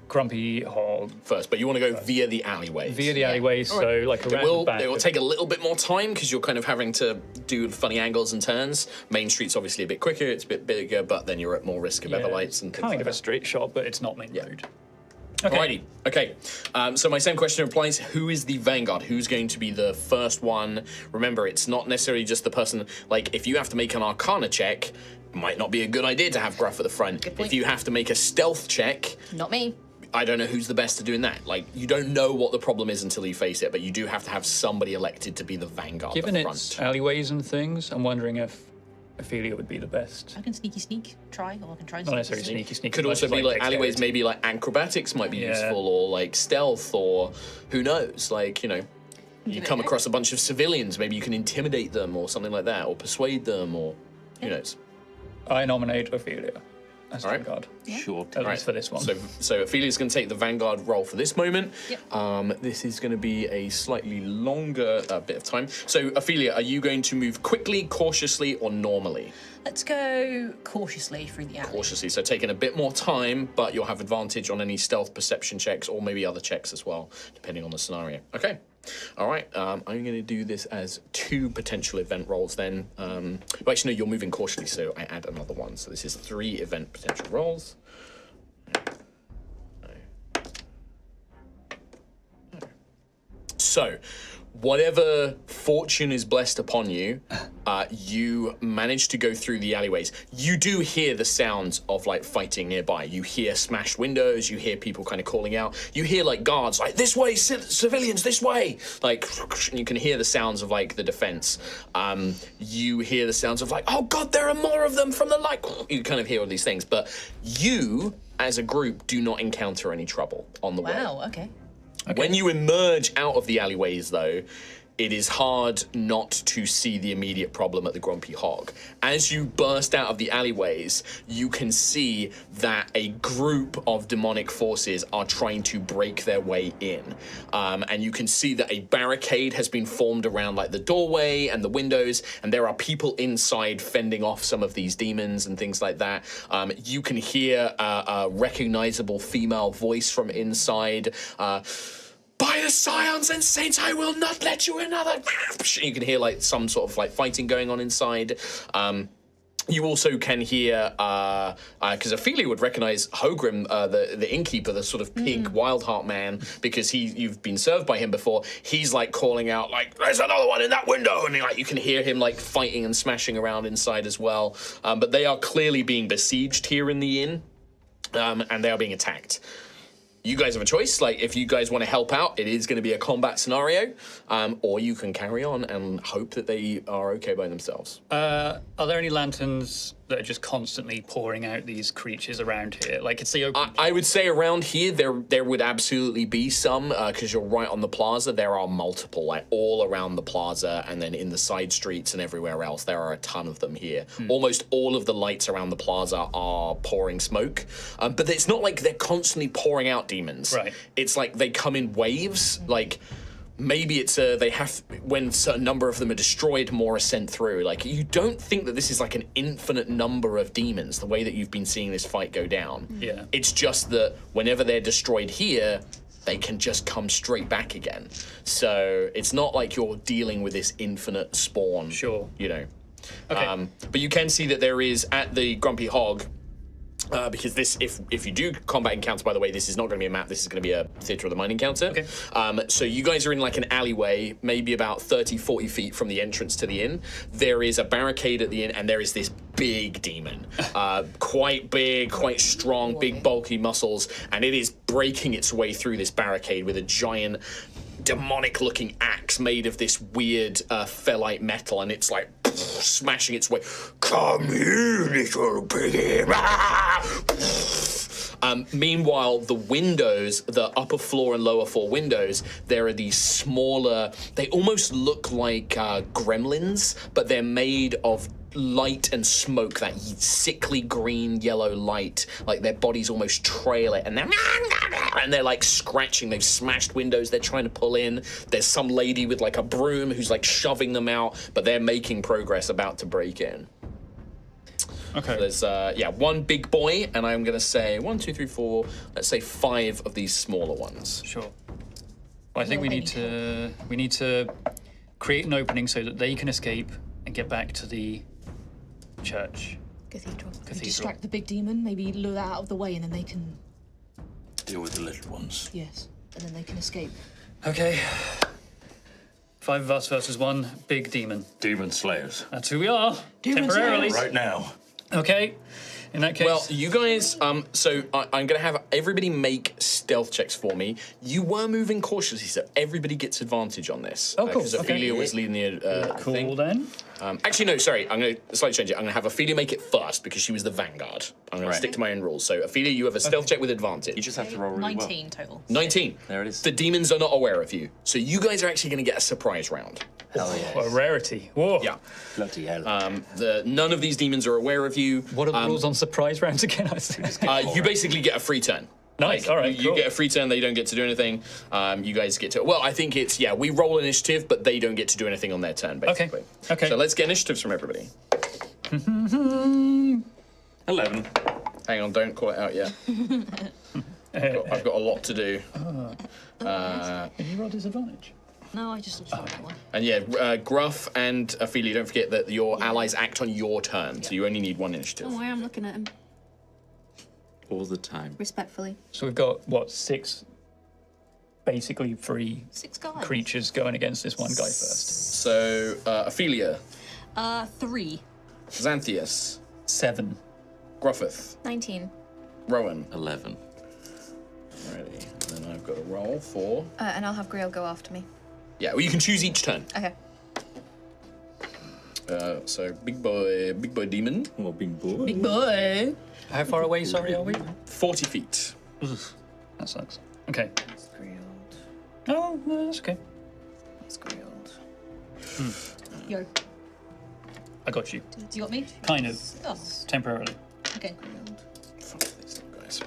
Speaker 3: Grumpy Hog
Speaker 1: first, but you want to go via the alleyways.
Speaker 3: Via the alleyways, so around the back.
Speaker 1: It will take a little bit more time because you're kind of having to do funny angles and turns. Main Street's obviously a bit quicker, it's a bit bigger, but then you're at more risk of Everlights and things
Speaker 3: kind
Speaker 1: like
Speaker 3: of
Speaker 1: that.
Speaker 3: a straight shot, but it's not main road.
Speaker 1: Okay. Alrighty. Okay. So my same question applies. Who is the vanguard? Who's going to be the first one? Remember, it's not necessarily just the person. If you have to make an Arcana check, it might not be a good idea to have Gruff at the front.
Speaker 4: Good point.
Speaker 1: If you have to make a stealth check,
Speaker 4: Not me.
Speaker 1: I don't know who's the best at doing that. You don't know what the problem is until you face it, but you do have to have somebody elected to be the vanguard.
Speaker 3: Given
Speaker 1: at the
Speaker 3: its
Speaker 1: front.
Speaker 3: alleyways and things, I'm wondering if Ophelia would be the best.
Speaker 5: I can sneak, try, or I can try and
Speaker 3: Not necessarily sneaky.
Speaker 1: Could also be alleyways, maybe
Speaker 3: dexterity.
Speaker 1: acrobatics might be useful, or stealth, or who knows, you come across a bunch of civilians, maybe you can intimidate them or something like that, or persuade them, or who knows.
Speaker 3: I nominate Ophelia as vanguard.
Speaker 2: Sure.
Speaker 3: At least for this one.
Speaker 1: So Ophelia's going to take the vanguard role for this moment.
Speaker 4: Yep.
Speaker 1: This is going to be a slightly longer bit of time. So Ophelia, are you going to move quickly, cautiously, or normally?
Speaker 5: Let's go cautiously through the alley.
Speaker 1: Cautiously, so taking a bit more time, but you'll have advantage on any stealth perception checks or maybe other checks as well, depending on the scenario. Okay. All right, I'm going to do this as 2 potential event rolls then. Well, actually, no, you're moving cautiously, so I add another one. So this is 3 event potential rolls. So, whatever fortune is blessed upon you, you manage to go through the alleyways. You do hear the sounds of like fighting nearby. You hear smashed windows. You hear people kind of calling out. You hear like guards like, this way, civilians, this way. Like, you can hear the sounds of like the defense. You hear the sounds of like, oh God, there are more of them from the light. You kind of hear all these things. But you, as a group, do not encounter any trouble on the way.
Speaker 5: Wow, okay.
Speaker 1: When you emerge out of the alleyways, though, it is hard not to see the immediate problem at the Grumpy Hog. As you burst out of the alleyways, you can see that a group of demonic forces are trying to break their way in. And you can see that a barricade has been formed around like the doorway and the windows, and there are people inside fending off some of these demons and things like that. You can hear a recognizable female voice from inside. By the scions and saints, I will not let you another. You can hear like some sort of like fighting going on inside. You also can hear, because Ophelia would recognize Hogrim, the innkeeper, the sort of pig Wildheart man, because you've been served by him before. He's like calling out like, "There's another one in that window," and like you can hear him like fighting and smashing around inside as well. But they are clearly being besieged here in the inn, and they are being attacked. You guys have a choice. Like, if you guys want to help out, it is going to be a combat scenario, or you can carry on and hope that they are okay by themselves.
Speaker 3: Are there any lanterns that are just constantly pouring out these creatures around here? Like, it's the open...
Speaker 1: I would say around here, there would absolutely be some, because you're right on the plaza. There are multiple, like, all around the plaza, and then in the side streets and everywhere else, there are a ton of them here. Almost all of the lights around the plaza are pouring smoke, but it's not like they're constantly pouring out demons.
Speaker 3: Right.
Speaker 1: It's like they come in waves, like... Maybe it's they have, when a certain number of them are destroyed, more are sent through. Like, you don't think that this is like an infinite number of demons, the way that you've been seeing this fight go down.
Speaker 3: Yeah.
Speaker 1: It's just that whenever they're destroyed here, they can just come straight back again. So it's not like you're dealing with this infinite spawn.
Speaker 3: Sure.
Speaker 1: You know.
Speaker 3: Okay.
Speaker 1: But you can see that there is, at the Grumpy Hog, because this, if you do combat encounter, by the way, this is not going to be a map, this is going to be a Theatre of the Mind encounter.
Speaker 3: Okay.
Speaker 1: So you guys are in like an alleyway, maybe about 30, 40 feet from the entrance to the inn. There is a barricade at the inn, and there is this big demon. Quite big, quite strong, big bulky muscles, and it is breaking its way through this barricade with a giant demonic-looking axe made of this weird fellite metal, and it's like smashing its way. Come here, little piggy. Meanwhile, the windows, the upper floor and lower floor windows, there are these smaller, they almost look like gremlins, but they're made of light and smoke, that sickly green yellow light, like their bodies almost trail it, and they're like scratching. They've smashed windows, they're trying to pull in. There's some lady with like a broom who's like shoving them out, but they're making progress, about to break in.
Speaker 3: Okay.
Speaker 1: So there's one big boy, and I'm gonna say 1, 2, 3, 4, let's say 5 of these smaller ones.
Speaker 3: Sure. Well, I think we need to create an opening so that they can escape and get back to the church.
Speaker 4: Cathedral.
Speaker 5: Distract the big demon, maybe lure that out of the way, and then they can...
Speaker 2: Deal with the little ones.
Speaker 5: Yes, and then they can escape.
Speaker 3: Okay. 5 of us versus 1 big demon.
Speaker 2: Demon slayers.
Speaker 3: That's who we are.
Speaker 5: Demon
Speaker 3: temporarily.
Speaker 5: slayers.
Speaker 2: Right now.
Speaker 3: Okay. In that case...
Speaker 1: Well, you guys, so I'm going to have everybody make stealth checks for me. You were moving cautiously, so everybody gets advantage on this.
Speaker 3: Oh, cool.
Speaker 1: Because Ophelia was leading the
Speaker 3: cool
Speaker 1: thing.
Speaker 3: then.
Speaker 1: Actually, no, sorry. I'm going to slightly change it. I'm going to have Ophelia make it first because she was the vanguard. I'm going to stick to my own rules. So, Ophelia, you have a stealth check with advantage.
Speaker 2: You just have to roll really
Speaker 5: 19 total.
Speaker 1: 19.
Speaker 2: There it is.
Speaker 1: The demons are not aware of you. So you guys are actually going to get a surprise round.
Speaker 2: Hell yeah.
Speaker 3: A rarity. Whoa.
Speaker 1: Yeah.
Speaker 2: Bloody hell.
Speaker 1: None of these demons are aware of you.
Speaker 3: What are the rules on surprise rounds again?
Speaker 1: You basically get a free turn.
Speaker 3: Nice, all right,
Speaker 1: You
Speaker 3: cool.
Speaker 1: get a free turn, they don't get to do anything. You guys get to... Well, I think it's, we roll initiative, but they don't get to do anything on their turn, basically.
Speaker 3: Okay.
Speaker 1: So let's get initiatives from everybody.
Speaker 2: 11.
Speaker 1: Hang on, don't call it out yet. I've got a lot to do.
Speaker 3: Can you roll disadvantage?
Speaker 5: No, I just saw that one.
Speaker 1: And yeah, Gruff and Ophelia, don't forget that your allies act on your turn, so you only need 1 initiative.
Speaker 7: Oh, I am looking at him
Speaker 2: All the time.
Speaker 7: respectfully.
Speaker 3: So we've got, what, 6 basically free
Speaker 5: 6 guys.
Speaker 3: creatures going against this one guy first.
Speaker 1: So, Ophelia,
Speaker 5: 3.
Speaker 1: Xanthias,
Speaker 3: 7.
Speaker 1: Gruffith,
Speaker 4: 19.
Speaker 1: Rowan.
Speaker 2: 11.
Speaker 1: Alrighty. And then I've got a roll for...
Speaker 4: And I'll have Griel go after me.
Speaker 1: Yeah, well, you can choose each turn.
Speaker 4: Okay.
Speaker 1: So, big boy demon,
Speaker 2: Oh, big boy.
Speaker 5: Big boy.
Speaker 3: How far away, sorry, are we?
Speaker 1: 40 feet.
Speaker 3: That sucks. Okay.
Speaker 7: Grilled.
Speaker 3: Oh, no, that's okay.
Speaker 7: That's grilled.
Speaker 5: Yo.
Speaker 3: I got you.
Speaker 5: Do you got me?
Speaker 3: Kind of.
Speaker 5: Oh,
Speaker 3: Temporarily.
Speaker 5: okay.
Speaker 1: Fuck these little guys.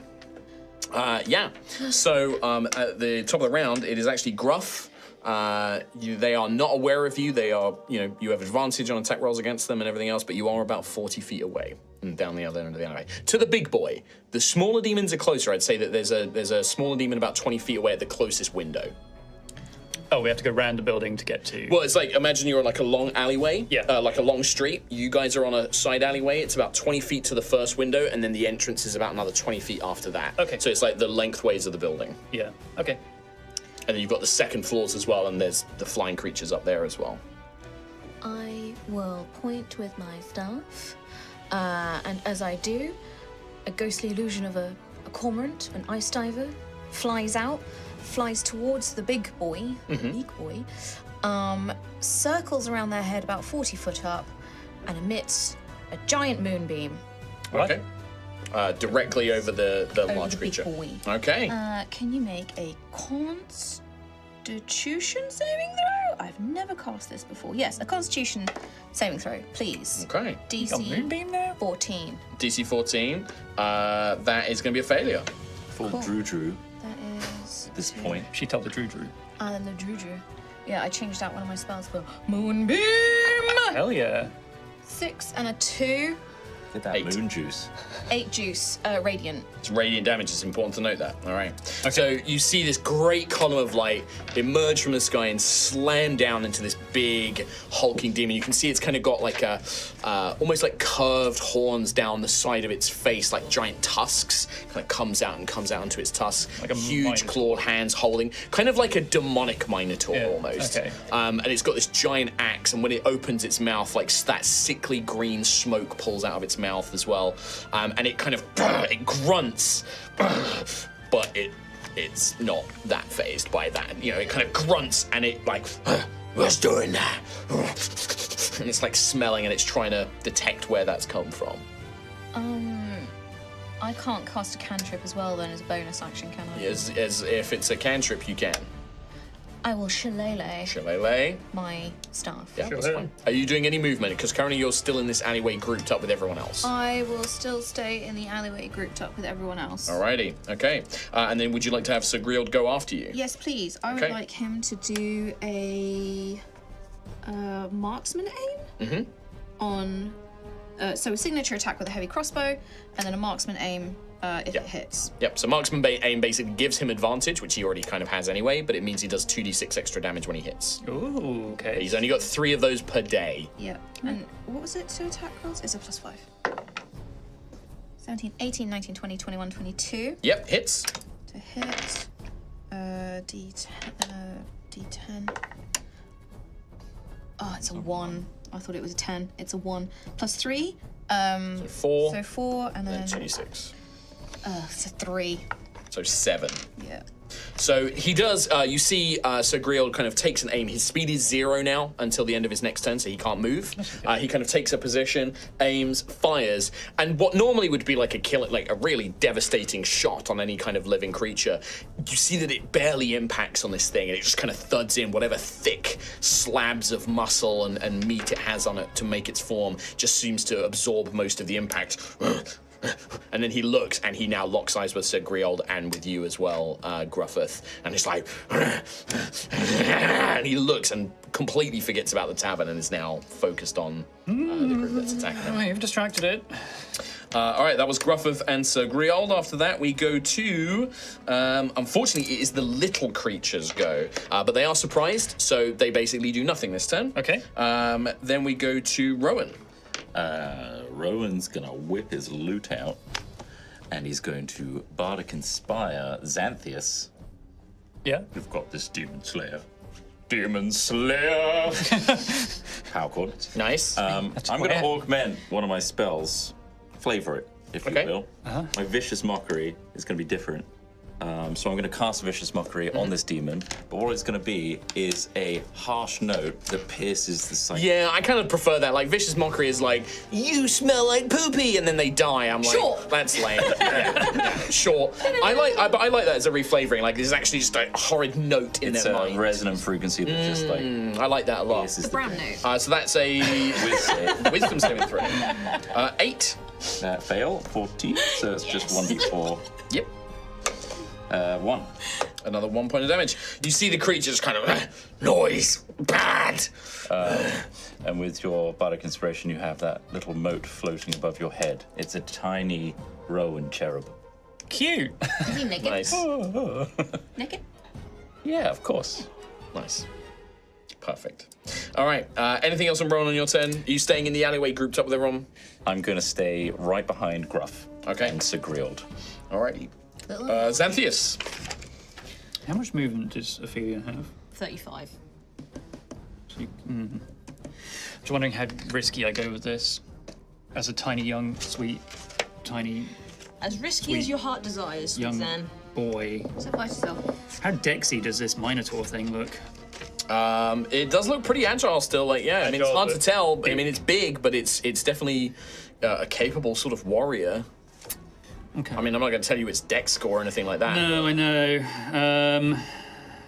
Speaker 1: Yeah. So at the top of the round, it is actually Gruff. They are not aware of you. They are, you have advantage on attack rolls against them and everything else, but you are about 40 feet away and down the other end of the alleyway. To the big boy, the smaller demons are closer. I'd say that there's a smaller demon about 20 feet away at the closest window.
Speaker 3: Oh, we have to go round the building to get to...
Speaker 1: Well, it's like, imagine you're on like a long alleyway,
Speaker 3: Yeah.
Speaker 1: like a long street. You guys are on a side alleyway. It's about 20 feet to the first window, and then the entrance is about another 20 feet after that.
Speaker 3: Okay.
Speaker 1: So it's like the lengthways of the building.
Speaker 3: Yeah, okay.
Speaker 1: And then you've got the second floors as well, and there's the flying creatures up there as well.
Speaker 4: I will point with my staff, and as I do, a ghostly illusion of a cormorant, an ice diver, flies out, flies towards the big boy, circles around their head about 40 foot up, and emits a giant moonbeam.
Speaker 3: What?
Speaker 1: Okay. Directly over the large
Speaker 4: the big
Speaker 1: creature.
Speaker 4: boy.
Speaker 1: Okay.
Speaker 4: Can you make a Constitution saving throw? I've never cast this before. Yes, a Constitution saving throw, please.
Speaker 1: Okay.
Speaker 3: Got moonbeam now?
Speaker 4: 14.
Speaker 1: DC 14. That is going to be a failure.
Speaker 2: Full
Speaker 4: Cool.
Speaker 2: Drew
Speaker 4: That is.
Speaker 2: at this
Speaker 4: two.
Speaker 2: point.
Speaker 3: She told the Drew.
Speaker 4: And the Juju. Yeah, I changed out one of my spells for Moonbeam.
Speaker 3: Hell yeah.
Speaker 4: 6 and a 2.
Speaker 2: Get that
Speaker 1: 8.
Speaker 2: moon juice.
Speaker 4: 8 juice, radiant.
Speaker 1: It's radiant damage. It's important to note that. All right. So you see this great column of light emerge from the sky and slam down into this big hulking demon. You can see it's kind of got like a almost like curved horns down the side of its face, like giant tusks. Kind of comes out into its tusks.
Speaker 3: Like a
Speaker 1: huge
Speaker 3: minotaur.
Speaker 1: clawed hands holding, kind of like a demonic minotaur
Speaker 3: Yeah,
Speaker 1: almost.
Speaker 3: okay.
Speaker 1: And it's got this giant axe, and when it opens its mouth, like that sickly green smoke pulls out of its mouth as well, and it kind of it grunts, but it's not that phased by that. It kind of grunts and it like what's doing that, and it's like smelling and it's trying to detect where that's come from.
Speaker 4: I can't cast a cantrip as well then as a bonus action, can I?
Speaker 1: As if it's a cantrip, you can.
Speaker 4: I will shillelagh
Speaker 1: Shillelagh.
Speaker 4: my staff.
Speaker 1: Yeah, that's
Speaker 3: Shillelagh.
Speaker 1: fine. Are you doing any movement? Because currently you're still in this alleyway grouped up with everyone else.
Speaker 4: I will still stay in the alleyway grouped up with everyone else.
Speaker 1: Alrighty, okay. And then would you like to have Sir Grield go after you?
Speaker 4: Yes, please. I would
Speaker 1: Okay.
Speaker 4: like him to do a marksman aim on. So a signature attack with a heavy crossbow, and then a marksman aim if it hits.
Speaker 1: Yep, so marksman aim basically gives him advantage, which he already kind of has anyway, but it means he does 2d6 extra damage when he hits.
Speaker 3: Ooh, okay.
Speaker 1: He's only got 3 of those per day.
Speaker 4: Yep. And what was it to attack rolls? It's a +5. 17, 18, 19, 20, 21, 22.
Speaker 1: Yep, hits.
Speaker 4: To hit. D10. Oh, it's a 1. I thought it was a 10. It's a 1. Plus 3.
Speaker 1: 4,
Speaker 4: So 4, and then
Speaker 1: and 2d6.
Speaker 4: it's a 3.
Speaker 1: So 7.
Speaker 4: Yeah.
Speaker 1: So he does, you see Sir Grield kind of takes an aim. His speed is 0 now until the end of his next turn, so he can't move. He kind of takes a position, aims, fires, and what normally would be like a really devastating shot on any kind of living creature, you see that it barely impacts on this thing, and it just kind of thuds in. Whatever thick slabs of muscle and meat it has on it to make its form just seems to absorb most of the impact. And then he looks, and he now locks eyes with Sir Grield and with you as well, Gruffith. And it's like, and he looks and completely forgets about the tavern and is now focused on the group that's attacking him.
Speaker 3: Oh, you've distracted it.
Speaker 1: All right, that was Gruffith and Sir Griald. After that, we go to, unfortunately, it is the little creatures go. But they are surprised, so they basically do nothing this turn.
Speaker 3: Okay.
Speaker 1: Then we go to Rowan.
Speaker 2: Rowan's going to whip his lute out, and he's going to Bardic Inspire Xanthias.
Speaker 3: Yeah.
Speaker 2: We've got this Demon Slayer. Demon Slayer! Power chord.
Speaker 1: Nice.
Speaker 2: I'm going to augment one of my spells. Flavor it, if you will. My Vicious Mockery is going to be different. So I'm going to cast Vicious Mockery on this demon, but what it's going to be is a harsh note that pierces the psyche.
Speaker 1: Yeah, I kind of prefer that. Like, Vicious Mockery is like, you smell like poopy, and then they die. I'm like,
Speaker 4: Sure.
Speaker 1: that's lame. yeah, sure. I like that as a reflavoring. Like, there's actually just a horrid note in
Speaker 2: It's
Speaker 1: their
Speaker 2: a
Speaker 1: mind.
Speaker 2: resonant frequency that just like
Speaker 1: I like that a lot.
Speaker 2: pierces
Speaker 7: The brown note.
Speaker 1: So that's a wisdom saving throw. 8.
Speaker 2: That fail, 14, so it's just 1d4.
Speaker 1: Yep.
Speaker 2: 1.
Speaker 1: Another 1 point of damage. You see the creature just kind of, noise, bad.
Speaker 2: And with your Bardic Inspiration, you have that little mote floating above your head. It's a tiny rowan cherub.
Speaker 3: Cute.
Speaker 7: Is he naked?
Speaker 1: Nice.
Speaker 7: Naked?
Speaker 2: Yeah, of course.
Speaker 1: Nice. Perfect. All right. Anything else on Rowan on your turn? Are you staying in the alleyway grouped up with everyone?
Speaker 2: I'm going to stay right behind Gruff.
Speaker 1: Okay.
Speaker 2: And Sir Griald.
Speaker 1: Alrighty. Xanthias.
Speaker 3: How much movement does Ophelia have?
Speaker 5: 35.
Speaker 3: So just wondering how risky I go with this. As a tiny, young, sweet, tiny
Speaker 5: As risky
Speaker 3: Sweet.
Speaker 5: as your heart desires, sweet
Speaker 3: young
Speaker 5: Zan.
Speaker 3: boy.
Speaker 7: Sacrifice yourself.
Speaker 3: How Dexy does this Minotaur thing look?
Speaker 1: It does look pretty agile still. Like, yeah, I mean, it's
Speaker 3: Agile,
Speaker 1: hard to
Speaker 3: but
Speaker 1: tell. But, I
Speaker 3: big.
Speaker 1: mean, it's big, but it's definitely a capable sort of warrior.
Speaker 3: Okay.
Speaker 1: I mean, I'm not going to tell you its dex score or anything like that.
Speaker 3: No, I know.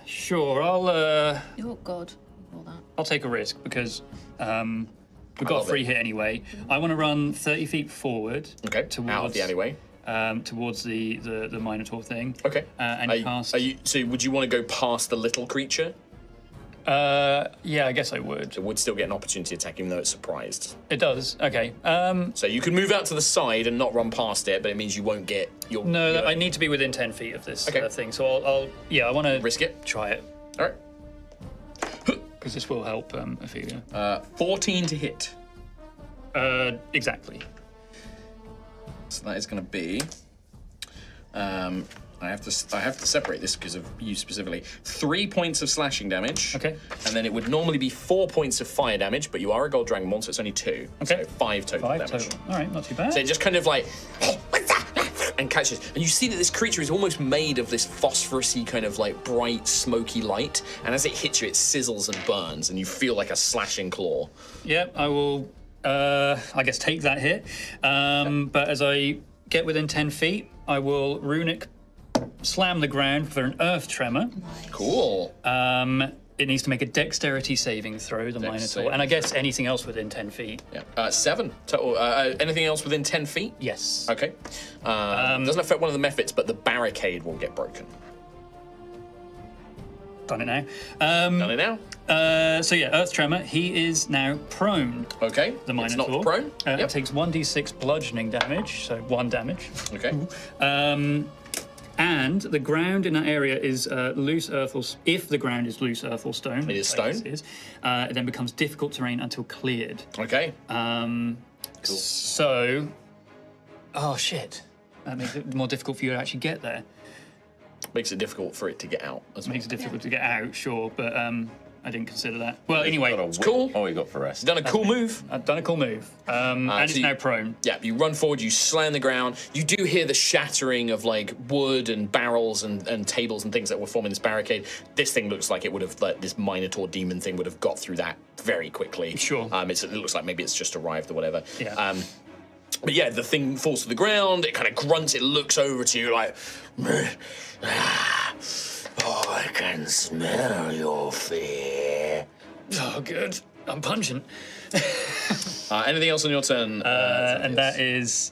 Speaker 3: Sure, I'll
Speaker 7: Oh, God. All that.
Speaker 3: I'll take a risk because we've got a
Speaker 1: love
Speaker 3: free
Speaker 1: it.
Speaker 3: hit anyway. I want to run 30 feet forward.
Speaker 1: Okay,
Speaker 3: Towards,
Speaker 1: out of the alleyway.
Speaker 3: Towards the Minotaur thing.
Speaker 1: Okay.
Speaker 3: And cast.
Speaker 1: So would you want to go past the little creature?
Speaker 3: Yeah, I guess I would.
Speaker 1: It would still get an opportunity attack, even though it's surprised.
Speaker 3: It does. Okay.
Speaker 1: So you can move out to the side and not run past it, but it means you won't get your.
Speaker 3: No,
Speaker 1: your-
Speaker 3: I need to be within 10 feet of this
Speaker 1: Okay.
Speaker 3: thing. So I want to
Speaker 1: risk it.
Speaker 3: Try it
Speaker 1: All right.
Speaker 3: because this will help Ophelia.
Speaker 1: 14 to hit.
Speaker 3: Exactly.
Speaker 1: So that is going to be. I have to separate this because of you specifically. 3 points of slashing damage.
Speaker 3: Okay.
Speaker 1: And then it would normally be 4 points of fire damage, but you are a gold dragonborn, so it's only 2.
Speaker 3: Okay.
Speaker 1: So 5 total
Speaker 3: 5
Speaker 1: damage.
Speaker 3: total. All right, not too bad.
Speaker 1: So it just kind of like, hey, what's that? And catches. And you see that this creature is almost made of this phosphorusy kind of like bright, smoky light. And as it hits you, it sizzles and burns, and you feel like a slashing claw.
Speaker 3: Yep, I will, I guess, take that hit. But as I get within 10 feet, I will runic slam the ground for an earth tremor.
Speaker 1: Cool.
Speaker 3: It needs to make a dexterity saving throw, the Minotaur.
Speaker 1: save.
Speaker 3: And I guess anything else within 10 feet.
Speaker 1: Yeah. 7 total. Anything else within 10 feet?
Speaker 3: Yes.
Speaker 1: Okay. Doesn't affect one of the methods, but the barricade will get broken.
Speaker 3: Done it now.
Speaker 1: Done it now?
Speaker 3: So yeah, earth tremor. He is now prone.
Speaker 1: Okay.
Speaker 3: The
Speaker 1: It's
Speaker 3: Minotaur.
Speaker 1: not prone?
Speaker 3: It
Speaker 1: Yep.
Speaker 3: takes 1d6 bludgeoning damage, so 1 damage.
Speaker 1: Okay.
Speaker 3: And the ground in that area is loose earth or if the ground is loose earth or stone.
Speaker 1: It is
Speaker 3: like
Speaker 1: stone.
Speaker 3: this it then becomes difficult terrain until cleared.
Speaker 1: Okay.
Speaker 3: So, oh shit, that makes it more difficult for you to actually get there.
Speaker 1: Makes it difficult for it to get out as well.
Speaker 3: Makes it difficult to get out, sure, but I didn't consider that. Well, anyway,
Speaker 2: It's
Speaker 1: cool.
Speaker 2: Oh, he got for rest.
Speaker 1: Done a cool move.
Speaker 3: I've done a cool move, and
Speaker 1: so
Speaker 3: it's
Speaker 1: you-
Speaker 3: now prone.
Speaker 1: Yeah, you run forward, you slam the ground. You do hear the shattering of like wood and barrels and tables and things that were forming this barricade. This thing looks like it would have, like, this Minotaur demon thing would have got through that very quickly.
Speaker 3: Sure.
Speaker 1: It looks like maybe it's just arrived or whatever.
Speaker 3: Yeah.
Speaker 1: But yeah, the thing falls to the ground. It kind of grunts. It looks over to you like, oh, I can smell your fear.
Speaker 3: Oh, good. I'm pungent.
Speaker 1: Anything else on your turn?
Speaker 3: And that is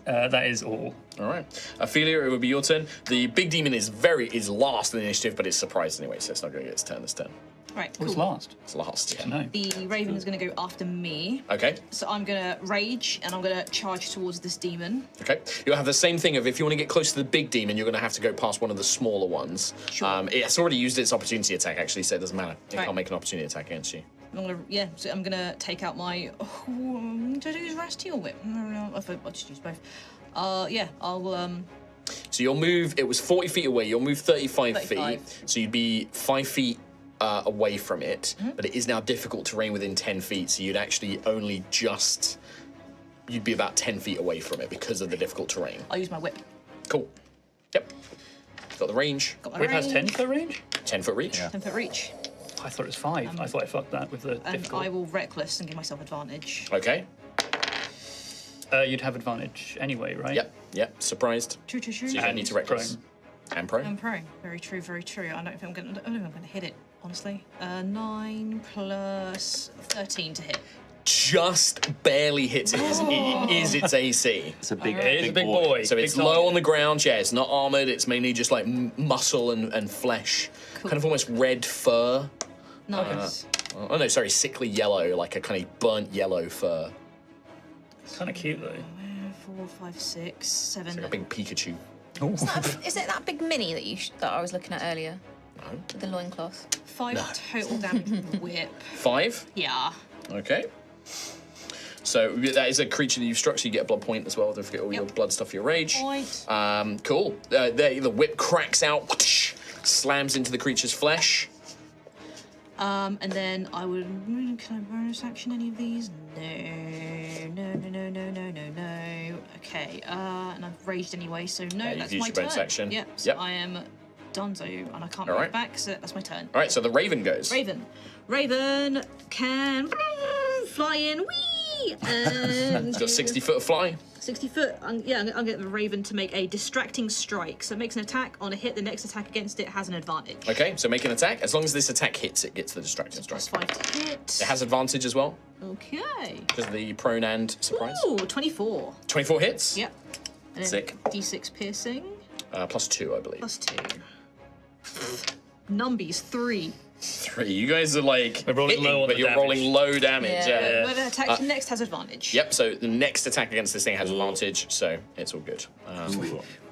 Speaker 3: all.
Speaker 1: All right, Ophelia, it would be your turn. The big demon is last in the initiative, but it's surprised anyway, so it's not going to get its turn this turn.
Speaker 5: Right,
Speaker 3: What's
Speaker 5: cool.
Speaker 3: last?
Speaker 1: It's last. Yeah.
Speaker 3: No.
Speaker 5: The raven is going to go after me.
Speaker 1: Okay.
Speaker 5: So I'm going to rage and I'm going to charge towards this demon.
Speaker 1: Okay. You'll have the same thing of if you want to get close to the big demon, you're going to have to go past one of the smaller ones.
Speaker 5: Sure.
Speaker 1: It's already used its opportunity attack, actually, so it doesn't matter. It
Speaker 5: Right.
Speaker 1: can't make an opportunity attack against you.
Speaker 5: So I'm gonna take out my. Did I use Rusty or Whip? I thought I'd just use both. I'll.
Speaker 1: So you'll move, it was 40 feet away, you'll move 35 feet.
Speaker 5: 35.
Speaker 1: So you'd be 5 feet away from it, but it is now difficult terrain within 10 feet, so you'd actually only just. You'd be about 10 feet away from it because of the difficult terrain.
Speaker 5: I'll use my whip.
Speaker 1: Cool. Yep. Got the range.
Speaker 5: Got my
Speaker 3: Whip has
Speaker 5: range.
Speaker 3: 10-foot range?
Speaker 1: 10-foot reach.
Speaker 5: 10-foot reach.
Speaker 3: I thought it was 5. I thought I fucked that with the
Speaker 5: And
Speaker 3: difficult.
Speaker 5: I will reckless and give myself advantage.
Speaker 1: Okay.
Speaker 3: You'd have advantage anyway, right?
Speaker 1: Yep. Surprised.
Speaker 5: True.
Speaker 1: So you don't need to reckless. And prone.
Speaker 5: I'm prone. Very true. I don't think I'm gonna hit it. Honestly. 9 plus 13 to hit.
Speaker 1: Just barely hits it. It is its AC.
Speaker 2: It's a big,
Speaker 3: It is a big boy.
Speaker 1: So it's low on the ground, yeah, it's not armoured, it's mainly just like muscle and flesh.
Speaker 5: Cool.
Speaker 1: Kind of almost red fur.
Speaker 5: Nice.
Speaker 1: Oh no, sorry, sickly yellow, like a kind of burnt yellow fur.
Speaker 3: It's kind of cute though.
Speaker 5: 4, 5, 6, 7.
Speaker 1: It's like a big Pikachu.
Speaker 4: Is it that big mini that I was looking at earlier?
Speaker 1: No.
Speaker 4: With the loincloth?
Speaker 5: 5 total damage with whip.
Speaker 1: 5?
Speaker 5: Yeah.
Speaker 1: Okay. So that is a creature that you've struck, so you get a blood point as well. Don't forget all your blood stuff for your rage.
Speaker 5: Point.
Speaker 1: Cool. The whip cracks out, whoosh, slams into the creature's flesh.
Speaker 5: And then I would. Can I bonus action any of these? No. Okay. And I've raged anyway, so no.
Speaker 1: You've
Speaker 5: That's
Speaker 1: used
Speaker 5: my
Speaker 1: your
Speaker 5: turn.
Speaker 1: bonus action.
Speaker 5: Yep. So
Speaker 1: Yep.
Speaker 5: I am donezo, and I can't
Speaker 1: All
Speaker 5: move
Speaker 1: right.
Speaker 5: back. So that's my turn.
Speaker 1: All right, so the Raven goes.
Speaker 5: Raven can fly in. Whee! And
Speaker 1: It's got 60 foot of fly.
Speaker 5: 60 foot. I'll get the Raven to make a distracting strike. So it makes an attack. On a hit, the next attack against it has an advantage.
Speaker 1: Okay, so make an attack. As long as this attack hits, it gets the distracting strike.
Speaker 5: Plus 5 to hit.
Speaker 1: It has advantage as well,
Speaker 5: Okay.
Speaker 1: because of the prone and surprise.
Speaker 5: Ooh, 24.
Speaker 1: 24 hits.
Speaker 5: Yep. And then
Speaker 2: Sick.
Speaker 5: D6 piercing.
Speaker 1: Plus 2, I believe.
Speaker 5: Plus 2. Numbies 3.
Speaker 1: 3. You guys are like
Speaker 3: We're rolling
Speaker 1: hitting,
Speaker 3: low on
Speaker 1: but
Speaker 3: the
Speaker 1: you're
Speaker 3: damage.
Speaker 1: rolling low damage. Yeah.
Speaker 5: Whoever attacks next has advantage.
Speaker 1: Yep. So the next attack against this thing has advantage, so it's all good.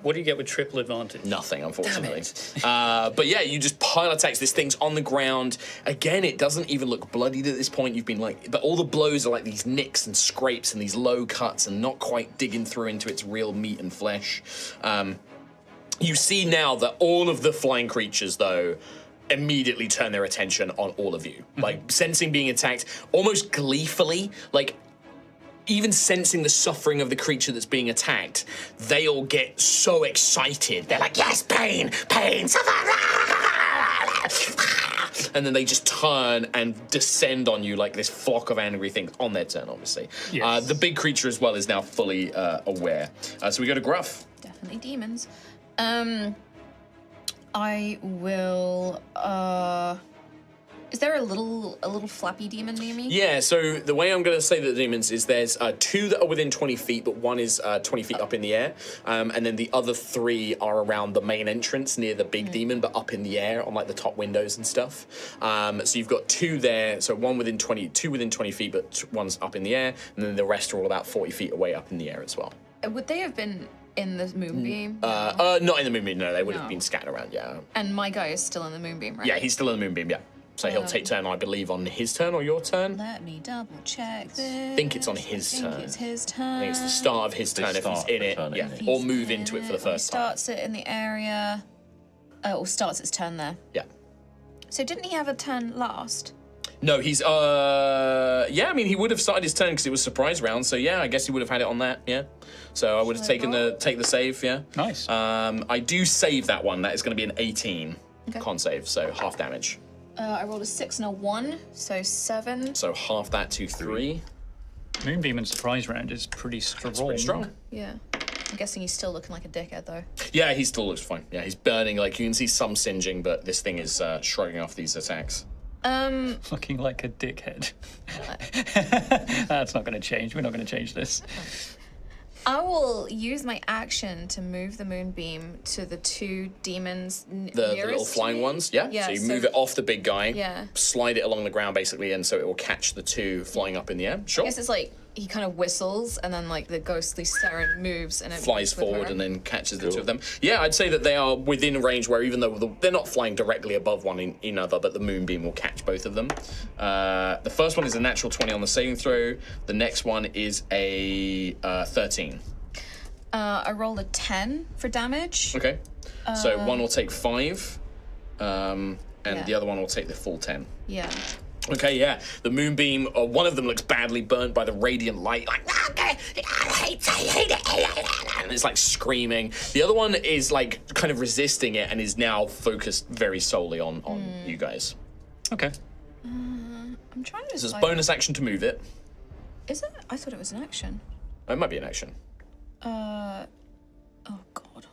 Speaker 3: What do you get with triple advantage?
Speaker 1: Nothing, unfortunately. But yeah, you just pile attacks. This thing's on the ground. Again, it doesn't even look bloodied at this point. You've been like, but all the blows are like these nicks and scrapes and these low cuts and not quite digging through into its real meat and flesh. You see now that all of the flying creatures, though, immediately turn their attention on all of you. Like, sensing being attacked, almost gleefully, like, even sensing the suffering of the creature that's being attacked, they all get so excited. They're like, yes, pain, suffer! And then they just turn and descend on you like this flock of angry things on their turn, obviously.
Speaker 3: Yes.
Speaker 1: The big creature as well is now fully aware. So we go to Gruff.
Speaker 4: Definitely demons. I will. Is there a little flappy demon near me?
Speaker 1: Yeah, so the way I'm going to say the demons is there's 2 that are within 20 feet, but 1 is 20 feet up in the air. And then the other 3 are around the main entrance near the big demon, but up in the air on like the top windows and stuff. So you've got 2 there, so 2 within 20 feet, but 1's up in the air. And then the rest are all about 40 feet away up in the air as well.
Speaker 4: Would they have been in the moonbeam?
Speaker 1: Not in the moonbeam, no, they would have
Speaker 4: No.
Speaker 1: been scattered around, yeah.
Speaker 4: And my guy is still in the moonbeam, right?
Speaker 1: Yeah, he's still in the moonbeam, yeah. So he'll take turn, I believe, on his turn or your turn.
Speaker 4: Let me double check this.
Speaker 1: I think it's on his
Speaker 4: I think
Speaker 1: turn.
Speaker 4: it's his turn.
Speaker 1: I think it's the start of his turn if he's
Speaker 2: start
Speaker 1: in
Speaker 2: of
Speaker 1: it,
Speaker 2: turn,
Speaker 1: yeah,
Speaker 2: isn't
Speaker 1: or move into it for the first time.
Speaker 4: Starts it in the area. Or starts its turn there.
Speaker 1: Yeah.
Speaker 4: So didn't he have a turn last?
Speaker 1: No, he's yeah. I mean, he would have started his turn because it was surprise round. So yeah, I guess he would have had it on that. Yeah. So I would have taken take the save. Yeah.
Speaker 3: Nice.
Speaker 1: I do save that one. That is going to be an 18
Speaker 4: Okay.
Speaker 1: con save, so half damage.
Speaker 4: I rolled a 6 and a 1, so 7.
Speaker 1: So half that to 3.
Speaker 3: Moonbeam and surprise round is pretty strong.
Speaker 1: It's pretty strong.
Speaker 4: Yeah. I'm guessing he's still looking like a dickhead though.
Speaker 1: Yeah, he still looks fine. Yeah, he's burning. Like you can see some singeing, but this thing is shrugging off these attacks.
Speaker 3: Looking like a dickhead. That's not going to change. We're not going to change this.
Speaker 4: I will use my action to move the moonbeam to the two demons
Speaker 1: The little flying ones, yeah? So you move it off the big guy, slide it along the ground basically, and so it will catch the two flying up in the air. Sure.
Speaker 4: I guess it's like he kind of whistles, and then like the ghostly siren moves and it
Speaker 1: flies forward and then catches the two of them. Yeah, I'd say that they are within range where even though they're not flying directly above one another, but the moonbeam will catch both of them. The first one is a natural 20 on the saving throw. The next one is a 13.
Speaker 4: I rolled a 10 for damage.
Speaker 1: Okay. So one will take 5, and the other one will take the full 10.
Speaker 4: Yeah.
Speaker 1: Okay, yeah. The moonbeam, one of them looks badly burnt by the radiant light, like, I hate it, and it's like screaming. The other one is like kind of resisting it and is now focused very solely on you guys.
Speaker 3: Okay.
Speaker 4: I'm trying to.
Speaker 1: So it's bonus action to move it.
Speaker 4: Is it? I thought it was an action.
Speaker 1: It might be an action.
Speaker 4: Oh God.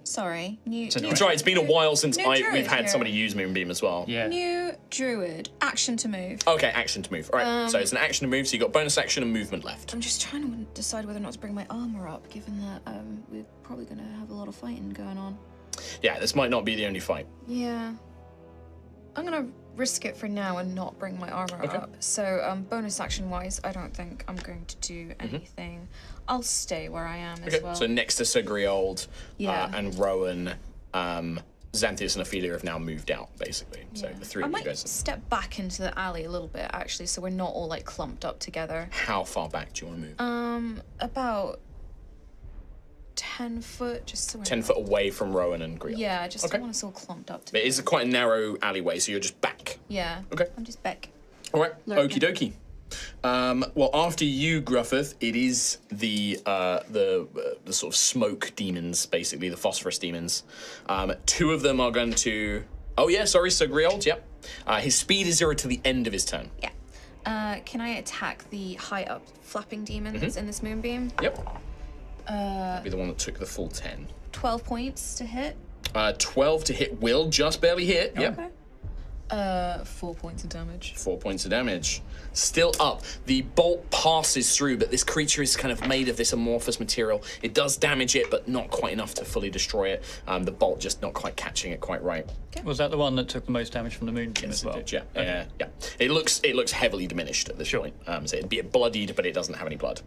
Speaker 4: Sorry.
Speaker 1: It's right. It's been a while since we've had
Speaker 4: here.
Speaker 1: somebody use moonbeam as well.
Speaker 3: Yeah.
Speaker 4: New druid. Action to move.
Speaker 1: Okay, action to move. All right. So it's an action to move. So you got bonus action and movement left.
Speaker 4: I'm just trying to decide whether or not to bring my armor up, given that we're probably going to have a lot of fighting going on.
Speaker 1: Yeah, this might not be the only fight.
Speaker 4: Yeah. I'm going to risk it for now and not bring my armor up. So bonus action wise, I don't think I'm going to do anything. I'll stay where I am as well.
Speaker 1: So next to Sigrild and Rowan, Xanthias and Ophelia have now moved out, basically. So the three of you guys.
Speaker 4: Step back into the alley a little bit, actually, so we're not all like clumped up together.
Speaker 1: How far back do you want to move?
Speaker 4: About 10 foot, just so we're
Speaker 1: 10 foot away from Rowan and Griel.
Speaker 4: Yeah, I just don't want us all clumped up together.
Speaker 1: It is quite a narrow alleyway, so you're just back.
Speaker 4: Yeah.
Speaker 1: Okay.
Speaker 4: I'm just back.
Speaker 1: All right. Okie dokie. Well, after you, Gruffith, it is the sort of smoke demons, basically the phosphorus demons. Two of them are going to. Oh yeah, sorry, Sigrild. Yep. His speed is 0 to the end of his turn.
Speaker 4: Yeah. Can I attack the high up flapping demon that's in this moonbeam?
Speaker 1: Yep. That'd be the one that took the full 10.
Speaker 4: 12 points to hit.
Speaker 1: 12 to hit will just barely hit. Yep.
Speaker 4: Okay. 4 points of damage.
Speaker 1: 4 points of damage. Still up. The bolt passes through, but this creature is kind of made of this amorphous material. It does damage it, but not quite enough to fully destroy it. The bolt just not quite catching it quite right.
Speaker 3: Okay. Was that the one that took the most damage from the moonbeam as well?
Speaker 1: It did, yeah. Okay. Yeah. It looks heavily diminished at this point. So it'd be bloodied, but it doesn't have any blood.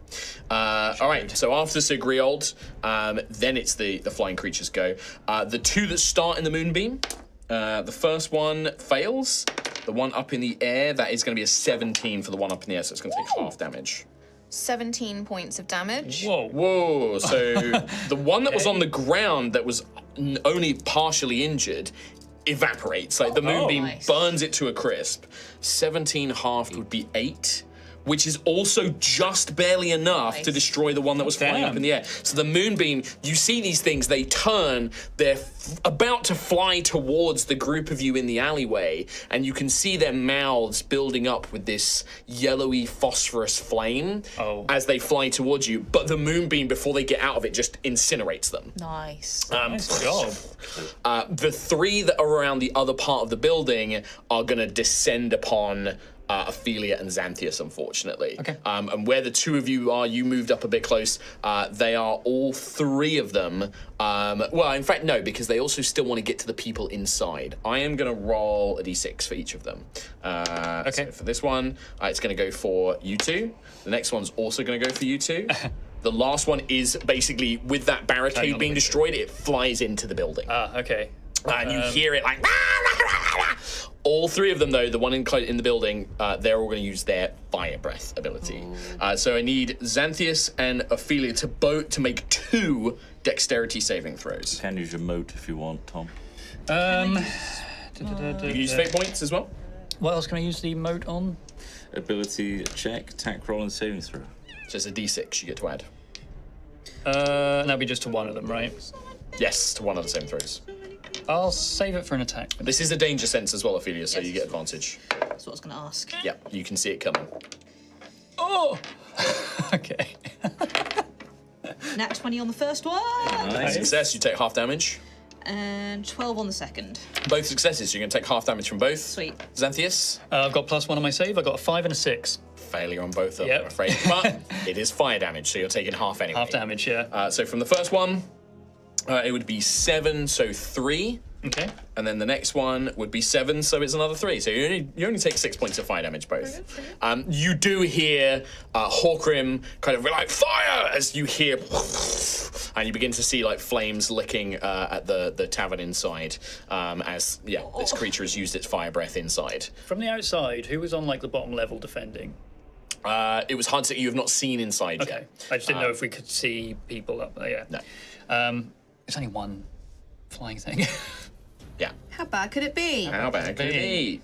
Speaker 1: All right. So after Sigrild, then it's the flying creatures go. The two that start in the moonbeam. The first one fails. The one up in the air, that is going to be a 17 for the one up in the air, so it's going to take half damage.
Speaker 4: 17 points of damage.
Speaker 1: Whoa. So the one that was on the ground that was only partially injured evaporates. Like the moonbeam burns it to a crisp. 17 halved would be 8. Which is also just barely enough to destroy the one that was flying up in the air. So the moonbeam, you see these things, they turn, they're about to fly towards the group of you in the alleyway, and you can see their mouths building up with this yellowy phosphorus flame as they fly towards you, but the moonbeam, before they get out of it, just incinerates them.
Speaker 5: Nice.
Speaker 3: Nice job.
Speaker 1: The three that are around the other part of the building are going to descend upon Ophelia and Xanthias, unfortunately.
Speaker 3: Okay.
Speaker 1: And where the two of you are, you moved up a bit close. They are all three of them. Well, in fact, no, because they also still want to get to the people inside. I am going to roll a d6 for each of them. So for this one, it's going to go for you two. The next one's also going to go for you two. The last one is basically, with that barricade being destroyed, it flies into the building.
Speaker 3: Okay.
Speaker 1: And you hear it like... All three of them, though, the one in the building, they're all going to use their fire breath ability. So I need Xanthias and Ophelia to make 2 dexterity saving throws.
Speaker 2: You can use your moat if you want, Tom.
Speaker 1: You can use fate points as well.
Speaker 3: What else can I use the moat on?
Speaker 2: Ability check, attack roll, and saving throw.
Speaker 1: So it's a d6 you get to add.
Speaker 3: That'll be just to one of them, right?
Speaker 1: Yes, to one of the saving throws.
Speaker 3: I'll save it for an attack.
Speaker 1: This is a danger sense as well, Ophelia, so you get advantage.
Speaker 5: That's what I was going to ask.
Speaker 1: Yeah, you can see it coming.
Speaker 3: Oh! Okay.
Speaker 5: Nat 20 on the first one.
Speaker 2: Nice.
Speaker 1: Success, you take half damage.
Speaker 5: And 12 on the second.
Speaker 1: Both successes, you're going to take half damage from both.
Speaker 5: Sweet.
Speaker 1: Xanthias?
Speaker 3: I've got +1 on my save. I've got a 5 and a 6.
Speaker 1: Failure on both of them, I'm afraid. But it is fire damage, so you're taking half anyway.
Speaker 3: Half damage, yeah.
Speaker 1: So from the first one, it would be 7, so 3.
Speaker 3: Okay.
Speaker 1: And then the next one would be 7, so it's another 3. So you only take 6 points of fire damage both. You do hear Hawkrim kind of like fire as you hear, and you begin to see like flames licking at the tavern inside as this creature has used its fire breath inside.
Speaker 3: From the outside, who was on like the bottom level defending?
Speaker 1: It was hard to. You have not seen inside yet.
Speaker 3: Okay. I just didn't know if we could see people up there. Yeah.
Speaker 1: No.
Speaker 3: It's only one flying thing.
Speaker 1: Yeah.
Speaker 7: How bad could it be?
Speaker 1: How bad could it be?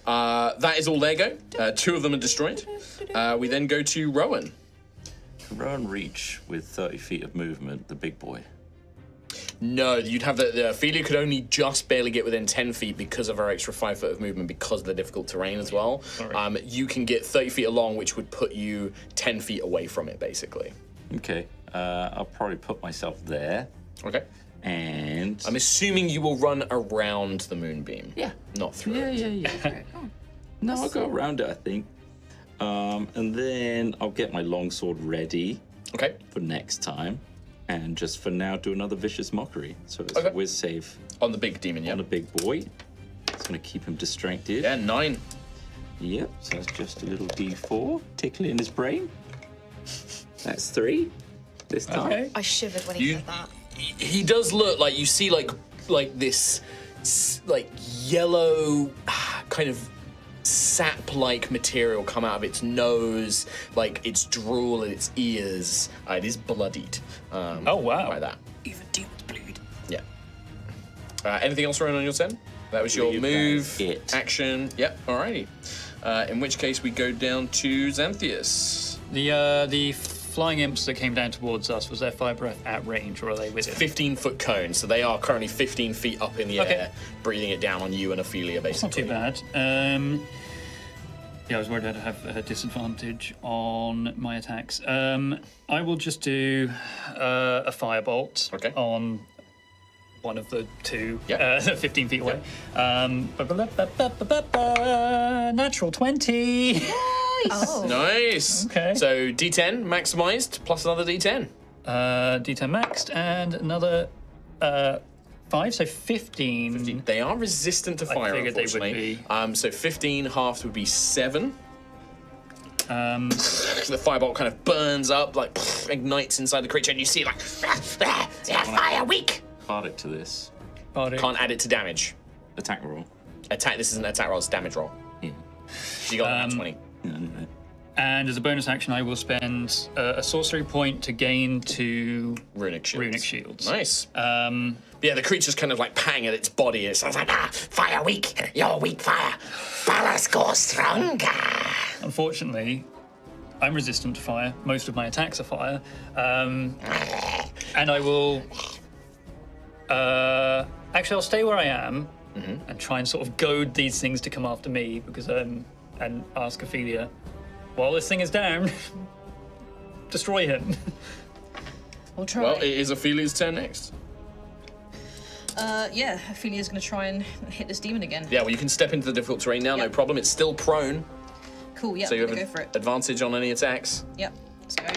Speaker 1: That is all their go. 2 of them are destroyed. We then go to Rowan.
Speaker 2: Can Rowan reach with 30 feet of movement, the big boy?
Speaker 1: No, you'd have the Ophelia could only just barely get within 10 feet because of her extra 5 foot of movement because of the difficult terrain as well. You can get 30 feet along, which would put you 10 feet away from it, basically.
Speaker 2: Okay, I'll probably put myself there.
Speaker 1: Okay.
Speaker 2: And
Speaker 1: I'm assuming you will run around the moonbeam.
Speaker 2: Yeah.
Speaker 1: Not through it.
Speaker 2: Yeah. No, I'll go around it, I think. And then I'll get my longsword ready.
Speaker 1: Okay.
Speaker 2: For next time. And just for now, do another vicious mockery. So it's
Speaker 1: Okay.
Speaker 2: a whiz save.
Speaker 1: On the big demon, yeah.
Speaker 2: On the big boy. It's going to keep him distracted.
Speaker 1: Yeah, 9.
Speaker 2: Yep, so that's just a little d4 tickling his brain. That's 3 this time.
Speaker 3: Okay.
Speaker 4: I shivered when he said that.
Speaker 1: He does look like you see like this like yellow kind of sap-like material come out of its nose, like its drool and its ears. It is bloodied.
Speaker 3: Oh wow!
Speaker 1: By that.
Speaker 5: Even demons bleed.
Speaker 1: Yeah. Anything else running on your turn? That was your move, action. Yep. Alrighty. In which case we go down to Xanthius.
Speaker 3: The flying imps that came down towards us, was their fire breath at range, or are they within?
Speaker 1: 15-foot cone, so they are currently 15 feet up in the air, breathing it down on you and Ophelia, basically.
Speaker 3: Not too bad. Yeah, I was worried I'd have a disadvantage on my attacks. I will just do a firebolt on one of the 2, 15 feet away. Natural 20.
Speaker 4: Oh.
Speaker 1: Nice.
Speaker 3: Okay.
Speaker 1: So D10 maximized plus another D10.
Speaker 3: D10 maxed and another 5, so 15.
Speaker 1: They are resistant to fire,
Speaker 3: figured they would
Speaker 1: unfortunately. So 15 halved would be 7. The firebolt kind of burns up, like ignites inside the creature, and you see like fire weak.
Speaker 2: Add it to this.
Speaker 1: Can't add it to damage.
Speaker 2: Attack roll.
Speaker 1: Attack. This isn't an attack roll. It's damage roll.
Speaker 2: Yeah.
Speaker 1: You got 20.
Speaker 3: And as a bonus action, I will spend a sorcery point to gain 2
Speaker 1: runic shields. Nice. Yeah, the creature's kind of like pang at its body. It sounds like, fire weak. You're weak fire. Balance goes stronger.
Speaker 3: Unfortunately, I'm resistant to fire. Most of my attacks are fire. And I will... actually, I'll stay where I am and try and sort of goad these things to come after me because and ask Ophelia, while this thing is down, destroy him.
Speaker 5: We'll try.
Speaker 1: Well, it is Ophelia's turn next.
Speaker 5: Yeah, Ophelia's going to try and hit this demon again.
Speaker 1: Yeah, well, you can step into the difficult terrain now, no
Speaker 5: Yep.
Speaker 1: problem. It's still prone.
Speaker 5: Cool, yeah,
Speaker 1: So you
Speaker 5: I'm
Speaker 1: have
Speaker 5: going to go for it.
Speaker 1: advantage on any attacks.
Speaker 5: Yep, let's go.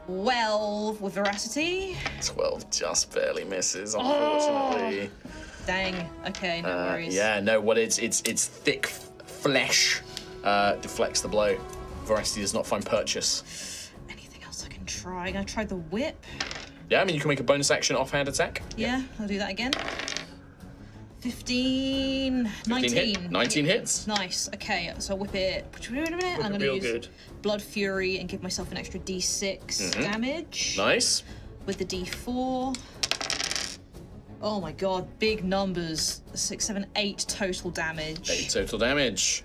Speaker 5: 12 with veracity.
Speaker 1: 12 just barely misses, unfortunately.
Speaker 5: Dang. Okay, no worries.
Speaker 1: Yeah, no, what it's thick flesh deflects the blow. Veracity does not find purchase.
Speaker 5: Anything else I can try? I'm going to try the whip.
Speaker 1: Yeah, I mean, you can make a bonus action offhand attack.
Speaker 5: Yeah, I'll do that again. 15, 19.
Speaker 1: 19 hits.
Speaker 5: Nice. Okay, so I'll whip it. Wait a minute. I'm going to
Speaker 3: real
Speaker 5: use
Speaker 3: good.
Speaker 5: Blood Fury and give myself an extra D6 damage.
Speaker 1: Nice.
Speaker 5: With the D4. Oh my god, big numbers. 6, 7, 8 total damage.
Speaker 1: 8 total damage.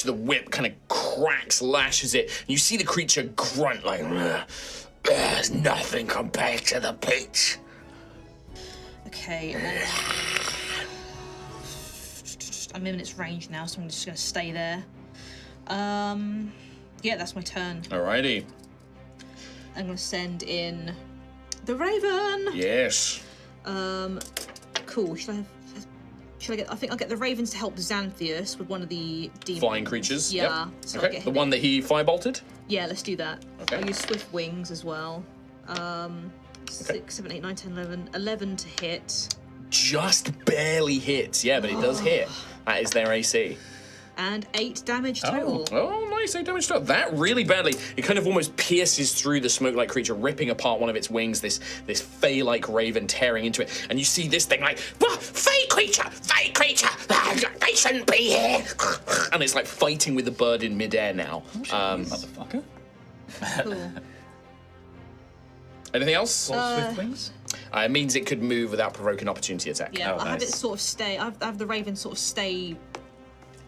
Speaker 1: The whip kind of cracks, lashes it. And you see the creature grunt like, there's nothing compared to the peach.
Speaker 5: Okay, and then I'm in its range now, so I'm just gonna stay there. Yeah, that's my turn.
Speaker 1: Alrighty.
Speaker 5: I'm gonna send in the Raven.
Speaker 1: Yes.
Speaker 5: Cool. Should I have Should I get? I think I'll get the ravens to help Xanthius with one of the demons.
Speaker 1: Flying creatures.
Speaker 5: Yeah.
Speaker 1: Yep.
Speaker 5: So I'll
Speaker 1: Okay.
Speaker 5: get
Speaker 1: The
Speaker 5: him
Speaker 1: one
Speaker 5: in.
Speaker 1: that he firebolted.
Speaker 5: Yeah, let's do that.
Speaker 1: Okay.
Speaker 5: I'll use swift wings as well. 6, 7, 8, 9, 10, 11. 11 to hit.
Speaker 1: Just barely hits. Yeah, but it does hit. That is their AC.
Speaker 5: And 8 damage total.
Speaker 1: Oh, nice. 8 damage total. That really badly. It kind of almost pierces through the smoke-like creature, ripping apart one of its wings, this fey-like raven tearing into it. And you see this thing like, fey creature! They shouldn't be here! And it's like fighting with the bird in midair now.
Speaker 3: Motherfucker.
Speaker 5: Cool.
Speaker 1: Anything else?
Speaker 3: Swift wings?
Speaker 1: It means it could move without provoking opportunity attack.
Speaker 5: Yeah,
Speaker 2: Oh,
Speaker 5: I'll have
Speaker 2: nice.
Speaker 5: it sort of stay. I have the raven sort of stay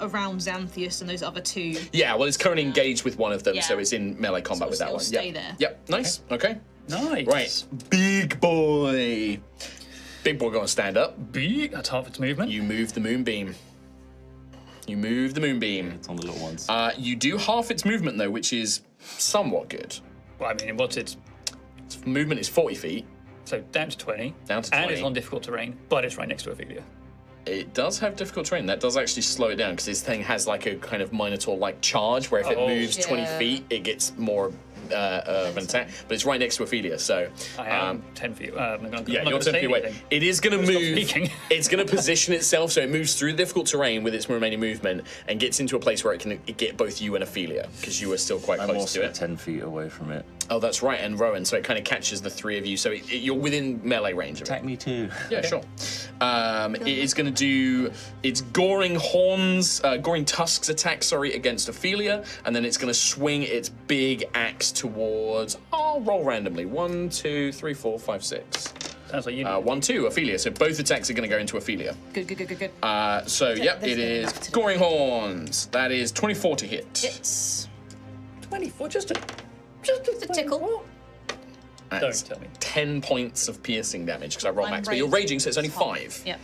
Speaker 5: around Xanthius and those other 2.
Speaker 1: Yeah, well, it's currently engaged with one of them,
Speaker 5: Yeah.
Speaker 1: so it's in melee combat
Speaker 5: So
Speaker 1: with that
Speaker 5: it'll
Speaker 1: one.
Speaker 5: stay
Speaker 1: Yep.
Speaker 5: there.
Speaker 1: Yep, nice. Okay.
Speaker 3: Nice.
Speaker 1: Right. Big boy. Big boy gonna stand up.
Speaker 3: Big. That's half its movement.
Speaker 1: You move the moonbeam.
Speaker 2: It's on the little ones.
Speaker 1: You do half its movement, though, which is somewhat good.
Speaker 3: Well, I mean, what's its...
Speaker 1: Its movement is 40 feet.
Speaker 3: So down to 20.
Speaker 1: Down to
Speaker 3: And
Speaker 1: 20.
Speaker 3: it's on difficult terrain, but it's right next to Ophelia.
Speaker 1: It does have difficult terrain. That does actually slow it down, because this thing has like a kind of Minotaur-like charge, where if it moves 20
Speaker 4: Yeah.
Speaker 1: feet, it gets more of an attack. But it's right next to Ophelia, so...
Speaker 3: I am 10 feet. I'm not
Speaker 1: Yeah,
Speaker 3: gonna
Speaker 1: you're 10
Speaker 3: say
Speaker 1: feet away.
Speaker 3: anything.
Speaker 1: It is going to
Speaker 3: Stop
Speaker 1: move.
Speaker 3: speaking.
Speaker 1: It's going to position itself so it moves through the difficult terrain with its remaining movement and gets into a place where it can get both you and Ophelia, because you are still quite
Speaker 2: I'm
Speaker 1: close
Speaker 2: also
Speaker 1: to it.
Speaker 2: 10 feet away from it.
Speaker 1: Oh, that's right, and Rowan, so it kind of catches the 3 of you, so you're within melee range of it.
Speaker 2: Attack me too.
Speaker 1: Yeah, sure. It is going to do its goring tusks attack, against Ophelia, and then it's going to swing its big axe towards. I'll roll randomly. 1, 2, 3, 4, 5, 6.
Speaker 3: Sounds like you...
Speaker 1: 1, 2, Ophelia. So both attacks are going to go into Ophelia.
Speaker 5: Good.
Speaker 1: So, yep,
Speaker 4: there's
Speaker 1: it
Speaker 4: not
Speaker 1: is
Speaker 4: enough to do.
Speaker 1: goring horns. That is 24 to hit.
Speaker 5: It's
Speaker 3: 24, just a
Speaker 4: tickle.
Speaker 1: That's
Speaker 3: Don't tell me.
Speaker 1: 10 points of piercing damage because I roll
Speaker 5: I'm
Speaker 1: max. But you're
Speaker 5: raging.
Speaker 1: raging, so it's only 5.
Speaker 5: Yep.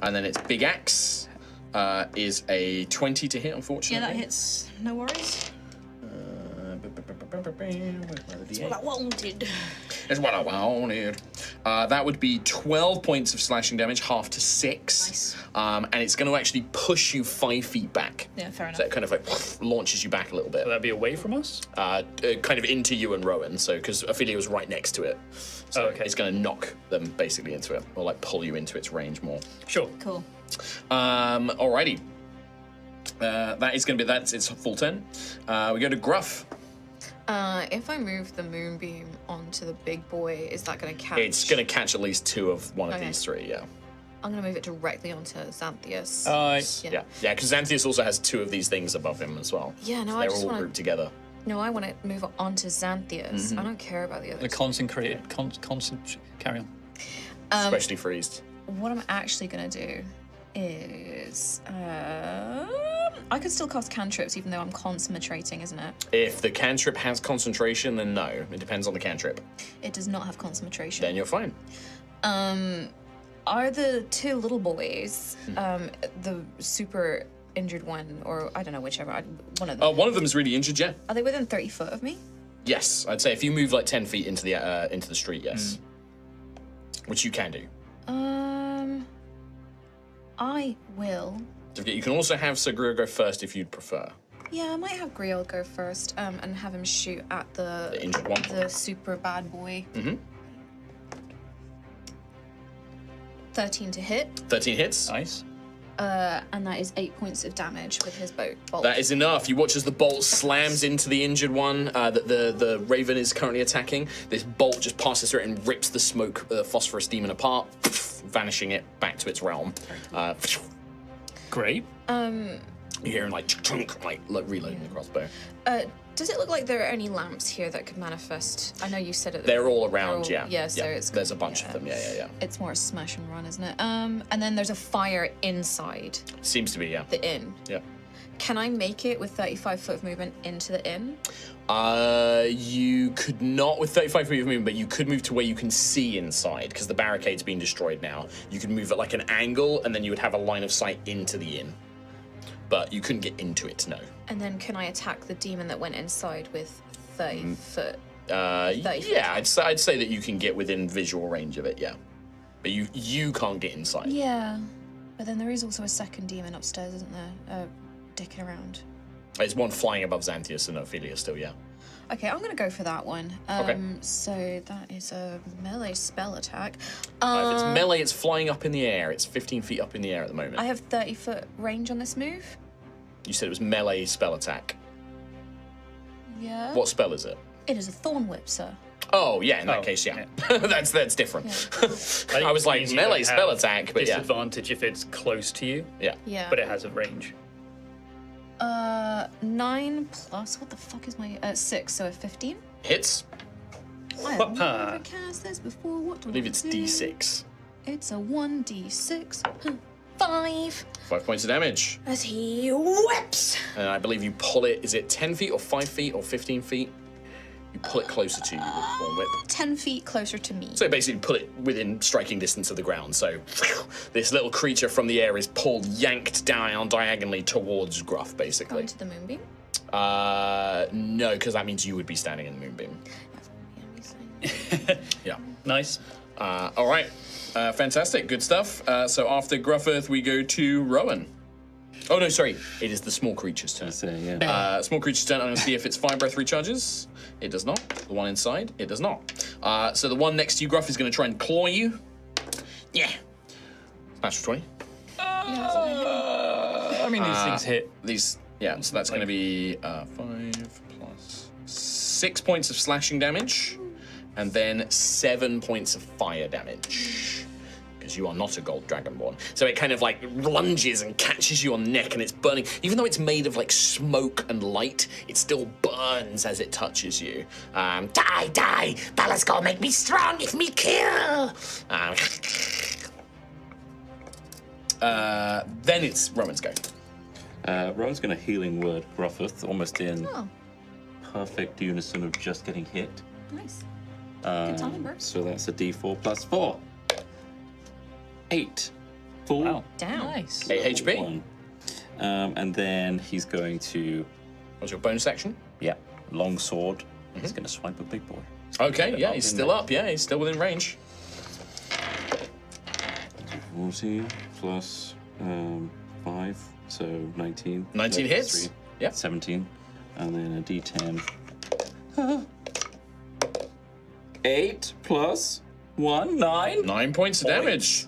Speaker 1: And then its big axe is a 20 to hit,
Speaker 5: Yeah,
Speaker 1: unfortunately.
Speaker 5: that hits. No worries.
Speaker 1: That's
Speaker 5: What I wanted.
Speaker 1: It's what I wanted. That would be 12 points of slashing damage, half to 6.
Speaker 5: Nice.
Speaker 1: And it's going to actually push you 5 feet back.
Speaker 5: Yeah, fair enough.
Speaker 1: So it kind of like launches you back a little bit.
Speaker 3: Will that be away from us?
Speaker 1: Kind of into you and Rowan, so because Ophelia was right next to it. So
Speaker 3: Oh, okay.
Speaker 1: it's going to knock them basically into it, or like pull you into its range more.
Speaker 3: Sure.
Speaker 5: Cool.
Speaker 1: Alrighty. That is going to be its full turn. We go to Gruff.
Speaker 4: If I move the moonbeam onto the big boy, is that going to catch?
Speaker 1: It's going to catch at least 2 of one of
Speaker 4: Okay.
Speaker 1: these 3, yeah.
Speaker 4: I'm going to move it directly onto Xanthius.
Speaker 1: Yeah, because Xanthius also has 2 of these things above him as well.
Speaker 4: Yeah, no,
Speaker 1: So
Speaker 4: I
Speaker 1: they're
Speaker 4: just
Speaker 1: all
Speaker 4: wanna-
Speaker 1: grouped together.
Speaker 4: No, I want to move it onto Xanthius. I don't care about the
Speaker 3: The
Speaker 4: others.
Speaker 3: concentrated... Carry on.
Speaker 1: Especially freezed.
Speaker 4: What I'm actually going to do is... I could still cast cantrips even though I'm concentrating, isn't it?
Speaker 1: If the cantrip has concentration, then no. It depends on the cantrip.
Speaker 4: It does not have concentration.
Speaker 1: Then you're fine.
Speaker 4: Are the 2 little boys, the super injured one, or I don't know, whichever, one of them,
Speaker 1: One of them is really injured, yeah.
Speaker 4: are they within 30 foot of me?
Speaker 1: Yes, I'd say if you move like 10 feet into the street, yes. Which you can do.
Speaker 4: I will.
Speaker 1: You can also have Sagria go first if you'd prefer.
Speaker 4: Yeah, I might have Griel go first and have him shoot at
Speaker 1: The injured one.
Speaker 4: the super bad boy. 13 to hit,
Speaker 1: 13 hits.
Speaker 3: Nice.
Speaker 4: and that is 8 points of damage with his bolt.
Speaker 1: That is enough. You watch as the bolt slams into the injured one that the Raven is currently attacking. This bolt just passes through it and rips the smoke phosphorus demon apart, vanishing it back to its realm.
Speaker 3: Great.
Speaker 1: You hear him like chunk, like reloading the crossbow.
Speaker 4: Does it look like there are any lamps here that could manifest? I know you said it.
Speaker 1: They're all around,
Speaker 4: they're all-
Speaker 1: yeah.
Speaker 4: Yeah, so it's
Speaker 1: there's a bunch of them. Yeah.
Speaker 4: It's more a smash and run, isn't it? And then there's a fire inside
Speaker 1: Seems to be, yeah.
Speaker 4: the inn.
Speaker 1: Yeah.
Speaker 4: Can I make it with 35 foot of movement into the inn?
Speaker 1: You could not with 35 feet of movement, but you could move to where you can see inside because the barricade's been destroyed now. You could move at like an angle, and then you would have a line of sight into the inn. But you couldn't get into it, no.
Speaker 4: And then can I attack the demon that went inside with 30 foot?
Speaker 1: Yeah, I'd say that you can get within visual range of it, yeah. But you can't get inside.
Speaker 4: Yeah. But then there is also a second demon upstairs, isn't there? Dicking around.
Speaker 1: There's one flying above Xanthias and Ophelia still, yeah.
Speaker 4: Okay, I'm gonna go for that one.
Speaker 1: Okay.
Speaker 4: So that is a melee spell attack.
Speaker 1: If it's melee, it's flying up in the air. It's 15 feet up in the air at the moment.
Speaker 4: I have 30-foot range on this move.
Speaker 1: You said it was melee spell attack.
Speaker 4: Yeah.
Speaker 1: What spell is it?
Speaker 4: It is a thorn whip, sir.
Speaker 1: Oh, yeah, in that case, yeah. that's different.
Speaker 3: Yeah.
Speaker 1: I was like,
Speaker 3: Easy
Speaker 1: melee
Speaker 3: to
Speaker 1: spell
Speaker 3: have
Speaker 1: attack, but yeah.
Speaker 3: disadvantage if it's close to you.
Speaker 1: Yeah.
Speaker 4: Yeah.
Speaker 3: But it has a range.
Speaker 4: 9 plus, what the fuck is my, 6, so a 15?
Speaker 1: Hits.
Speaker 4: I have never cast this before, what do
Speaker 1: I believe it's
Speaker 4: do?
Speaker 1: D6.
Speaker 4: It's a 1d6. 5.
Speaker 1: 5 points of damage.
Speaker 4: As he whips.
Speaker 1: And I believe you pull it, is it 10 feet or 5 feet or 15 feet? You pull it closer to you with the thorn whip.
Speaker 4: 10 feet closer to me.
Speaker 1: So basically pull it within striking distance of the ground. So this little creature from the air is pulled, yanked down diagonally towards Gruff, basically.
Speaker 4: Into the moonbeam?
Speaker 1: No, because that means you would be standing in the moonbeam. Yeah.
Speaker 3: Nice.
Speaker 1: All right. Fantastic. Good stuff. So after Gruffearth, we go to Rowan. Oh, no, sorry. It is the small creature's turn. Small creature's turn. I'm going to see if its fire breath recharges. It does not. The one inside, it does not. So the one next to you, Gruff, is going to try and claw you. Yeah. Smash for 20.
Speaker 3: I mean, these things hit.
Speaker 1: Yeah, so that's going to be 5 plus 6 points of slashing damage, and then 7 points of fire damage. Because you are not a gold dragonborn. So it kind of like lunges and catches you on the neck and it's burning. Even though it's made of like smoke and light, it still burns as it touches you. Die! Balaskol make me strong if me kill! Then it's Roman's go.
Speaker 2: Rowan's going to healing word Gruffearth, almost in perfect unison of just getting hit.
Speaker 4: Nice. Good timing, bro.
Speaker 2: So that's a D4 plus 4. 8. Full.
Speaker 3: Wow.
Speaker 4: Down.
Speaker 5: Nice.
Speaker 1: 8 HP.
Speaker 2: 1. And then he's going to,
Speaker 1: What's your bonus action?
Speaker 2: long sword. He's going to swipe a big boy.
Speaker 1: Okay, yeah, he's still up. Yeah, he's still within range.
Speaker 2: 14 plus 5, so 19.
Speaker 1: 19 hits.
Speaker 2: 3,
Speaker 1: Yeah.
Speaker 2: 17. And then a D10. 8 plus 1, 9.
Speaker 1: 9 points of damage.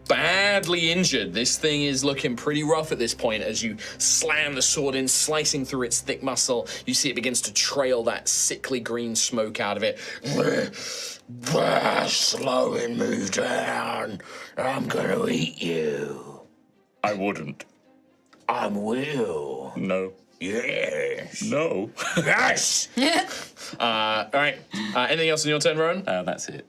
Speaker 1: Badly injured. This thing is looking pretty rough at this point as you slam the sword in, slicing through its thick muscle. You see it begins to trail that sickly green smoke out of it. Slow and move down. I'm gonna eat you.
Speaker 2: I wouldn't.
Speaker 1: I will.
Speaker 2: No.
Speaker 1: Yes.
Speaker 2: No.
Speaker 1: Yes. All right. Anything else on your turn, Rowan?
Speaker 2: That's it.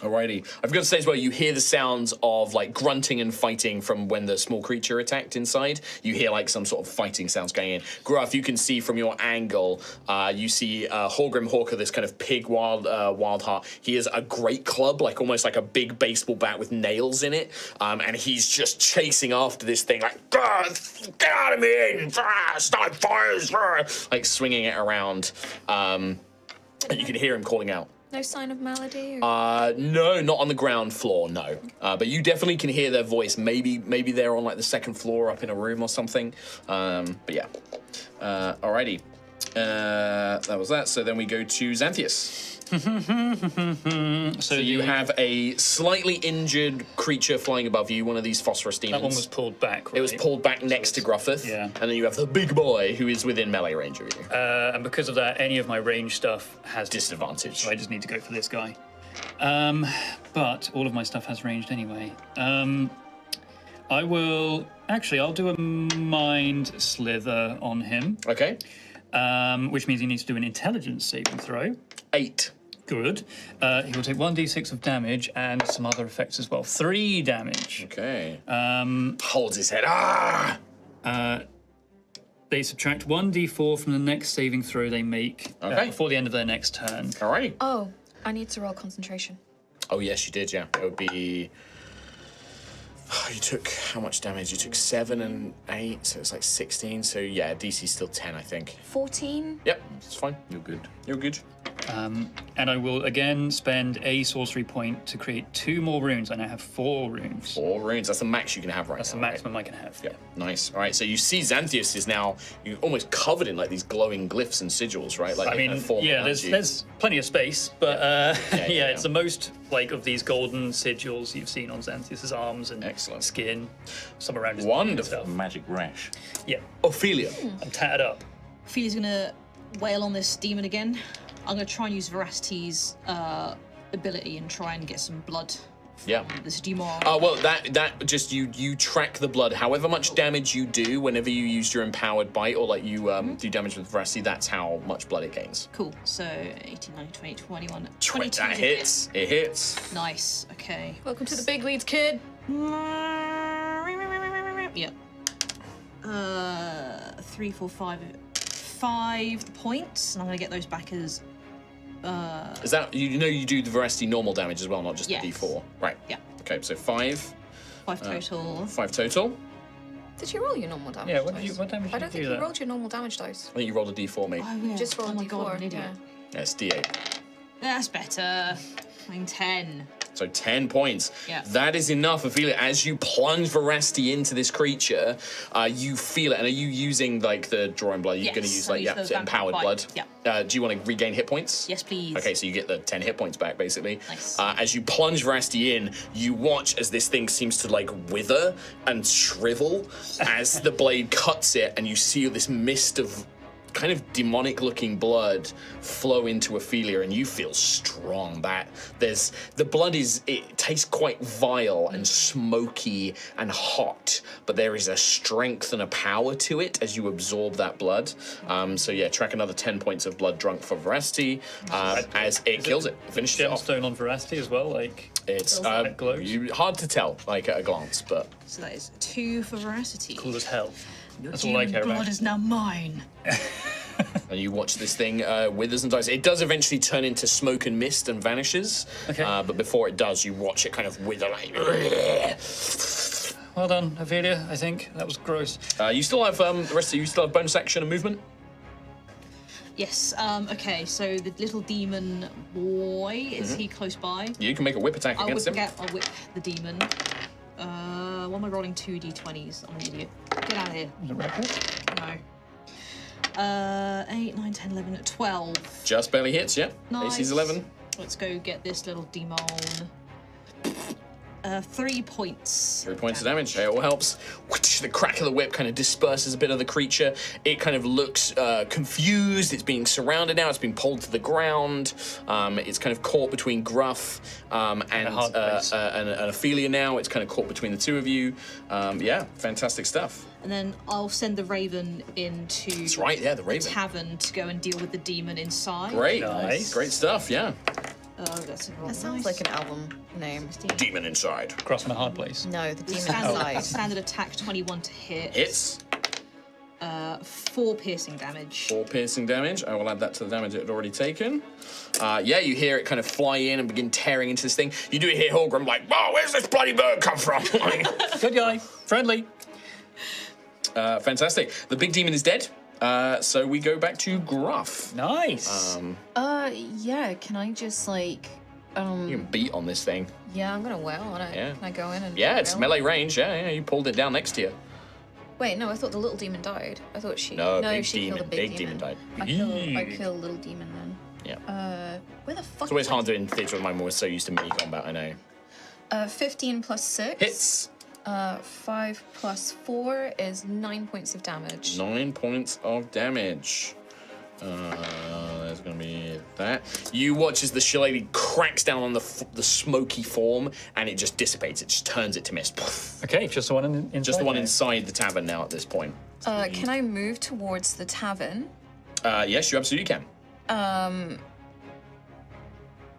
Speaker 1: Alrighty. I've got to say as well, you hear the sounds of like grunting and fighting from when the small creature attacked inside. You hear like some sort of fighting sounds going in. Gruff, you can see from your angle, you see Horgrim Hawker, this kind of pig Wildheart. He has a great club, like almost like a big baseball bat with nails in it. And he's just chasing after this thing like, get out of me, start fires, like swinging it around. And you can hear him calling out.
Speaker 4: No sign of malady? Or...
Speaker 1: No, not on the ground floor, no. But you definitely can hear their voice. Maybe they're on like the second floor up in a room or something. But yeah. Alrighty. That was that. So then we go to Xanthias. So you have a slightly injured creature flying above you, one of these phosphorus demons.
Speaker 3: That one was pulled back, right?
Speaker 1: It was pulled back next to Gruffearth.
Speaker 3: Yeah.
Speaker 1: And then you have the big boy who is within melee range of you.
Speaker 3: And because of that, any of my range stuff has
Speaker 1: Disadvantage.
Speaker 3: So I just need to go for this guy. But all of my stuff has ranged anyway. I will... Actually, I'll do a mind slither on him.
Speaker 1: Okay.
Speaker 3: Which means he needs to do an intelligence saving throw.
Speaker 1: 8.
Speaker 3: Good. He will take 1d6 of damage and some other effects as well. 3 damage.
Speaker 1: Okay. Holds his head.
Speaker 3: They subtract 1d4 from the next saving throw they make before the end of their next turn.
Speaker 1: All right.
Speaker 4: Oh, I need to roll concentration.
Speaker 1: Oh, yes, you did, yeah. It would be... You took how much damage? You took 7 and 8, so it's like 16. So, yeah, DC's still 10, I think.
Speaker 4: 14.
Speaker 1: Yep, it's fine.
Speaker 2: You're good.
Speaker 1: You're good.
Speaker 3: And I will again spend a sorcery point to create 2 more runes. I now have 4 runes.
Speaker 1: 4 runes. That's the max you can have right
Speaker 3: That's
Speaker 1: now.
Speaker 3: the maximum I can have.
Speaker 1: Yeah. Nice. All right. So you see Xanthius is now almost covered in like these glowing glyphs and sigils, right? Like
Speaker 3: I mean, there's plenty of space, but it's the most like of these golden sigils you've seen on Xanthius's arms and skin. Some around his
Speaker 1: wonderful
Speaker 3: stuff.
Speaker 2: Magic rash.
Speaker 3: Yeah.
Speaker 1: Ophelia.
Speaker 3: I'm tatted up.
Speaker 5: Ophelia's gonna wail on this demon again. I'm gonna try and use Veracity's ability and try and get some blood.
Speaker 1: Yeah.
Speaker 5: This demon.
Speaker 1: Oh well, that just you track the blood. However much damage you do, whenever you use your empowered bite or like you do damage with veracity, that's how much blood it gains.
Speaker 5: Cool. So 18, 19, 20, 21,
Speaker 1: 22.
Speaker 5: 22.
Speaker 1: That hits. It hits.
Speaker 5: Nice. Okay.
Speaker 7: Welcome to the big leads, kid.
Speaker 5: Yep. 3, 4, 5 points, and I'm gonna get those back as.
Speaker 1: Is that you do the veracity normal damage as well, not just
Speaker 5: Yes.
Speaker 1: the D4? Right.
Speaker 5: Yeah.
Speaker 1: Okay, so 5.
Speaker 5: 5 total.
Speaker 1: 5 total.
Speaker 7: Did you roll your normal damage?
Speaker 3: Yeah, what
Speaker 7: dice?
Speaker 3: damage
Speaker 7: I
Speaker 3: did
Speaker 7: don't
Speaker 3: you
Speaker 7: think
Speaker 3: do
Speaker 7: you
Speaker 3: that?
Speaker 7: rolled your normal damage dice.
Speaker 1: I think you rolled a D4, mate.
Speaker 5: Oh, yeah.
Speaker 7: Just roll
Speaker 5: oh my
Speaker 7: D4.
Speaker 5: god, I'm an idiot.
Speaker 7: Yeah.
Speaker 1: Yes, D8.
Speaker 5: That's better. I'm 10.
Speaker 1: So 10 points.
Speaker 5: Yeah.
Speaker 1: That is enough. Ophelia, as you plunge veracity into this creature, you feel it. And are you using like the drawing blood? You're
Speaker 5: Yes,
Speaker 1: going to use
Speaker 5: I'll
Speaker 1: like
Speaker 5: use the
Speaker 1: so empowered
Speaker 5: vampire
Speaker 1: blood.
Speaker 5: bite.
Speaker 1: Do you want to regain hit points?
Speaker 5: Yes, please.
Speaker 1: Okay, so you get the 10 hit points back, basically.
Speaker 5: Nice.
Speaker 1: As you plunge veracity in, you watch as this thing seems to like wither and shrivel as the blade cuts it, and you see this mist of kind of demonic looking blood flow into Ophelia, and you feel strong. That there's the blood it tastes quite vile and smoky and hot, but there is a strength and a power to it as you absorb that blood. So yeah, track another 10 points of blood drunk for veracity as it kills it. Finishes it off.
Speaker 3: Gemstone on veracity as well, like
Speaker 1: It's
Speaker 3: it glows.
Speaker 1: hard to tell, like at a glance, but
Speaker 5: So that is 2 for Veracity.
Speaker 3: cool as hell.
Speaker 5: Your
Speaker 3: That's all I
Speaker 5: demon
Speaker 3: care
Speaker 5: blood
Speaker 3: about.
Speaker 5: is now mine.
Speaker 1: and you watch this thing withers and dies. It does eventually turn into smoke and mist and vanishes.
Speaker 3: Okay.
Speaker 1: But before it does, you watch it kind of wither. Like,
Speaker 3: Well done, Ophelia. I think that was gross.
Speaker 1: you still have the rest of you still have bonus action and movement.
Speaker 5: Yes. Okay. So the little demon boy is he close by?
Speaker 1: You can make a whip attack against him.
Speaker 5: I'll whip the demon. Why am I rolling 2 d20s? I'm an idiot. Get out of here.
Speaker 3: Is it record?
Speaker 5: No. 8, 9, 10, 11, 12.
Speaker 1: Just barely hits. Yeah.
Speaker 5: Nice.
Speaker 1: AC's 11.
Speaker 5: Let's go get this little demon. 3 points.
Speaker 1: 3 points of damage. It all helps. The crack of the whip kind of disperses a bit of the creature. It kind of looks confused. It's being surrounded now. It's being pulled to the ground. It's kind of caught between Gruff and Ophelia now. It's kind of caught between the two of you. Yeah, fantastic stuff.
Speaker 5: And then I'll send the raven into
Speaker 1: That's right, yeah, the raven.
Speaker 5: tavern to go and deal with the demon inside.
Speaker 1: Great.
Speaker 3: Nice.
Speaker 1: Great stuff, yeah.
Speaker 5: That's
Speaker 7: That sounds like an album name.
Speaker 1: Demon inside.
Speaker 3: Cross in a hard place.
Speaker 7: No, the demon
Speaker 5: standard,
Speaker 7: inside.
Speaker 5: standard attack 21 to hit.
Speaker 1: Hits.
Speaker 5: 4 piercing damage.
Speaker 1: 4 piercing damage. I will add that to the damage it had already taken. Yeah, you hear it kind of fly in and begin tearing into this thing. You do hear Holgrim like, "Oh, where's this bloody bird come from?"
Speaker 3: Good guy. Friendly.
Speaker 1: Fantastic. The big demon is dead. So we go back to Gruff.
Speaker 3: Nice.
Speaker 7: Yeah, can I just like,
Speaker 1: You can beat on this thing.
Speaker 7: yeah, I'm gonna wail on it.
Speaker 1: Yeah.
Speaker 7: Can I go in and
Speaker 1: Yeah, it's
Speaker 7: wail?
Speaker 1: melee range. Yeah, you pulled it down next to you.
Speaker 7: Wait, no, I thought the little demon died. I thought she.
Speaker 1: No, big
Speaker 7: she
Speaker 1: demon.
Speaker 7: killed the big demon.
Speaker 1: died.
Speaker 7: I kill little demon then.
Speaker 1: Yeah.
Speaker 7: Where the fuck?
Speaker 1: It's always hard doing theatre with mine. We're so used to mini combat, I know.
Speaker 7: 15 plus 6.
Speaker 1: Hits.
Speaker 7: 5 plus 4 is 9 points of damage.
Speaker 1: 9 points of damage. There's going to be that. You watch as the shillelagh cracks down on the smoky form, and it just dissipates. It just turns it to mist.
Speaker 3: Okay, just the one inside.
Speaker 1: Just the one
Speaker 3: there.
Speaker 1: inside the tavern now at this point.
Speaker 7: Can I move towards the tavern?
Speaker 1: Yes, you absolutely can.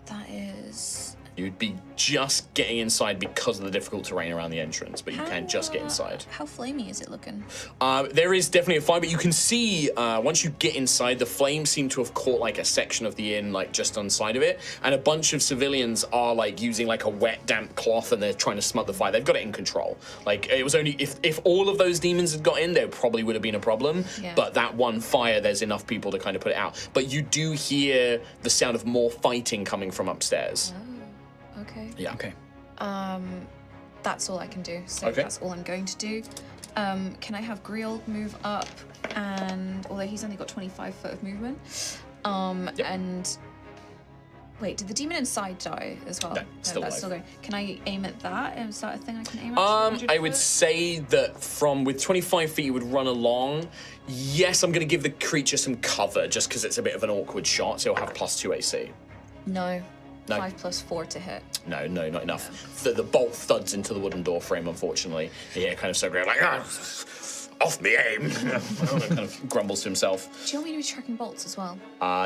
Speaker 7: That is
Speaker 1: You'd be just getting inside because of the difficult terrain around the entrance, but you can just get inside.
Speaker 4: How flamey is it looking?
Speaker 1: There is definitely a fire, but you can see once you get inside, the flames seem to have caught like a section of the inn, like just on side of it, and a bunch of civilians are like using like a wet, damp cloth, and they're trying to smother the fire. They've got it in control. Like it was only if all of those demons had got in, there probably would have been a problem.
Speaker 4: Yeah.
Speaker 1: But that one fire, there's enough people to kind of put it out. But you do hear the sound of more fighting coming from upstairs.
Speaker 4: Okay.
Speaker 1: Yeah.
Speaker 3: Okay.
Speaker 4: That's all I can do. So
Speaker 1: Okay.
Speaker 4: that's all I'm going to do. Can I have Griel move up? And although he's only got 25 foot of movement, and wait, did the demon inside die as well?
Speaker 1: No, still
Speaker 4: that's
Speaker 1: alive.
Speaker 4: still going. Can I aim at that? Is that a thing I can aim at?
Speaker 1: I would say that with 25 feet, you would run along. Yes, I'm going to give the creature some cover just because it's a bit of an awkward shot, so you'll have +2 AC.
Speaker 4: No.
Speaker 1: No.
Speaker 4: 5 + 4 to hit.
Speaker 1: No, not enough. The bolt thuds into the wooden door frame, unfortunately. Yeah, kind of so great, like, off me aim. Kind of grumbles to himself.
Speaker 4: Do you want me to be tracking bolts as well?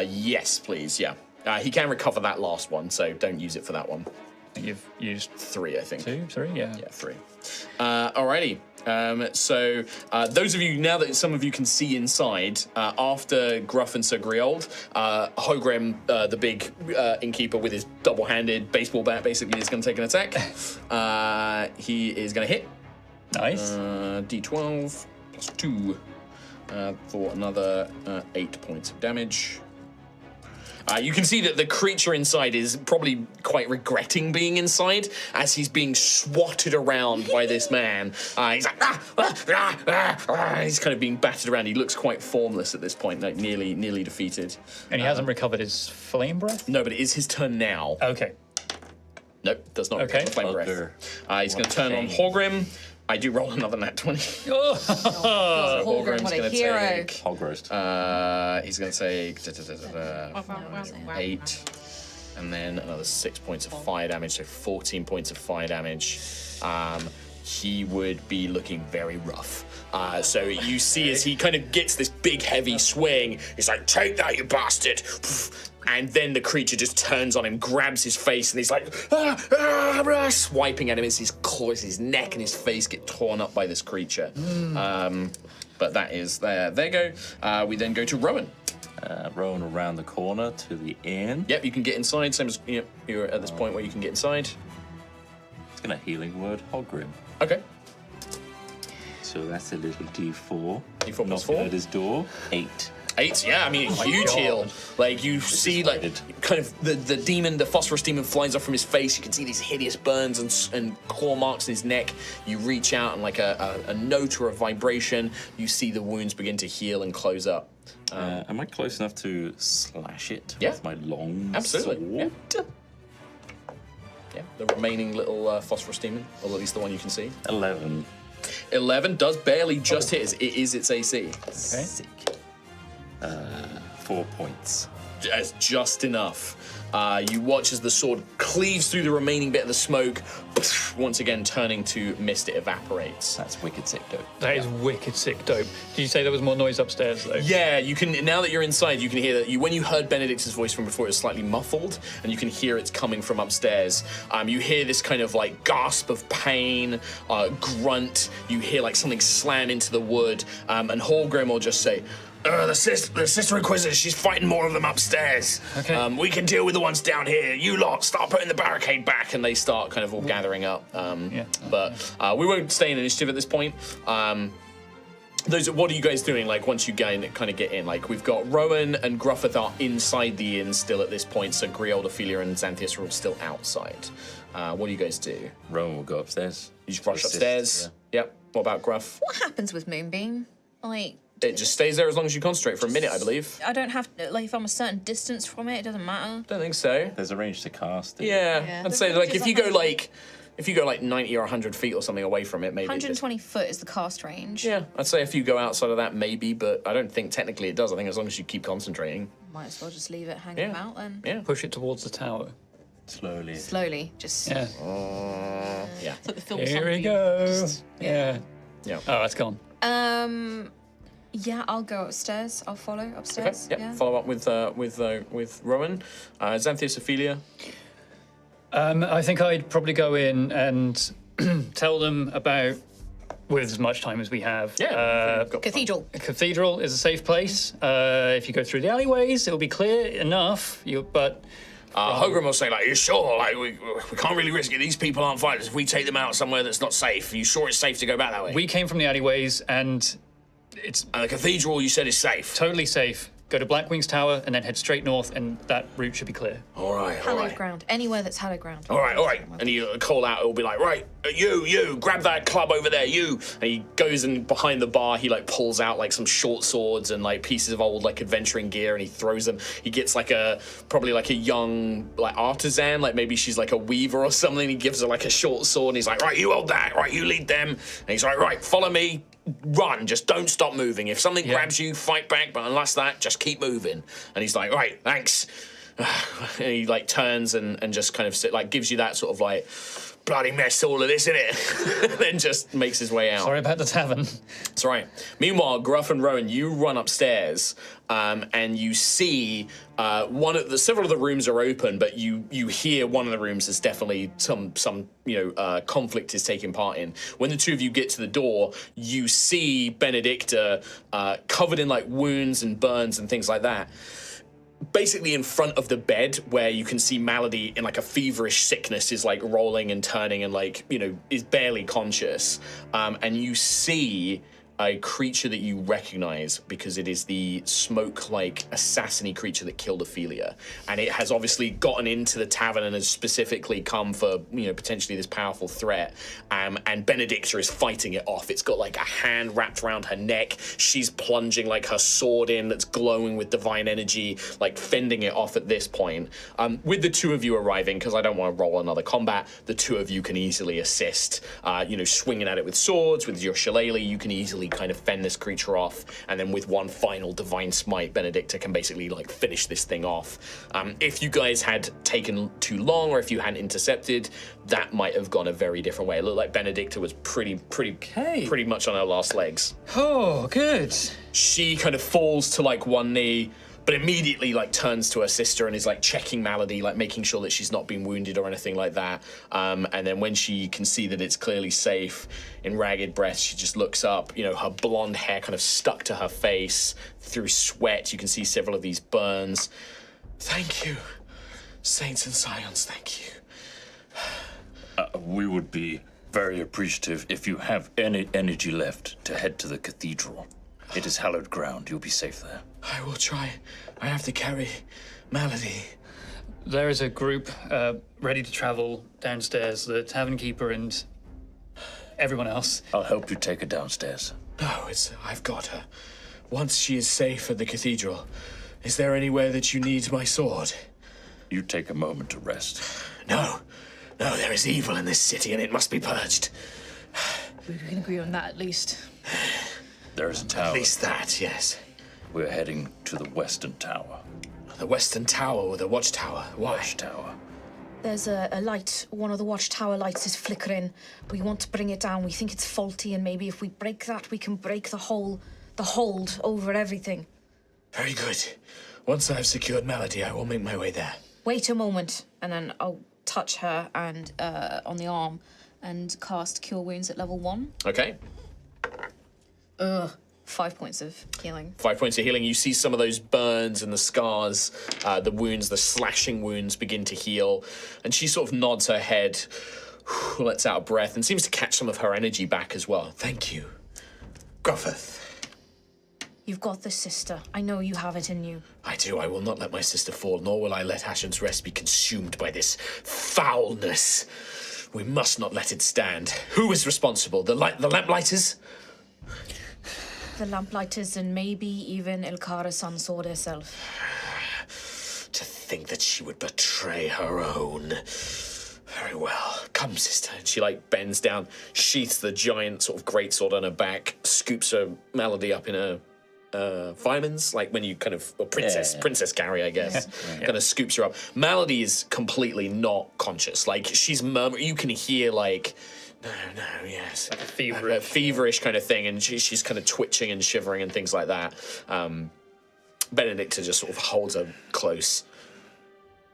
Speaker 1: Yes, please, yeah. He can recover that last one, so don't use it for that one.
Speaker 3: You've used
Speaker 1: 3, I think.
Speaker 3: 2, 3, yeah.
Speaker 1: Yeah, 3. Alrighty. So those of you, now that some of you can see inside, after Gruff and Sir Griold, Hogrim, the big innkeeper with his double-handed baseball bat, basically is going to take an attack. He is going to hit.
Speaker 3: Nice.
Speaker 1: D12 +2 for another 8 points of damage. You can see that the creature inside is probably quite regretting being inside as he's being swatted around by this man. He's like, he's kind of being battered around. He looks quite formless at this point, like nearly defeated.
Speaker 3: And he hasn't recovered his flame breath?
Speaker 1: No, but it is his turn now.
Speaker 3: Okay.
Speaker 1: Nope, does not
Speaker 3: Okay.
Speaker 1: recover flame breath. He's going to turn on Hogrim. I do roll another nat 20.
Speaker 4: Hogrim, what a hero.
Speaker 2: Hog roast.
Speaker 1: He's going to take 8, and then another 6 points of fire damage, so 14 points of fire damage. He would be looking very rough. So you see as he kind of gets this big heavy swing, he's like, take that, you bastard! And then the creature just turns on him, grabs his face, and he's like, swiping at him as his claws, his neck and his face get torn up by this creature. But that is there. There you go. We then go to Rowan.
Speaker 2: Rowan around the corner to the inn.
Speaker 1: Yep, you can get inside, same as you're at this point where you can get inside.
Speaker 2: It's gonna healing word Hogrim.
Speaker 1: Okay.
Speaker 2: So that's a little D4.
Speaker 1: D4
Speaker 2: Not
Speaker 1: + 4.
Speaker 2: at his door. 8.
Speaker 1: 8, yeah, I mean, a huge heal. Like, you see, like, kind of the demon, the phosphorus demon flies off from his face. You can see these hideous burns and claw marks in his neck. You reach out and, like, a note or a vibration, you see the wounds begin to heal and close up.
Speaker 2: Am I close enough to slash it with my long
Speaker 1: absolutely.
Speaker 2: sword?
Speaker 1: Yeah, the remaining little phosphorus demon, or at least the one you can see.
Speaker 2: 11.
Speaker 1: 11 does barely just hit. It is its AC.
Speaker 3: Okay.
Speaker 2: Sick. 4 points.
Speaker 1: That's just enough. You watch as the sword cleaves through the remaining bit of the smoke, once again turning to mist, it evaporates.
Speaker 2: That's wicked sick, dope.
Speaker 3: That is wicked sick dope. Did you say there was more noise upstairs, though?
Speaker 1: Yeah, you can, now that you're inside, you can hear that. When you heard Benedict's voice from before, it was slightly muffled, and you can hear it's coming from upstairs. You hear this kind of like gasp of pain, grunt. You hear like something slam into the wood, and Hallgrim will just say, the sister Inquisitor, she's fighting more of them upstairs.
Speaker 3: Okay.
Speaker 1: We can deal with the ones down here. You lot, start putting the barricade back. And they start kind of all gathering up. But we won't stay in initiative at this point. What are you guys doing, like, once you kind of get in? Like, we've got Rowan and Gruffith are inside the inn still at this point, so Grield, Ophelia, and Xanthias are all still outside. What do you guys do?
Speaker 2: Rowan will go upstairs.
Speaker 1: You just rush upstairs?
Speaker 2: Yeah.
Speaker 1: Yep. What about Gruff?
Speaker 4: What happens with Moonbeam? Like,
Speaker 1: It just stays there as long as you concentrate for a minute, I believe.
Speaker 4: I don't have to, like, if I'm a certain distance from it, it doesn't matter.
Speaker 1: Don't think so.
Speaker 2: There's a range to cast it.
Speaker 1: Yeah. I'd say, like, if you go, like, 90 or 100 feet or something away from it, maybe.
Speaker 4: 120 foot is the cast range.
Speaker 1: Yeah, I'd say if you go outside of that, maybe, but I don't think technically it does. I think as long as you keep concentrating.
Speaker 4: Might as well just leave it hanging about then.
Speaker 1: Yeah.
Speaker 3: Push it towards the tower.
Speaker 2: Slowly.
Speaker 4: Slowly, just.
Speaker 3: Yeah.
Speaker 1: Yeah.
Speaker 5: It's like the film
Speaker 3: Here we
Speaker 5: Sunbeam.
Speaker 3: go. Yeah.
Speaker 1: Yeah.
Speaker 3: Oh, it's gone.
Speaker 4: Yeah, I'll go upstairs. I'll follow
Speaker 1: Okay.
Speaker 4: upstairs.
Speaker 1: Yep.
Speaker 4: Yeah.
Speaker 1: Follow up with Rowan. Xanthias, Ophelia.
Speaker 3: I think I'd probably go in and tell them about, with as much time as we have.
Speaker 4: Cathedral.
Speaker 3: A cathedral is a safe place. If you go through the alleyways, it'll be clear enough.
Speaker 1: Hogrim will say, like, you sure? Like, we can't really risk it. These people aren't fighters. If we take them out somewhere that's not safe, are you sure it's safe to go back that way?
Speaker 3: We came from the alleyways, and it's...
Speaker 1: And the cathedral, you said, is safe?
Speaker 3: Totally safe. Go to Blackwing's Tower, and then head straight north, and that route should be clear.
Speaker 1: All right.
Speaker 4: Hallowed ground. Anywhere that's hallowed ground.
Speaker 1: All right. And you call out, it'll be like, right, you, grab that club over there, you. And he goes in behind the bar, he, like, pulls out, like, some short swords and, like, pieces of old, like, adventuring gear, and he throws them. He gets, like, probably, like, a young, like, artisan, like, maybe she's, like, a weaver or something. He gives her, like, a short sword, and he's like, right, you hold that, right, you lead them. And he's like, right, follow me. Run, just don't stop moving. If something grabs you, fight back, but unless that, just keep moving. And he's like, right, thanks. And he like turns and just kind of like gives you that sort of like bloody mess all of this, innit? And then just makes his way out.
Speaker 3: Sorry about the tavern.
Speaker 1: It's all right. Meanwhile, Gruff and Rowan, you run upstairs and you see several of the rooms are open, but you hear one of the rooms is definitely some conflict is taking part in. When the two of you get to the door, you see Benedicta covered in like wounds and burns and things like that. Basically in front of the bed where you can see Malady in like a feverish sickness is like rolling and turning and like, is barely conscious. And you see a creature that you recognize because it is the smoke-like assassin-y creature that killed Ophelia. And it has obviously gotten into the tavern and has specifically come for, potentially this powerful threat. And Benedicta is fighting it off. It's got like a hand wrapped around her neck. She's plunging like her sword in that's glowing with divine energy, like fending it off at this point. With the two of you arriving, because I don't want to roll another combat, the two of you can easily assist. Swinging at it with swords, with your shillelagh, you can easily kind of fend this creature off, and then with one final divine smite, Benedicta can basically like finish this thing off. If you guys had taken too long, or if you hadn't intercepted, that might have gone a very different way. It looked like Benedicta was pretty much on her last legs.
Speaker 3: Oh, good.
Speaker 1: She kind of falls to like one knee, but immediately like turns to her sister and is like checking Malady, like making sure that she's not been wounded or anything like that. And then when she can see that it's clearly safe, in ragged breath, she just looks up, her blonde hair kind of stuck to her face through sweat. You can see several of these burns. Thank you, Saints and Scions, thank you.
Speaker 2: We would be very appreciative if you have any energy left to head to the cathedral. It is hallowed ground. You'll be safe there.
Speaker 1: I will try. I have to carry Malady.
Speaker 3: There is a group ready to travel downstairs, the tavern keeper and everyone else.
Speaker 2: I'll help you take her downstairs.
Speaker 1: No, I've got her. Once she is safe at the cathedral, is there anywhere that you need my sword?
Speaker 2: You take a moment to rest.
Speaker 1: No, there is evil in this city and it must be purged.
Speaker 5: We can agree on that at least.
Speaker 2: There is a tower.
Speaker 1: At least that, yes.
Speaker 2: We're heading to the western tower.
Speaker 1: The western tower or the watchtower? Why?
Speaker 2: Watchtower.
Speaker 4: There's a light. One of the watchtower lights is flickering. We want to bring it down. We think it's faulty, and maybe if we break that, we can break the hold over everything.
Speaker 1: Very good. Once I've secured Malady, I will make my way there.
Speaker 4: Wait a moment, and then I'll touch her and on the arm and cast Cure Wounds at level 1.
Speaker 1: Okay.
Speaker 4: 5 points of healing.
Speaker 1: 5 points of healing. You see some of those burns and the scars, the wounds, the slashing wounds begin to heal. And she sort of nods her head, lets out a breath, and seems to catch some of her energy back as well. Thank you. Gruffith.
Speaker 4: You've got this, sister. I know you have it in you.
Speaker 1: I do. I will not let my sister fall, nor will I let Ashen's Rest be consumed by this foulness. We must not let it stand. Who is responsible? The lamplighters?
Speaker 4: The lamplighters and maybe even Ilkara Sunsword herself.
Speaker 1: To think that she would betray her own. Very well. Come, sister. And she, bends down, sheaths the giant sort of greatsword on her back, scoops her Malady up in her fireman's, when you Princess Carrie, I guess. Kind of scoops her up. Malady is completely not conscious. She's murmuring. You can hear, no, yes.
Speaker 3: A
Speaker 1: feverish kind of thing, and she's kind of twitching and shivering and things like that. Benedicta just sort of holds her close.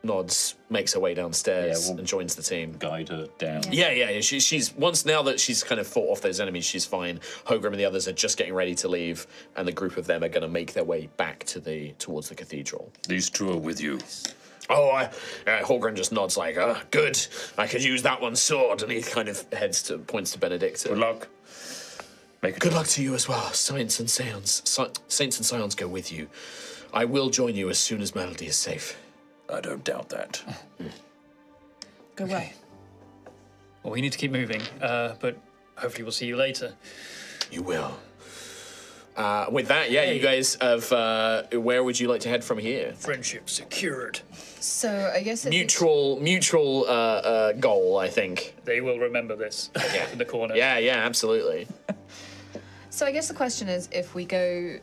Speaker 1: nods, makes her way downstairs and joins the team.
Speaker 2: Guide her down.
Speaker 1: Yeah. She's once now that she's kind of fought off those enemies, she's fine. Hogrim and the others are just getting ready to leave, and the group of them are going to make their way back to towards the cathedral.
Speaker 2: These two are with you.
Speaker 1: Oh, Hogrim just nods like, good. I could use that one's sword, and he kind of points to Benedicta.
Speaker 2: Good luck.
Speaker 1: Good luck to you as well. Saints and Scions go with you. I will join you as soon as Melody is safe.
Speaker 2: I don't doubt that.
Speaker 5: Go away.
Speaker 3: Well, we need to keep moving, but hopefully we'll see you later.
Speaker 1: You will. With that, you guys have. Where would you like to head from here?
Speaker 3: Friendship secured.
Speaker 7: So I guess
Speaker 1: Mutual goal, I think.
Speaker 3: They will remember this in the corner.
Speaker 1: Yeah, absolutely.
Speaker 7: So I guess the question is, if we go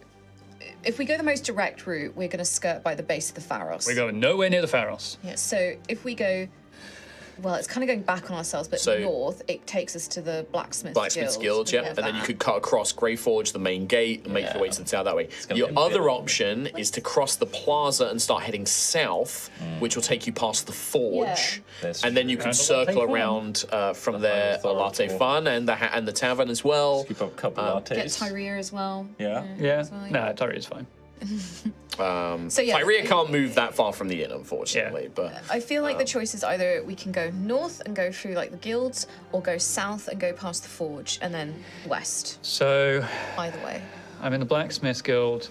Speaker 7: the most direct route, we're going to skirt by the base of the Pharos.
Speaker 3: We're going nowhere near the Pharos.
Speaker 7: Yeah. So if we go, well, it's kind of going back on ourselves, but north, it takes us to the Blacksmith's Guild.
Speaker 1: And then you could cut across Greyforge, the main gate, and make your way to the tower that way. Your other option is to cross the plaza and start heading south, which will take you past the forge, and then you can circle around from there. Latte Fun and the tavern as well.
Speaker 2: Keep up a couple lattes.
Speaker 7: Get Tyria as well.
Speaker 3: Yeah. Nah, Tyria's fine.
Speaker 1: Tyria can't move that far from the inn, unfortunately. But
Speaker 7: I feel like the choice is either we can go north and go through like the guilds, or go south and go past the forge, and then west.
Speaker 3: So
Speaker 7: either way,
Speaker 3: I mean, the Blacksmith's Guild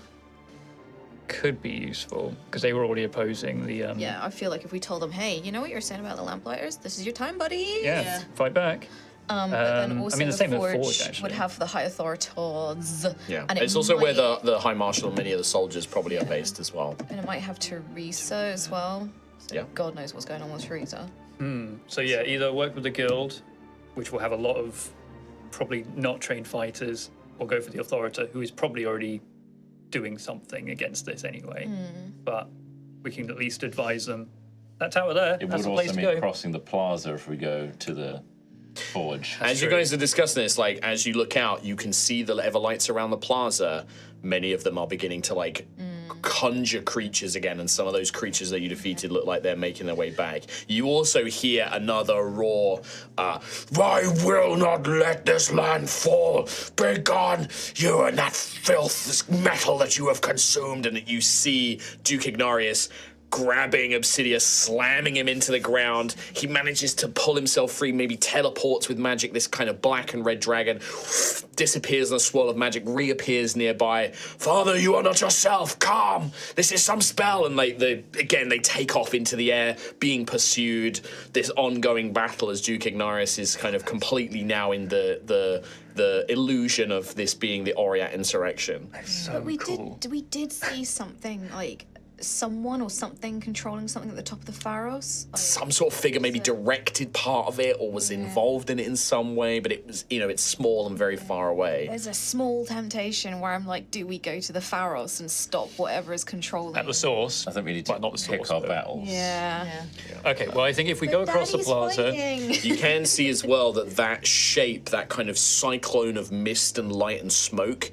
Speaker 3: could be useful because they were already opposing the.
Speaker 7: I feel like if we told them, hey, you know what you're saying about the Lamplighters? This is your time, buddy.
Speaker 3: Yeah. Fight back.
Speaker 7: But then also
Speaker 3: the same with
Speaker 7: Forge
Speaker 3: actually.
Speaker 7: would have the High Authorities.
Speaker 1: Yeah,
Speaker 7: and
Speaker 1: it's also where the High Marshal and many of the soldiers probably are based as well.
Speaker 7: And it might have Teresa as well. So God knows what's going on with Teresa.
Speaker 3: So either work with the guild, which will have a lot of probably not trained fighters, or go for the Authority, who is probably already doing something against this anyway. But we can at least advise them. That tower there,
Speaker 2: It
Speaker 3: that's
Speaker 2: would
Speaker 3: the place
Speaker 2: also
Speaker 3: to go.
Speaker 2: mean crossing the plaza if we go to the forge.
Speaker 1: As you guys are discussing this, like as you look out, you can see the Everlights around the plaza. Many of them are beginning to conjure creatures again, and some of those creatures that you defeated look like they're making their way back. You also hear another roar. I will not let this land fall. Begone, you and that filth, this metal that you have consumed. And you see Duke Ignarius grabbing Obsidius, slamming him into the ground. He manages to pull himself free, maybe teleports with magic. This kind of black and red dragon disappears in a swirl of magic, reappears nearby. Father, you are not yourself. Calm. This is some spell. And they take off into the air, being pursued. This ongoing battle as Duke Ignarius is kind of completely now in the illusion of this being the Oriat insurrection.
Speaker 7: But we did see something like someone or something controlling something at the top of the Pharos.
Speaker 1: Some sort of figure maybe directed part of it or was involved in it in some way, but it was, it's small and very far away.
Speaker 7: There's a small temptation where I'm like, do we go to the Pharos and stop whatever is controlling?
Speaker 3: At the source.
Speaker 2: I think we need to pick our battles.
Speaker 7: Yeah.
Speaker 3: Okay, well, I think if we go across the plaza...
Speaker 1: You can see as well that shape, that kind of cyclone of mist and light and smoke,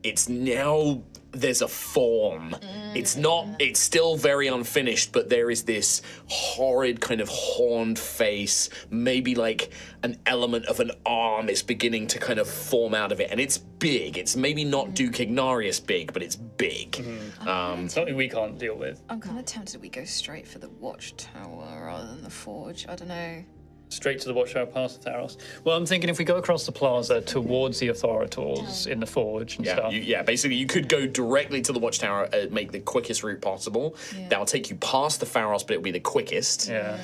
Speaker 1: it's now... There's a form. It's still very unfinished, but there is this horrid kind of horned face, maybe like an element of an arm is beginning to kind of form out of it. And it's big. It's maybe not Duke Ignarius big, but it's big.
Speaker 3: Something we can't deal with.
Speaker 7: I'm kind of tempted we go straight for the watchtower rather than the forge. I don't know.
Speaker 3: Straight to the watchtower past the Tharos. Well, I'm thinking if we go across the plaza towards the Authorities in the forge and stuff.
Speaker 1: Basically you could go directly to the watchtower, make the quickest route possible. That'll take you past the Pharos, but it'll be the quickest.
Speaker 3: Yeah.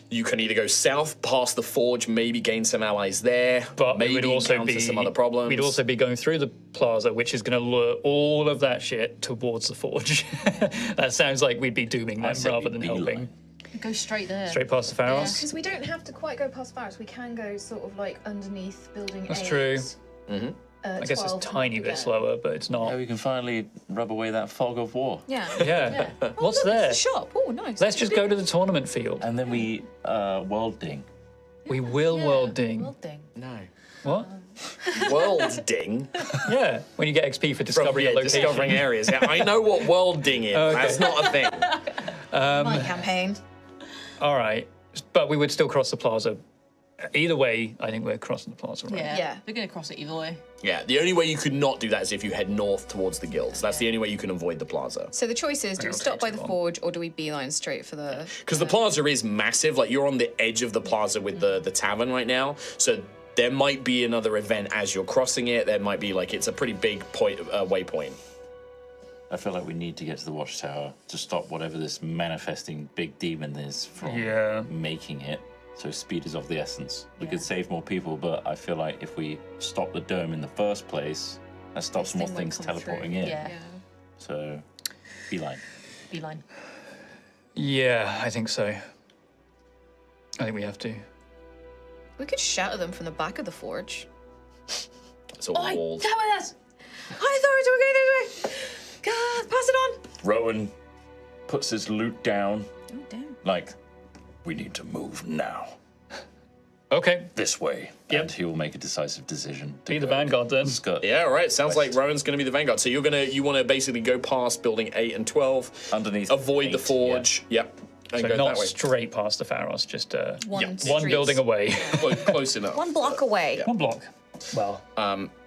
Speaker 1: You can either go south past the forge, maybe gain some allies there,
Speaker 3: but
Speaker 1: maybe
Speaker 3: we'd also
Speaker 1: encounter some other problems.
Speaker 3: We'd also be going through the plaza, which is going to lure all of that shit towards the forge. That sounds like we'd be dooming them rather than helping.
Speaker 5: Go straight there.
Speaker 3: Straight past the Pharos.
Speaker 7: Because we don't have to quite go past Pharos. We can go sort of like underneath building 8.
Speaker 3: That's true. I guess it's a tiny bit slower, but it's not.
Speaker 2: Yeah, we can finally rub away that fog of war.
Speaker 7: Yeah.
Speaker 3: Yeah. What's there?
Speaker 7: It's a shop. Oh, nice.
Speaker 3: Let's just go to the tournament field.
Speaker 2: And then we world ding.
Speaker 3: We will world ding.
Speaker 7: World ding.
Speaker 1: No.
Speaker 3: What?
Speaker 1: World ding?
Speaker 3: Yeah, when you get XP for discovering a location.
Speaker 1: Discovering areas. Yeah, I know what world ding is.
Speaker 3: Okay.
Speaker 1: That's not a thing.
Speaker 7: My campaign.
Speaker 3: All right, but we would still cross the plaza. Either way, I think we're crossing the plaza, right?
Speaker 5: Yeah. We're going to cross it either way.
Speaker 1: Yeah, the only way you could not do that is if you head north towards the guilds. That's the only way you can avoid the plaza.
Speaker 7: So the choice is, do we stop by the forge or do we beeline straight for the...
Speaker 1: Because the plaza is massive. Like, you're on the edge of the plaza with the tavern right now. So there might be another event as you're crossing it. There might be, like, it's a pretty big waypoint.
Speaker 2: I feel like we need to get to the watchtower to stop whatever this manifesting big demon is from making it. So speed is of the essence. We could save more people, but I feel like if we stop the dome in the first place, that stops more things teleporting in.
Speaker 5: Yeah.
Speaker 2: So, beeline.
Speaker 5: Beeline.
Speaker 3: Yeah, I think so. I think we have to.
Speaker 7: We could shout at them from the back of the forge.
Speaker 1: It's all walled.
Speaker 5: Damn it, that's...
Speaker 7: Hi, Thorita, we're going this way. God, pass it on.
Speaker 2: Rowan puts his loot down,
Speaker 7: Oh, damn.
Speaker 2: like, we need to move now.
Speaker 3: Okay.
Speaker 2: This way.
Speaker 3: Yep.
Speaker 2: And he will make a decisive decision.
Speaker 3: Be the vanguard then.
Speaker 1: Yeah, right. Sounds like Rowan's going to be the vanguard. So you want to basically go past building 8 and 12,
Speaker 2: underneath,
Speaker 1: avoid
Speaker 2: 8,
Speaker 1: the forge. Yep. And
Speaker 3: So
Speaker 1: go
Speaker 3: not
Speaker 1: that way.
Speaker 3: straight past the Pharos, just
Speaker 7: One
Speaker 3: one building away.
Speaker 1: Close enough.
Speaker 7: One block away.
Speaker 3: One block. Well,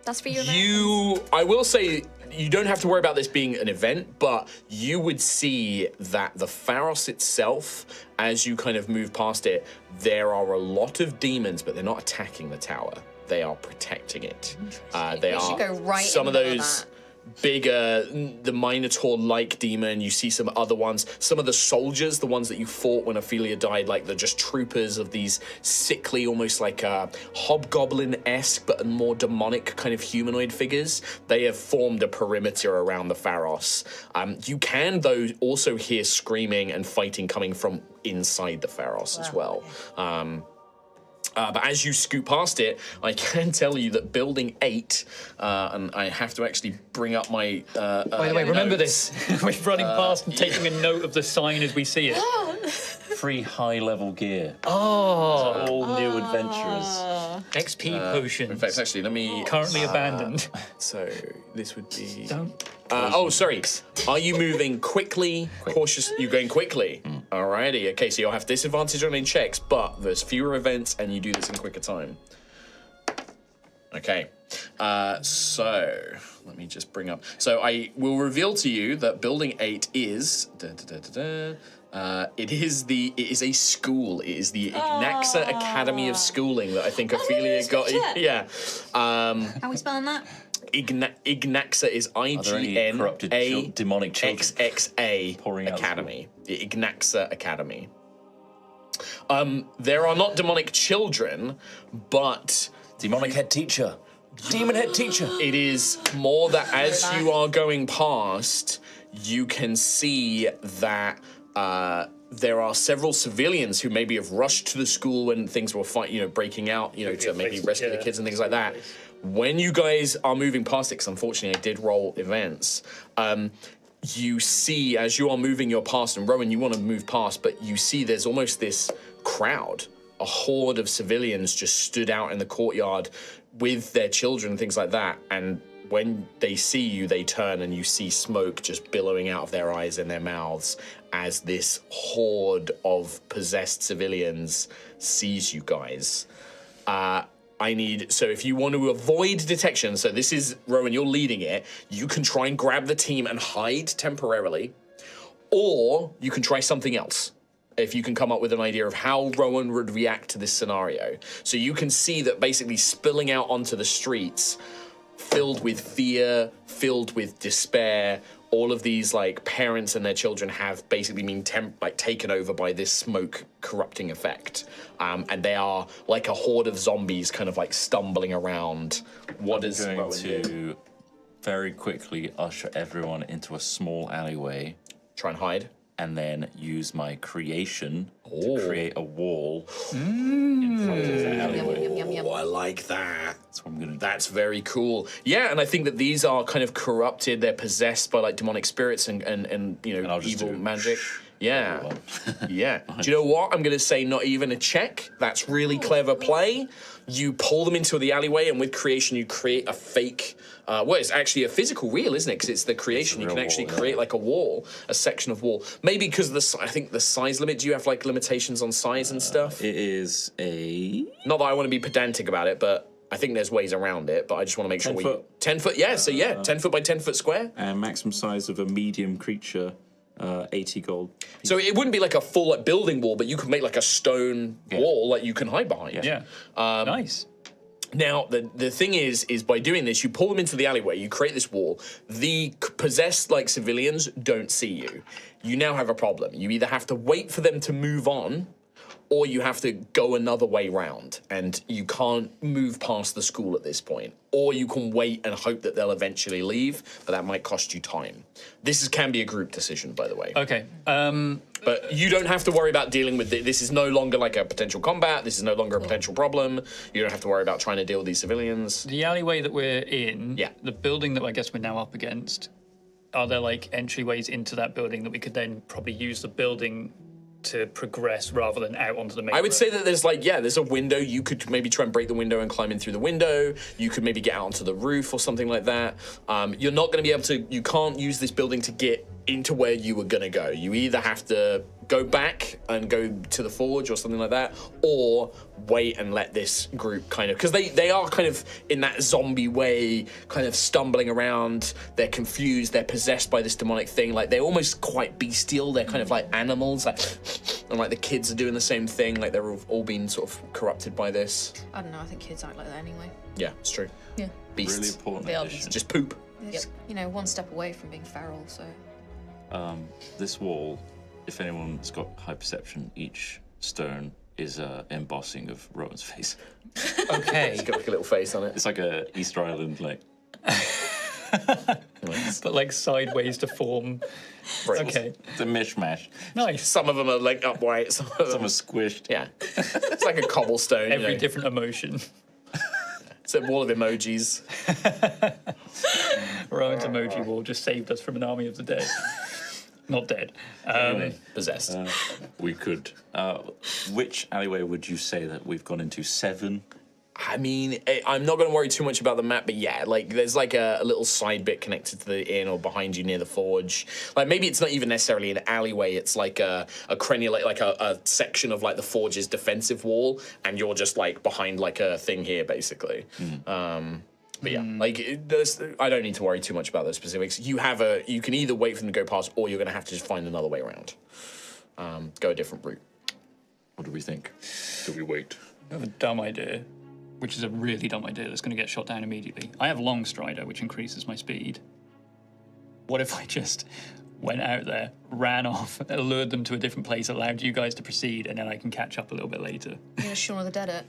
Speaker 7: That's for you.
Speaker 1: I will say, you don't have to worry about this being an event, but you would see that the Pharos itself, as you kind of move past it, there are a lot of demons, but they're not attacking the tower. They are protecting it. They
Speaker 7: should go right
Speaker 1: some
Speaker 7: in
Speaker 1: of
Speaker 7: the middle of
Speaker 1: those
Speaker 7: that.
Speaker 1: bigger, the Minotaur-like demon. You see some other ones. Some of the soldiers, the ones that you fought when Ophelia died, like they're just troopers of these sickly, almost like hobgoblin-esque, but more demonic kind of humanoid figures. They have formed a perimeter around the Pharos. You can, though, also hear screaming and fighting coming from inside the Pharos as well. But as you scoot past it, I can tell you that building 8, and I have to actually bring up my
Speaker 3: by the way, remember this. We're running past and taking a note of the sign as we see it.
Speaker 2: Free high-level gear.
Speaker 3: Oh.
Speaker 2: All new adventurers.
Speaker 3: XP potions.
Speaker 1: In fact, actually, let me...
Speaker 3: Currently abandoned.
Speaker 1: So, this would be...
Speaker 3: Don't.
Speaker 1: Oh, sorry. Are you moving quickly, cautious? You're going quickly. Alrighty. Okay, so you'll have disadvantage on any checks, but there's fewer events and you do this in quicker time. Okay. So, let me just bring up... So, I will reveal to you that Building 8 is... It is a school. It is the Ignaxa Academy of Schooling that I think Ophelia got. Yeah.
Speaker 7: How are we spelling that?
Speaker 1: Ignaxa is
Speaker 2: corrupted demonic children
Speaker 1: IGNXXA
Speaker 2: pouring out
Speaker 1: Academy. The Ignaxa Academy. There are not demonic children, but
Speaker 2: demonic head teacher. Demon head teacher.
Speaker 1: It is more that as you are going past, you can see that there are several civilians who maybe have rushed to the school when things were breaking out, to maybe rescue the kids and things like that. When you guys are moving past it, because unfortunately I did roll events, you see as you are moving your past, and Rowan, you want to move past, but you see there's almost this crowd, a horde of civilians just stood out in the courtyard with their children and things like that, and when they see you, they turn and you see smoke just billowing out of their eyes and their mouths as this horde of possessed civilians sees you guys. So if you want to avoid detection, so this is, Rowan, you're leading it, you can try and grab the team and hide temporarily, or you can try something else. If you can come up with an idea of how Rowan would react to this scenario. So you can see that basically spilling out onto the streets, filled with fear, filled with despair, all of these parents and their children have basically been taken over by this smoke corrupting effect, and they are like a horde of zombies, kind of stumbling around. What is
Speaker 2: going to very quickly usher everyone into a small alleyway,
Speaker 1: try and hide,
Speaker 2: and then use my creation to create a wall in front of the alleyway.
Speaker 1: Oh, I like that.
Speaker 2: That's what I'm going to do.
Speaker 1: That's very cool. Yeah, and I think that these are kind of corrupted. They're possessed by like demonic spirits and evil magic. Yeah. Yeah. Do you know what? I'm going to say not even a check. That's really clever play. You pull them into the alleyway, and with creation, you create a fake. It's actually a physical wheel, isn't it? Because it's the creation. You can actually create like a wall, a section of wall. Maybe because I think the size limit. Do you have like limitations on size and stuff?
Speaker 2: It is a.
Speaker 1: Not that I want to be pedantic about it, but I think there's ways around it. But I just want to make
Speaker 2: 10
Speaker 1: sure
Speaker 2: foot.
Speaker 1: 10 foot. Yeah. So 10 foot by 10 foot square.
Speaker 2: And maximum size of a medium creature. 80 gold.
Speaker 1: So it wouldn't be like a full like building wall, but you could make like a stone wall that you can hide behind.
Speaker 3: Yeah. Nice.
Speaker 1: Now, the thing is by doing this, you pull them into the alleyway, you create this wall. The possessed, like, civilians don't see you. You now have a problem. You either have to wait for them to move on, or you have to go another way round, and you can't move past the school at this point. Or you can wait and hope that they'll eventually leave, but that might cost you time. This can be a group decision, by the way.
Speaker 3: Okay.
Speaker 1: But you don't have to worry about dealing with this. Is no longer like a potential combat. This is no longer a potential problem. You don't have to worry about trying to deal with these civilians.
Speaker 3: The alleyway that we're in,
Speaker 1: Yeah.
Speaker 3: the building that I guess we're now up against, are there like entryways into that building that we could then probably use the building to progress rather than out onto the main
Speaker 1: I would
Speaker 3: road?
Speaker 1: say that there's a window. You could maybe try and break the window and climb in through the window. You could maybe get out onto the roof or something like that. You're not going to be able to, you can't use this building to get into where you were going to go. You either have to go back and go to the forge or something like that, or wait and let this group kind of, because they are kind of in that zombie way, kind of stumbling around. They're confused. They're possessed by this demonic thing. Like, they're almost quite bestial. They're kind of like animals. Like, and like the kids are doing the same thing. Like, they're all being sort of corrupted by this.
Speaker 7: I don't know. I think kids act like that anyway.
Speaker 1: Yeah, it's true.
Speaker 7: Yeah.
Speaker 1: Beasts.
Speaker 2: Really important
Speaker 7: They are
Speaker 2: addition.
Speaker 1: Just poop.
Speaker 7: They're just, one step away from being feral. So
Speaker 2: This wall, if anyone's got high perception, each stone is a embossing of Rowan's face.
Speaker 3: Okay.
Speaker 1: It's got like a little face on it.
Speaker 2: It's like a Easter Island, like.
Speaker 3: But like sideways to form.
Speaker 1: Right.
Speaker 3: Okay.
Speaker 2: It's a mishmash.
Speaker 3: Nice.
Speaker 1: Some of them are like upright. Some of
Speaker 2: Some
Speaker 1: them,
Speaker 2: are squished.
Speaker 1: yeah. It's like a cobblestone.
Speaker 3: Every different emotion.
Speaker 1: It's a wall of emojis.
Speaker 3: Rowan's emoji wall just saved us from an army of the dead. Not dead.
Speaker 1: Possessed.
Speaker 2: We could. Which alleyway would you say that we've gone into? 7?
Speaker 1: I mean, I'm not going to worry too much about the map, but yeah, like there's like a little side bit connected to the inn or behind you near the forge. Like maybe it's not even necessarily an alleyway. It's like a crenulate, like a section of like the forge's defensive wall, and you're just like behind like a thing here, basically. But yeah, like I don't need to worry too much about those specifics. You can either wait for them to go past, or you're going to have to just find another way around. Go a different route.
Speaker 2: What do we think? Do we wait?
Speaker 3: I have a dumb idea, which is a really dumb idea that's going to get shot down immediately. I have Long Strider, which increases my speed. What if I just went out there, ran off, allured them to a different place, allowed you guys to proceed, and then I can catch up a little bit later?
Speaker 7: Shaun of the Dead it.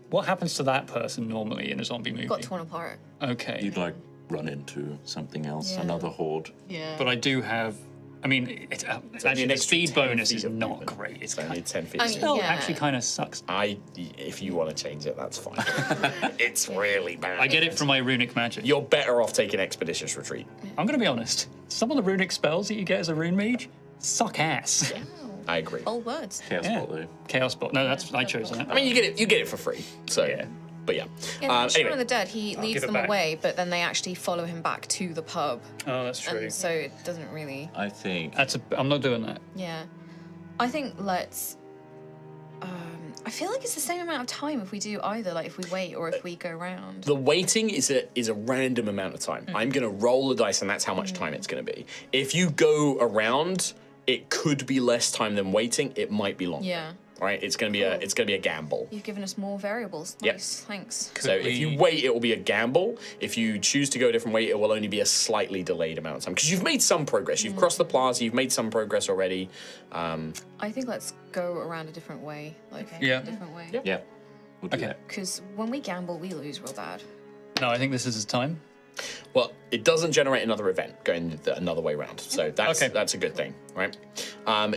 Speaker 3: What happens to that person normally in a zombie movie?
Speaker 7: Got torn apart.
Speaker 3: Okay.
Speaker 2: You'd like run into something else,
Speaker 7: Yeah.
Speaker 2: another horde.
Speaker 7: Yeah.
Speaker 3: But I do have... I mean, actually,
Speaker 1: an
Speaker 3: the
Speaker 1: extra
Speaker 3: speed
Speaker 1: 10
Speaker 3: bonus
Speaker 1: feet
Speaker 3: is
Speaker 1: of
Speaker 3: not
Speaker 1: movement.
Speaker 3: great. It's
Speaker 1: It's only 10 feet.
Speaker 7: I mean,
Speaker 3: still
Speaker 7: yeah.
Speaker 3: actually kind of sucks.
Speaker 1: If you want to change it, that's fine. It's really bad.
Speaker 3: I get it from my runic magic.
Speaker 1: You're better off taking Expeditious Retreat.
Speaker 3: I'm going to be honest. Some of the runic spells that you get as a rune mage suck ass.
Speaker 1: I agree.
Speaker 7: Old words.
Speaker 2: Chaos
Speaker 3: Yeah.
Speaker 2: Bot, though.
Speaker 3: Chaos bot. No, I chose that.
Speaker 1: I mean, you get it for free. So,
Speaker 3: Yeah.
Speaker 1: but yeah.
Speaker 7: Yeah, Shaun
Speaker 1: Anyway,
Speaker 7: of the Dead, he leads
Speaker 3: give it
Speaker 7: them
Speaker 3: back.
Speaker 7: away, but then they actually follow him back to the pub.
Speaker 3: Oh, that's true.
Speaker 7: And so it doesn't really.
Speaker 2: I think.
Speaker 3: I'm not doing that.
Speaker 7: Yeah. I think let's. I feel like it's the same amount of time if we do either, like if we wait or if we go round.
Speaker 1: the waiting is a random amount of time. I'm gonna roll the dice, and that's how much time it's gonna be. If you go around, it could be less time than waiting. It might be longer.
Speaker 7: Yeah.
Speaker 1: Right? It's gonna be a gamble.
Speaker 7: You've given us more variables.
Speaker 1: Yep.
Speaker 7: Nice, thanks.
Speaker 1: So if you wait, it will be a gamble. If you choose to go a different way, it will only be a slightly delayed amount of time. Because you've made some progress. You've crossed the plaza. You've made some progress already.
Speaker 7: I think let's go around a different way. Like,
Speaker 3: Yeah.
Speaker 7: a different way.
Speaker 2: Yeah. We'll do
Speaker 3: Okay.
Speaker 2: that.
Speaker 7: Because when we gamble, we lose real bad.
Speaker 3: No, I think this is the time.
Speaker 1: Well, it doesn't generate another event going another way round, so that's a good thing, right?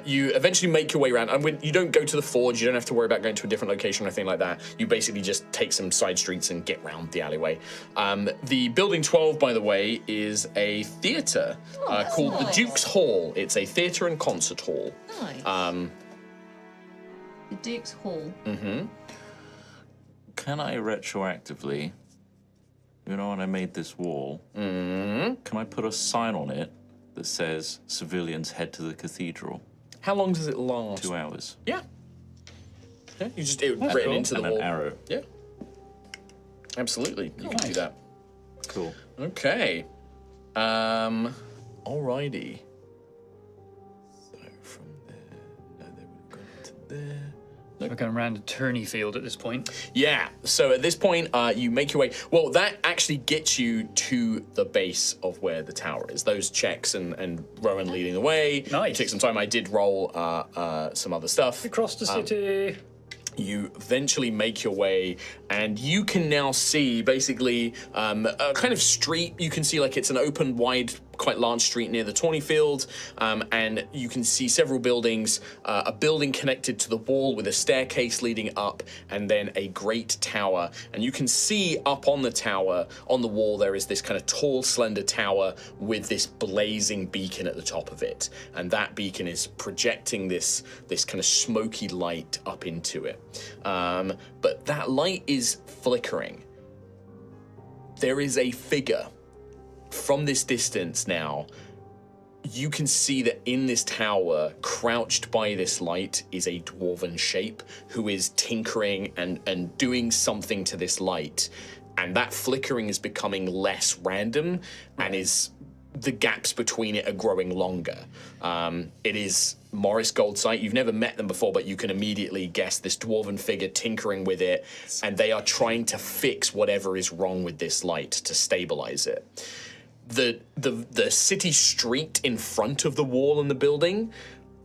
Speaker 1: You eventually make your way around, and when you don't go to the forge, you don't have to worry about going to a different location or anything like that. You basically just take some side streets and get round the alleyway. The building 12, by the way, is a theatre called the Duke's Hall. It's a theatre and concert hall.
Speaker 5: Nice. The Duke's Hall.
Speaker 1: Mm-hmm.
Speaker 2: Can I retroactively, you know, when I made this wall, can I put a sign on it that says civilians head to the cathedral?
Speaker 1: How long does it last?
Speaker 2: 2 hours.
Speaker 1: Yeah. Yeah, you just written into the
Speaker 2: and
Speaker 1: wall.
Speaker 2: An arrow.
Speaker 1: Yeah. Absolutely. You can do that.
Speaker 2: Cool.
Speaker 1: Okay. Alrighty. So from there, no, they would have gone to there.
Speaker 3: We're going around a tourney field at this point.
Speaker 1: Yeah, so at this point, you make your way. Well, that actually gets you to the base of where the tower is. Those checks and Rowan leading the way.
Speaker 3: Nice.
Speaker 1: It took some time. I did roll some other stuff.
Speaker 3: Across the city.
Speaker 1: You eventually make your way, and you can now see basically a kind of street. You can see like it's an open, wide, quite large street near the tourney field, and you can see several buildings, a building connected to the wall with a staircase leading up, and then a great tower. And you can see up on the tower, on the wall, there is this kind of tall, slender tower with this blazing beacon at the top of it. And that beacon is projecting this kind of smoky light up into it. But that light is flickering. There is a figure from this distance now. You can see that in this tower, crouched by this light, is a dwarven shape who is tinkering and doing something to this light. And that flickering is becoming less random, and the gaps between it are growing longer. It is Morris Goldsight. You've never met them before, but you can immediately guess this dwarven figure tinkering with it, and they are trying to fix whatever is wrong with this light to stabilize it. The city street in front of the wall and the building,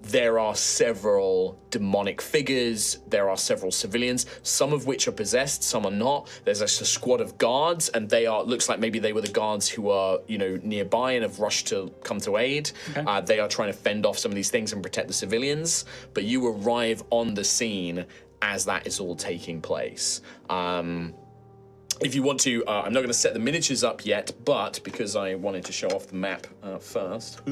Speaker 1: there are several demonic figures, there are several civilians, some of which are possessed, some are not. There's a squad of guards, and looks like maybe they were the guards who are, nearby and have rushed to come to aid. Okay. They are trying to fend off some of these things and protect the civilians, but you arrive on the scene as that is all taking place. If you want to, I'm not going to set the miniatures up yet, but because I wanted to show off the map first.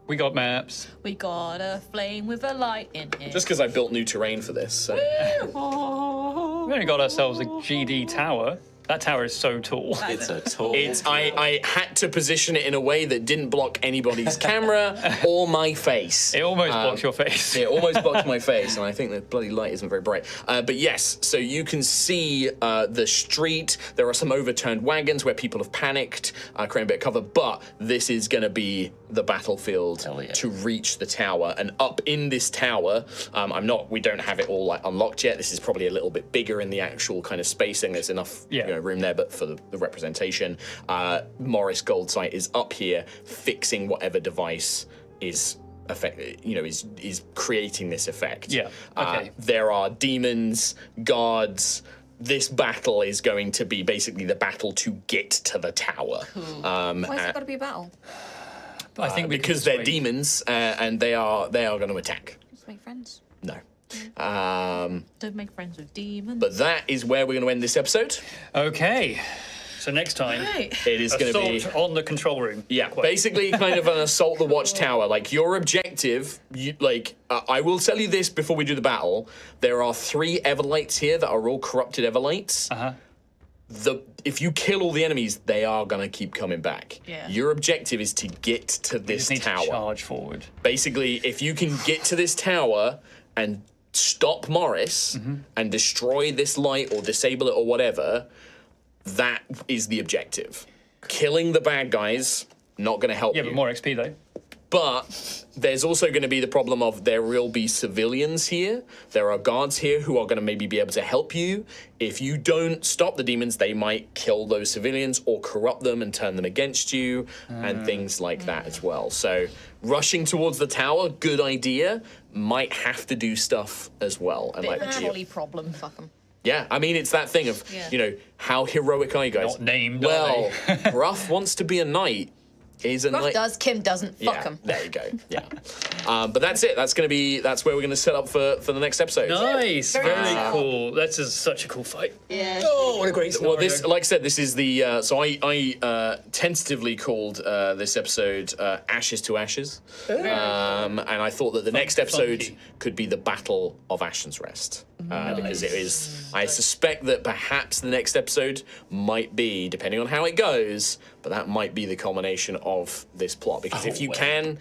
Speaker 3: We got maps.
Speaker 5: We got a flame with a light in it.
Speaker 1: Just because I built new terrain for this. So.
Speaker 3: We only got ourselves a GD tower. That tower is so tall.
Speaker 2: It's a tall.
Speaker 1: I had to position it in a way that didn't block anybody's camera or my face.
Speaker 3: It almost blocked your face.
Speaker 1: It almost blocked my face, and I think the bloody light isn't very bright. But yes, so you can see the street. There are some overturned wagons where people have panicked, creating a bit of cover, but this is going to be the battlefield to reach the tower. And up in this tower, we don't have it all unlocked yet. This is probably a little bit bigger in the actual kind of spacing. There's enough room there, but for the representation, Morris Goldsight is up here fixing whatever device is is creating this effect.
Speaker 3: Yeah. Okay.
Speaker 1: There are demons, guards. This battle is going to be basically the battle to get to the tower.
Speaker 7: Why has it got to be a battle?
Speaker 3: I think
Speaker 1: because they're demons and they are going to attack.
Speaker 7: Just make friends.
Speaker 1: No.
Speaker 5: Don't make friends with demons.
Speaker 1: But that is where we're going to end this episode.
Speaker 3: Okay. So next time,
Speaker 1: it is going to be
Speaker 3: on the control room.
Speaker 1: Yeah, basically kind of an assault the watchtower. Like your objective, I will tell you this before we do the battle. There are 3 Everlights here that are all corrupted Everlights. If you kill all the enemies, they are going to keep coming back.
Speaker 5: Yeah.
Speaker 1: Your objective is to get to this tower.
Speaker 3: To charge forward.
Speaker 1: Basically, if you can get to this tower and stop Morris and destroy this light or disable it or whatever, that is the objective. Killing the bad guys, not going to help you.
Speaker 3: Yeah, but more XP though.
Speaker 1: But there's also going to be the problem of there will be civilians here. There are guards here who are going to maybe be able to help you. If you don't stop the demons, they might kill those civilians or corrupt them and turn them against you and things like that as well. So rushing towards the tower, good idea. Might have to do stuff as well. And
Speaker 5: Bit of a trolley problem.
Speaker 7: Fuck them.
Speaker 1: Yeah, I mean, it's that thing of, you know, how heroic are you guys?
Speaker 3: Not named, are
Speaker 1: Well, you know, how heroic are you guys?
Speaker 3: Not named, are
Speaker 1: well, Gruff wants to be a knight. Is a
Speaker 7: Gruff
Speaker 1: knight.
Speaker 7: does, Kim doesn't. Fuck him.
Speaker 1: There you go. Yeah. But that's it. That's where we're going to set up for the next episode.
Speaker 3: Nice, very cool. That's such a cool fight.
Speaker 5: Yeah.
Speaker 3: Oh, what a great scenario.
Speaker 1: Well, this, like I said, this is the. So I tentatively called this episode "Ashes to Ashes," and I thought that the next episode could be the Battle of Ashen's Rest, because it is. I suspect that perhaps the next episode might be, depending on how it goes, but that might be the culmination of this plot. Because if you can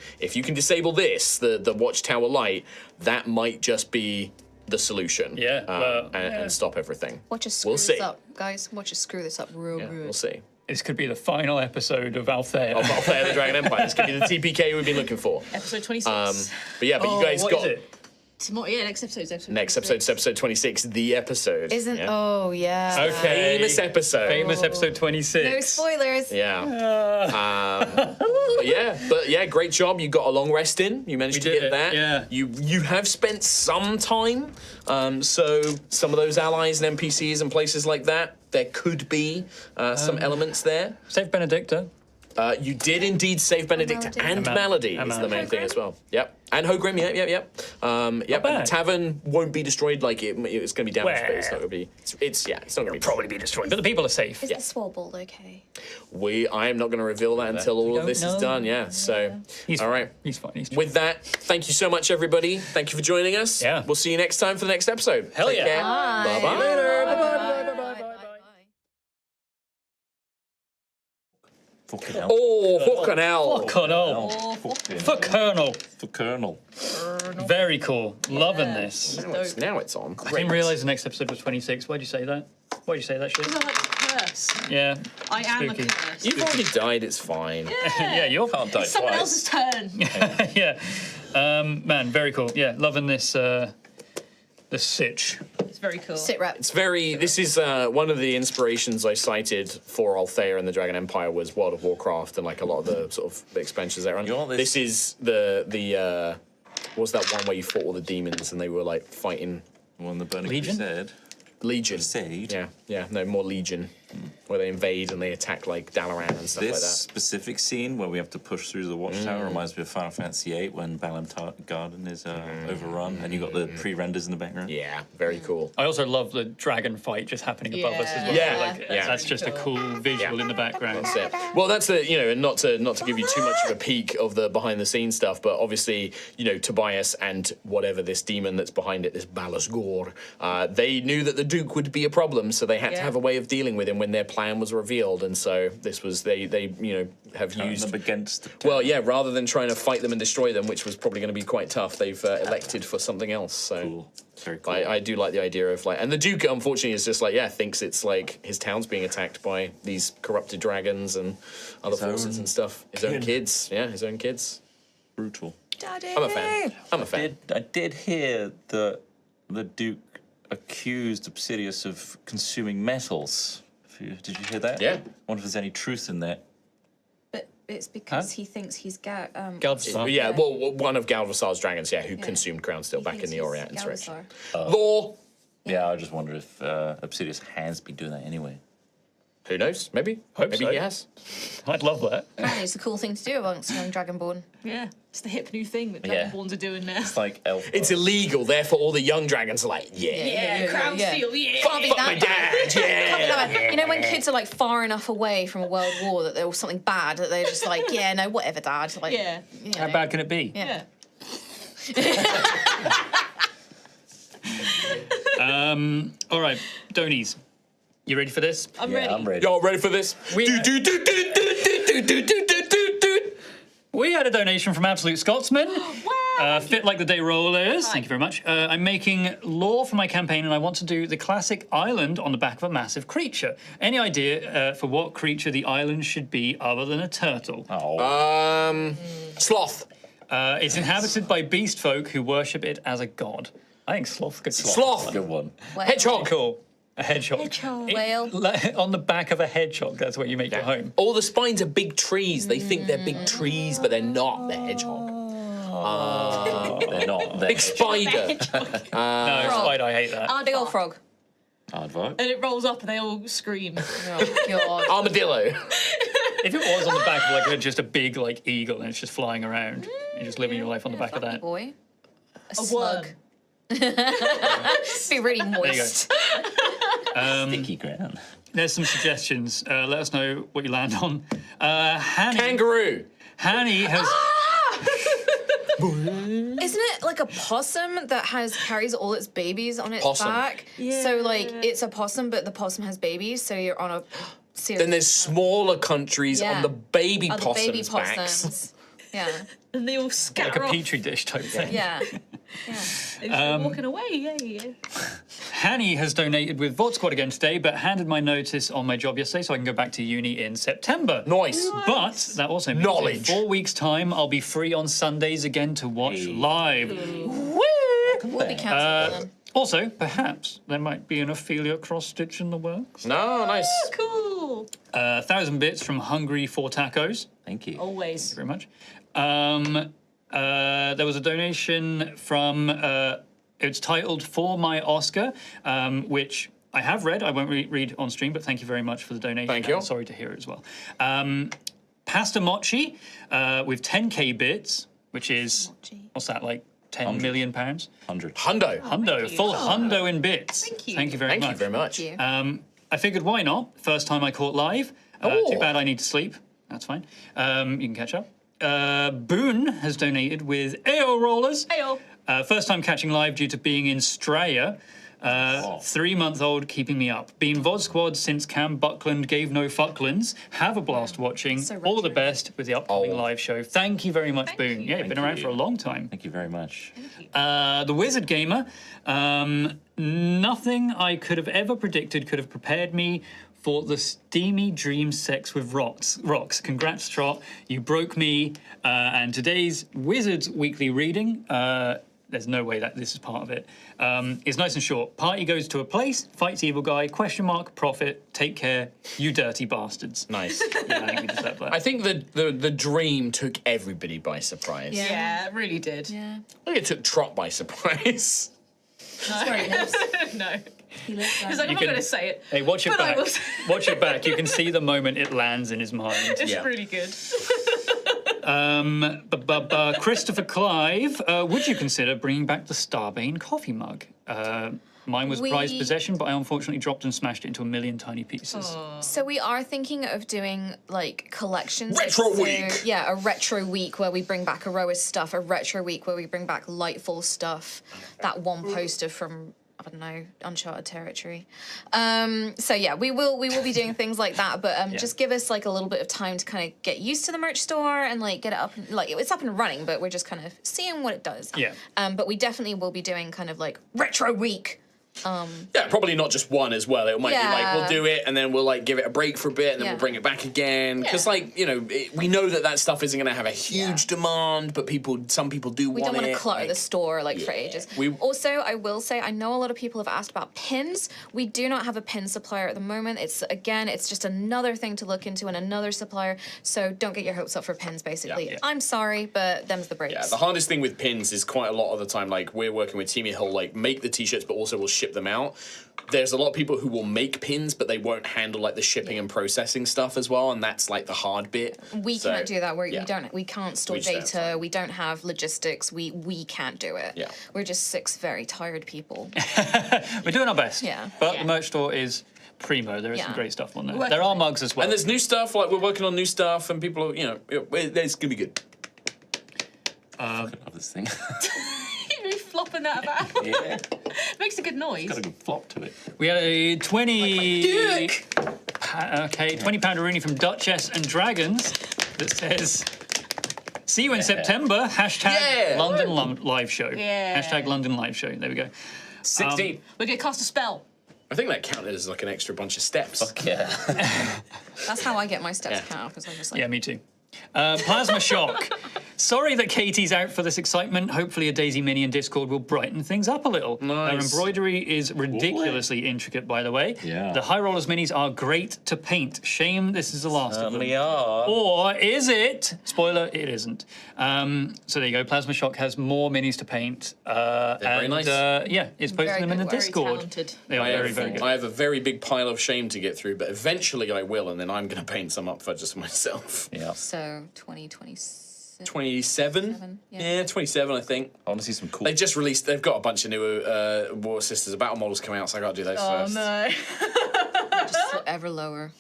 Speaker 1: disable this, the Watchtower light, that might just be the solution.
Speaker 3: Yeah,
Speaker 1: and stop everything.
Speaker 7: Watch us screw this up, guys. Watch us screw this up real good.
Speaker 1: We'll see.
Speaker 3: This could be the final episode of Altheya.
Speaker 1: Of Altheya the Dragon Empire. This could be the TPK we've been looking for.
Speaker 5: Episode 26.
Speaker 1: But you guys
Speaker 3: what
Speaker 1: got.
Speaker 3: is it?
Speaker 5: Tomorrow, next episode's episode
Speaker 1: Next episode's episode 26, the episode.
Speaker 7: Isn't?
Speaker 1: Yeah.
Speaker 7: Oh yeah.
Speaker 3: Okay.
Speaker 1: Famous episode.
Speaker 3: Famous episode 26.
Speaker 7: No spoilers.
Speaker 1: Yeah. But great job. You got a long rest in. You managed to
Speaker 3: did
Speaker 1: get
Speaker 3: it,
Speaker 1: that.
Speaker 3: yeah.
Speaker 1: You have spent some time. So some of those allies and NPCs and places like that, there could be some elements there.
Speaker 3: Save Benedicta.
Speaker 1: You did indeed save Benedicta and Melody is the main thing as well. Yep. And Hogrim, yep. And the tavern won't be destroyed, like it's going to be damaged, but it's not going to be. It's not going to be.
Speaker 3: Probably be destroyed, but the people are safe.
Speaker 7: Is the Swobold okay?
Speaker 1: I am not going to reveal that until all of this is done. Yeah. So, all right.
Speaker 3: He's fine. He's
Speaker 1: With that, thank you so much, everybody. Thank you for joining us.
Speaker 3: Yeah.
Speaker 1: We'll see you next time for the next episode.
Speaker 3: Hell
Speaker 1: Take
Speaker 3: yeah.
Speaker 1: care.
Speaker 7: Bye.
Speaker 1: Bye-bye.
Speaker 2: Fucking hell.
Speaker 1: Oh, fucking hell.
Speaker 3: For Colonel.
Speaker 2: For Colonel.
Speaker 3: Very cool. Loving this.
Speaker 1: Now it's on.
Speaker 3: I didn't realise the next episode was 26. Why'd you say that? Why'd you say that shit?
Speaker 5: I like a curse.
Speaker 3: Yeah.
Speaker 5: I am
Speaker 3: Spooky.
Speaker 5: a curse.
Speaker 1: You've already died, it's fine.
Speaker 3: Yeah, you're
Speaker 2: Can't die
Speaker 5: It's someone
Speaker 2: twice.
Speaker 5: else's turn.
Speaker 3: yeah. Man, very cool. Yeah, loving this the sitch.
Speaker 5: It's very cool.
Speaker 7: Sit rep.
Speaker 1: This is one of the inspirations I cited for Altheya and the Dragon Empire was World of Warcraft and like a lot of the sort of expansions there. And
Speaker 2: You want this-
Speaker 1: this is the what was that one where you fought all the demons and they were like fighting
Speaker 2: When the Burning
Speaker 3: Legion?
Speaker 2: Crusade.
Speaker 1: Legion.
Speaker 2: Crusade?
Speaker 1: Yeah, no, more Legion. Where they invade and they attack like Dalaran and stuff
Speaker 2: This
Speaker 1: like that.
Speaker 2: specific scene where we have to push through the Watchtower reminds me of Final Fantasy VIII when Balam Garden is overrun and you got the pre-renders in the background.
Speaker 1: Yeah, very cool.
Speaker 3: I also love the dragon fight just happening above us as well.
Speaker 1: Yeah.
Speaker 3: Like,
Speaker 1: Yeah.
Speaker 3: That's just a cool visual in the background.
Speaker 1: That's it. Well, that's and not to give you too much of a peek of the behind the scenes stuff, but obviously, Tobias and whatever this demon that's behind it, this Balas Gore, they knew that the Duke would be a problem, so they had to have a way of dealing with him when their plan was revealed, and so this was they have
Speaker 2: Turn
Speaker 1: used.
Speaker 2: them against the
Speaker 1: Well, yeah, rather than trying to fight them and destroy them, which was probably going to be quite tough, they've elected for something else. So.
Speaker 2: Cool. Very cool.
Speaker 1: I do like the idea of and the Duke unfortunately is just thinks it's like his town's being attacked by these corrupted dragons and other forces and stuff. His own kids, his own kids.
Speaker 2: Brutal.
Speaker 7: Daddy.
Speaker 1: I'm a fan.
Speaker 2: I did hear that the Duke accused Obsidius of consuming metals. Did you hear that?
Speaker 1: Yeah.
Speaker 2: I wonder if there's any truth in that.
Speaker 7: But it's because he thinks he's
Speaker 3: Galvasar.
Speaker 1: Yeah, well, one of Galvasar's dragons, who consumed Crown Steel back in the Orient insurrection. Law.
Speaker 2: Yeah, I just wonder if Obsidius has been doing that anyway.
Speaker 1: Who knows? Maybe.
Speaker 3: Hope
Speaker 1: Maybe
Speaker 3: so.
Speaker 1: he has.
Speaker 3: I'd love that.
Speaker 7: Apparently, it's a cool thing to do amongst young Dragonborn.
Speaker 5: Yeah, it's the hip new thing that
Speaker 2: Yeah.
Speaker 5: Dragonborns are doing now.
Speaker 2: It's like elf.
Speaker 1: It's illegal, therefore all the young dragons are like,
Speaker 5: Crown Steel, yeah.
Speaker 1: fuck my dad, yeah.
Speaker 7: You know when kids are like far enough away from a world war that there was something bad that they're just like, yeah, no, whatever, Dad. Like,
Speaker 5: Yeah.
Speaker 3: How bad can it be?
Speaker 7: Yeah.
Speaker 3: All right, Donies. You ready for this?
Speaker 5: I'm ready.
Speaker 2: I'm ready.
Speaker 1: Y'all ready for this?
Speaker 3: We had a donation from Absolute Scotsman. Fit like the day rollers. Thank you very much. I'm making lore for my campaign and I want to do the classic island on the back of a massive creature. Any idea for what creature the island should be other than a turtle?
Speaker 1: Sloth.
Speaker 3: It's inhabited by beast folk who worship it as a god. I think sloth's good.
Speaker 1: Sloth.
Speaker 2: Good one.
Speaker 1: Hedgehog.
Speaker 3: Cool. A hedgehog.
Speaker 7: Whale.
Speaker 3: On the back of a hedgehog, that's where you make your home.
Speaker 1: All the spines are big trees. They think they're big trees, but they're not. They're hedgehog.
Speaker 2: They're not. They're
Speaker 1: Big spider.
Speaker 3: No, spider, I hate that.
Speaker 7: Big old frog.
Speaker 2: I'd vote.
Speaker 5: And it rolls up and they all scream.
Speaker 7: Oh, God.
Speaker 1: Armadillo.
Speaker 3: If it was on the back of like just a big like eagle and it's just flying around, you're just living your life on the back of that.
Speaker 7: Boy. A
Speaker 5: worm.
Speaker 7: slug. Be really moist.
Speaker 2: Sticky ground.
Speaker 3: There's some suggestions. Let us know what you land on. Hanny.
Speaker 1: Kangaroo.
Speaker 3: Hanny has.
Speaker 7: Isn't it like a possum that carries all its babies on its back?
Speaker 5: Yeah.
Speaker 7: So like it's a possum, but the possum has babies. So you're on a series.
Speaker 1: Then there's smaller countries
Speaker 7: Yeah.
Speaker 1: on the baby
Speaker 7: of
Speaker 1: possums'
Speaker 7: baby
Speaker 1: backs.
Speaker 7: possums. Yeah,
Speaker 5: And they all
Speaker 3: Like
Speaker 5: scatter
Speaker 3: a
Speaker 5: off.
Speaker 3: petri dish type thing.
Speaker 7: yeah.
Speaker 5: They're just walking away, yay.
Speaker 3: Hanny has donated with VOD Squad again today, but handed my notice on my job yesterday, so I can go back to uni in September.
Speaker 1: Nice.
Speaker 3: But that also means
Speaker 1: Knowledge.
Speaker 3: in 4 weeks' time, I'll be free on Sundays again to watch live.
Speaker 7: We'll be cancelled then.
Speaker 3: Also, perhaps there might be an Ophelia cross-stitch in the works.
Speaker 1: No, nice.
Speaker 5: Cool.
Speaker 3: 1,000 bits from Hungry for Tacos.
Speaker 2: Thank you.
Speaker 5: Always.
Speaker 3: Very much. There was a donation from, it's titled For My Oscar, which I have read. I won't read on stream, but thank you very much for the donation.
Speaker 1: Thank you.
Speaker 3: I'm sorry to hear it as well. Pasta Mochi with 10k bits, which is, what's that, like 10 million pounds?
Speaker 2: 100.
Speaker 1: Hundo.
Speaker 3: Hundo, full hundo in bits.
Speaker 5: Thank you.
Speaker 3: Thank you very
Speaker 1: Thank
Speaker 3: much.
Speaker 1: you very much.
Speaker 7: Thank you.
Speaker 3: I figured why not? First time I caught live.
Speaker 1: Oh.
Speaker 3: Too bad I need to sleep. That's fine. You can catch up. Boone has donated with AO rollers.
Speaker 5: Ayo.
Speaker 3: First time catching live due to being in Straya. 3-month-old keeping me up. Been VOD Squad since Cam Buckland gave no fucklands. Have a blast watching.
Speaker 7: So
Speaker 3: All the
Speaker 7: retro.
Speaker 3: best with the upcoming live show. Thank you very much, Boone. Yeah, you've been around for a long time.
Speaker 2: Thank you very much.
Speaker 3: The Wizard Gamer. Nothing I could have ever predicted could have prepared me for the steamy dream sex with rocks. Congrats, Trot. You broke me. And today's Wizards Weekly reading, there's no way that this is part of it, is nice and short. Party goes to a place, fights evil guy, question mark, profit, take care, you dirty bastards.
Speaker 1: Nice.
Speaker 3: Yeah, I think we deserve that.
Speaker 1: I think the dream took everybody by surprise.
Speaker 5: Yeah, it really did.
Speaker 7: Yeah.
Speaker 1: I think it took Trot by surprise.
Speaker 5: No.
Speaker 7: He lives there.
Speaker 5: He's like, I'm not
Speaker 3: can-
Speaker 5: going to say it.
Speaker 3: Hey, watch it
Speaker 5: But I
Speaker 3: back.
Speaker 5: will say-
Speaker 3: Watch it back. You can see the moment it lands in his mind.
Speaker 5: It's
Speaker 1: Yeah.
Speaker 5: really good.
Speaker 3: Christopher Clive, would you consider bringing back the Starbane coffee mug? Mine was prized possession, but I unfortunately dropped and smashed it into a million tiny pieces.
Speaker 7: So we are thinking of doing like collections.
Speaker 1: Retro
Speaker 7: So,
Speaker 1: week.
Speaker 7: Yeah, a retro week where we bring back Aroa's stuff, a retro week where we bring back Lightfall stuff, that one poster from, I don't know, Uncharted territory. So yeah, we will be doing things like that, but just give us like a little bit of time to kind of get used to the merch store and like get it up, like it's up and running, but we're just kind of seeing what it does.
Speaker 3: Yeah.
Speaker 7: But we definitely will be doing kind of like retro week.
Speaker 1: Yeah, probably not just one as well. It might be like we'll do it and then we'll like give it a break for a bit and then we'll bring it back again. Because like, you know, we know that stuff isn't going to have a huge demand, but some people do want it.
Speaker 7: We don't want to clutter
Speaker 1: like,
Speaker 7: the store like for ages. Also, I will say, I know a lot of people have asked about pins. We do not have a pin supplier at the moment. It's just another thing to look into and another supplier. So don't get your hopes up for pins, basically.
Speaker 1: Yeah.
Speaker 7: I'm sorry, but them's the breaks.
Speaker 1: Yeah, the hardest thing with pins is quite a lot of the time, like we're working with Teamy Hill, like make the t-shirts, but also we'll ship them out. There's a lot of people who will make pins, but they won't handle like the shipping and processing stuff as well, and that's like the hard bit.
Speaker 7: We can't do that. We can't store
Speaker 1: We just don't have
Speaker 7: data.
Speaker 1: time.
Speaker 7: We don't have logistics. We can't do it.
Speaker 1: Yeah.
Speaker 7: We're just 6 very tired people.
Speaker 3: We're doing our best.
Speaker 7: Yeah.
Speaker 3: But the merch store is primo. There is some
Speaker 7: Yeah.
Speaker 3: great stuff on there.
Speaker 5: Working
Speaker 3: There are
Speaker 5: on it.
Speaker 3: mugs as well.
Speaker 1: And there's new stuff, like we're working on new stuff, and people are, you know, it's gonna be good.
Speaker 2: I love this thing.
Speaker 5: You're flopping that about.
Speaker 2: Yeah.
Speaker 5: Makes a good noise.
Speaker 2: Got a good flop to it.
Speaker 3: We had a 20 £20 Rooney from Duchess and Dragons that says, see you in September,
Speaker 1: Yeah.
Speaker 3: London live show.
Speaker 5: Yeah.
Speaker 3: London live show. There we go.
Speaker 1: 16.
Speaker 5: We're going to cast a spell.
Speaker 1: I think that counted as like an extra bunch of steps.
Speaker 2: Yeah.
Speaker 7: That's how I get my steps count, because I'm just like,
Speaker 3: Yeah, me too. Plasma Shock Sorry that Katie's out for this excitement. Hopefully a Daisy Mini in Discord will brighten things up a little.
Speaker 1: Nice.
Speaker 3: Her embroidery is ridiculously intricate, by the way.
Speaker 2: Yeah.
Speaker 3: The High Rollers Minis are great to paint. Shame this is the last of them.
Speaker 2: Certainly are.
Speaker 3: Or is it? Spoiler, it isn't. So there you go. Plasma Shock has more minis to paint.
Speaker 1: very nice.
Speaker 3: Yeah, it's posting them in the
Speaker 7: good work.
Speaker 3: Discord.
Speaker 5: Very talented.
Speaker 3: They are very, very good.
Speaker 1: I have a very big pile of shame to get through, but eventually I will, and then I'm going to paint some up for just myself.
Speaker 2: Yeah.
Speaker 7: So 2026.
Speaker 1: 27? Yeah, 27, I think.
Speaker 2: I want to see some cool.
Speaker 1: They've got a bunch of new War Sisters Battle models coming out, so I got to do those first.
Speaker 5: no.
Speaker 7: Just ever lower.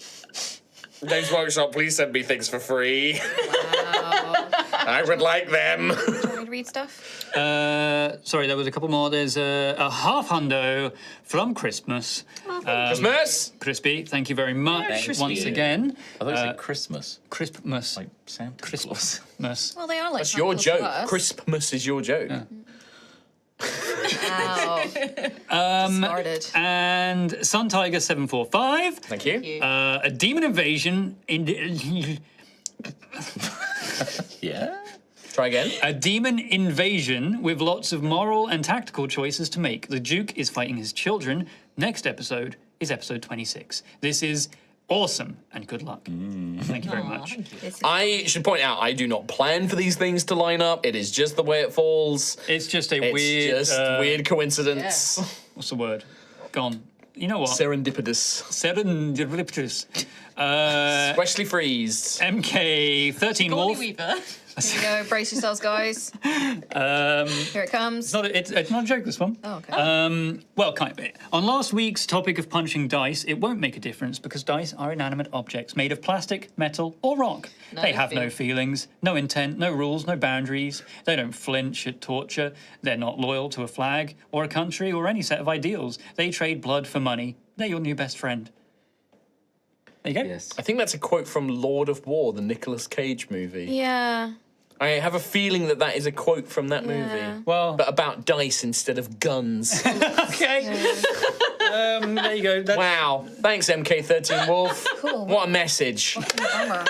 Speaker 1: Games Workshop, please send me things for free.
Speaker 7: Wow.
Speaker 1: I would like them.
Speaker 7: Do you want me to read stuff?
Speaker 3: Sorry, there was a couple more. There's a half hundo from Christmas.
Speaker 1: Christmas!
Speaker 3: Crispy, thank you very much
Speaker 2: Crispy.
Speaker 3: once again.
Speaker 2: I thought you said Christmas.
Speaker 3: Christmas.
Speaker 2: Like Santa Claus.
Speaker 3: Christmas.
Speaker 7: Well, they are like
Speaker 1: That's your
Speaker 7: Santa Claus to
Speaker 1: joke.
Speaker 7: us.
Speaker 1: Christmas is your joke.
Speaker 7: Wow. Discarded.
Speaker 3: And Sun Tiger 745.
Speaker 1: Thank you.
Speaker 3: A demon invasion in
Speaker 2: Yeah.
Speaker 1: Try again.
Speaker 3: a demon invasion with lots of moral and tactical choices to make. The Duke is fighting his children. Next episode is episode 26. This is awesome and good luck. Thank you very much.
Speaker 1: I should point out, I do not plan for these things to line up. It is just the way it falls.
Speaker 3: It's just a
Speaker 1: It's
Speaker 3: weird.
Speaker 1: just weird coincidence.
Speaker 3: What's the word? Gone. You know what?
Speaker 1: Serendipitous.
Speaker 3: Serendipitous.
Speaker 1: Freshly freezed.
Speaker 3: MK13
Speaker 5: Golly
Speaker 3: Wolf.
Speaker 5: Weaver.
Speaker 7: Here you go. Brace yourselves, guys. Here it comes.
Speaker 3: It's not a joke, this one.
Speaker 7: Oh, okay.
Speaker 3: Well, kind of. On last week's topic of punching dice, it won't make a difference because dice are inanimate objects made of plastic, metal, or rock. They have no feelings, no intent, no rules, no boundaries. They don't flinch at torture. They're not loyal to a flag or a country or any set of ideals. They trade blood for money. They're your new best friend. There you go.
Speaker 2: Yes.
Speaker 1: I think that's a quote from Lord of War, the Nicolas Cage movie.
Speaker 7: Yeah.
Speaker 1: I have a feeling that is a quote from that movie.
Speaker 3: Well,
Speaker 1: But about dice instead of guns.
Speaker 3: okay. There you go. That's,
Speaker 1: Wow. Thanks, MK13 Wolf.
Speaker 7: Cool.
Speaker 1: What a message.
Speaker 7: Bummer.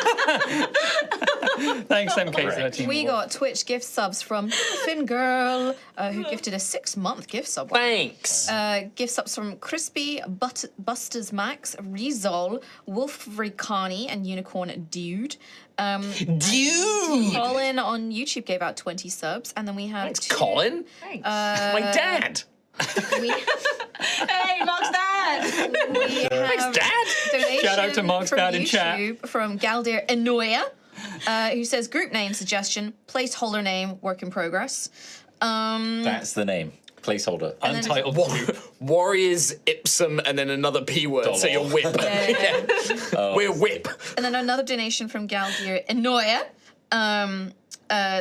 Speaker 3: Thanks, MK13.
Speaker 7: We got Twitch gift subs from Fingirl, who gifted a 6-month gift sub.
Speaker 1: Thanks.
Speaker 7: Gift subs from Crispy, Busters Max, Rizal, Wolf Ricani, and Unicorn Dude.
Speaker 1: Dude!
Speaker 7: Colin on YouTube gave out 20 subs, and then we have
Speaker 1: Thanks, Colin.
Speaker 5: Thanks.
Speaker 1: My dad.
Speaker 7: We,
Speaker 5: Hey, Mark's dad!
Speaker 7: we have
Speaker 1: Thanks, Dad.
Speaker 7: donation
Speaker 3: Shout out to Mark's
Speaker 7: from
Speaker 3: dad in chat.
Speaker 7: YouTube from Galdir Enoya, who says group name suggestion, placeholder name, work in progress.
Speaker 2: That's the name. Placeholder.
Speaker 3: Untitled group.
Speaker 1: Warriors, Ipsum, and then another P word. So you're whip.
Speaker 7: Yeah.
Speaker 1: We're whip.
Speaker 7: And then another donation from Galdir Enoya,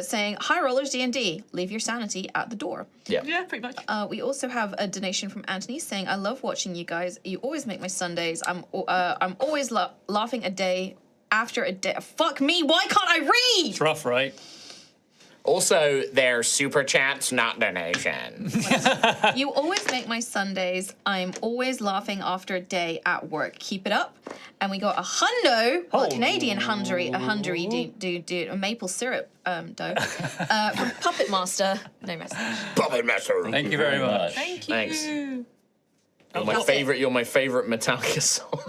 Speaker 7: saying, "High rollers D&D, leave your sanity at the door."
Speaker 5: Yeah, pretty much.
Speaker 7: We also have a donation from Anthony saying, "I love watching you guys. You always make my Sundays. I'm always laughing a day after a day. Fuck me, why can't I read?"
Speaker 3: It's rough, right?
Speaker 1: Also, they're super chats, not donations.
Speaker 7: "You always make my Sundays. I'm always laughing after a day at work. Keep it up." And we got a hundo, well, Canadian hundery, a maple syrup dough from Puppet Master. No message.
Speaker 1: Puppet Master.
Speaker 3: Thank you very much.
Speaker 5: Thank you.
Speaker 1: Thanks. You're my favorite Metallica song.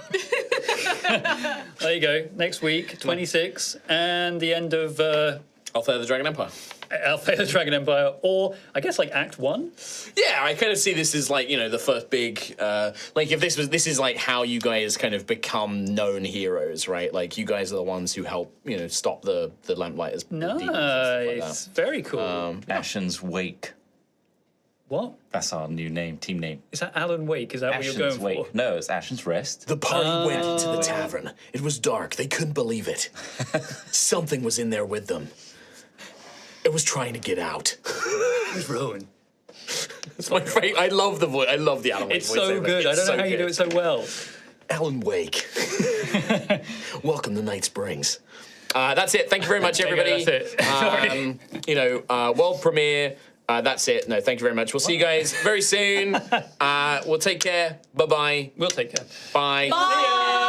Speaker 3: There you go. Next week, 26, and the end of
Speaker 1: Altheya the Dragon Empire.
Speaker 3: Altheya the Dragon Empire, or I guess like Act 1.
Speaker 1: Yeah, I kind of see this as like, the first big, like if this is like how you guys kind of become known heroes, right? Like you guys are the ones who help, stop the Lamplighters. demons and stuff like
Speaker 3: Nice. Very cool.
Speaker 2: Ashen's Wake.
Speaker 3: What?
Speaker 2: That's our new name, team name.
Speaker 3: Is that Alan Wake? Is that
Speaker 2: Ashen's
Speaker 3: what you're going
Speaker 2: Wake.
Speaker 3: for?
Speaker 2: No, it's Ashen's Rest.
Speaker 1: The party went into the tavern. It was dark. They couldn't believe it. Something was in there with them. It was trying to get out.
Speaker 3: It's Rowan.
Speaker 1: It's my favorite. I love the voice. I love the Alan Wake
Speaker 3: It's
Speaker 1: voice.
Speaker 3: so good. I don't know how you do it so well.
Speaker 1: Alan Wake. Welcome to Night Springs. That's it. Thank you very much, everybody.
Speaker 3: That's it. Sorry.
Speaker 1: World premiere. That's it. No, thank you very much. We'll see you guys very soon. We'll take care. Bye-bye.
Speaker 3: We'll take care.
Speaker 1: Bye.
Speaker 7: Bye.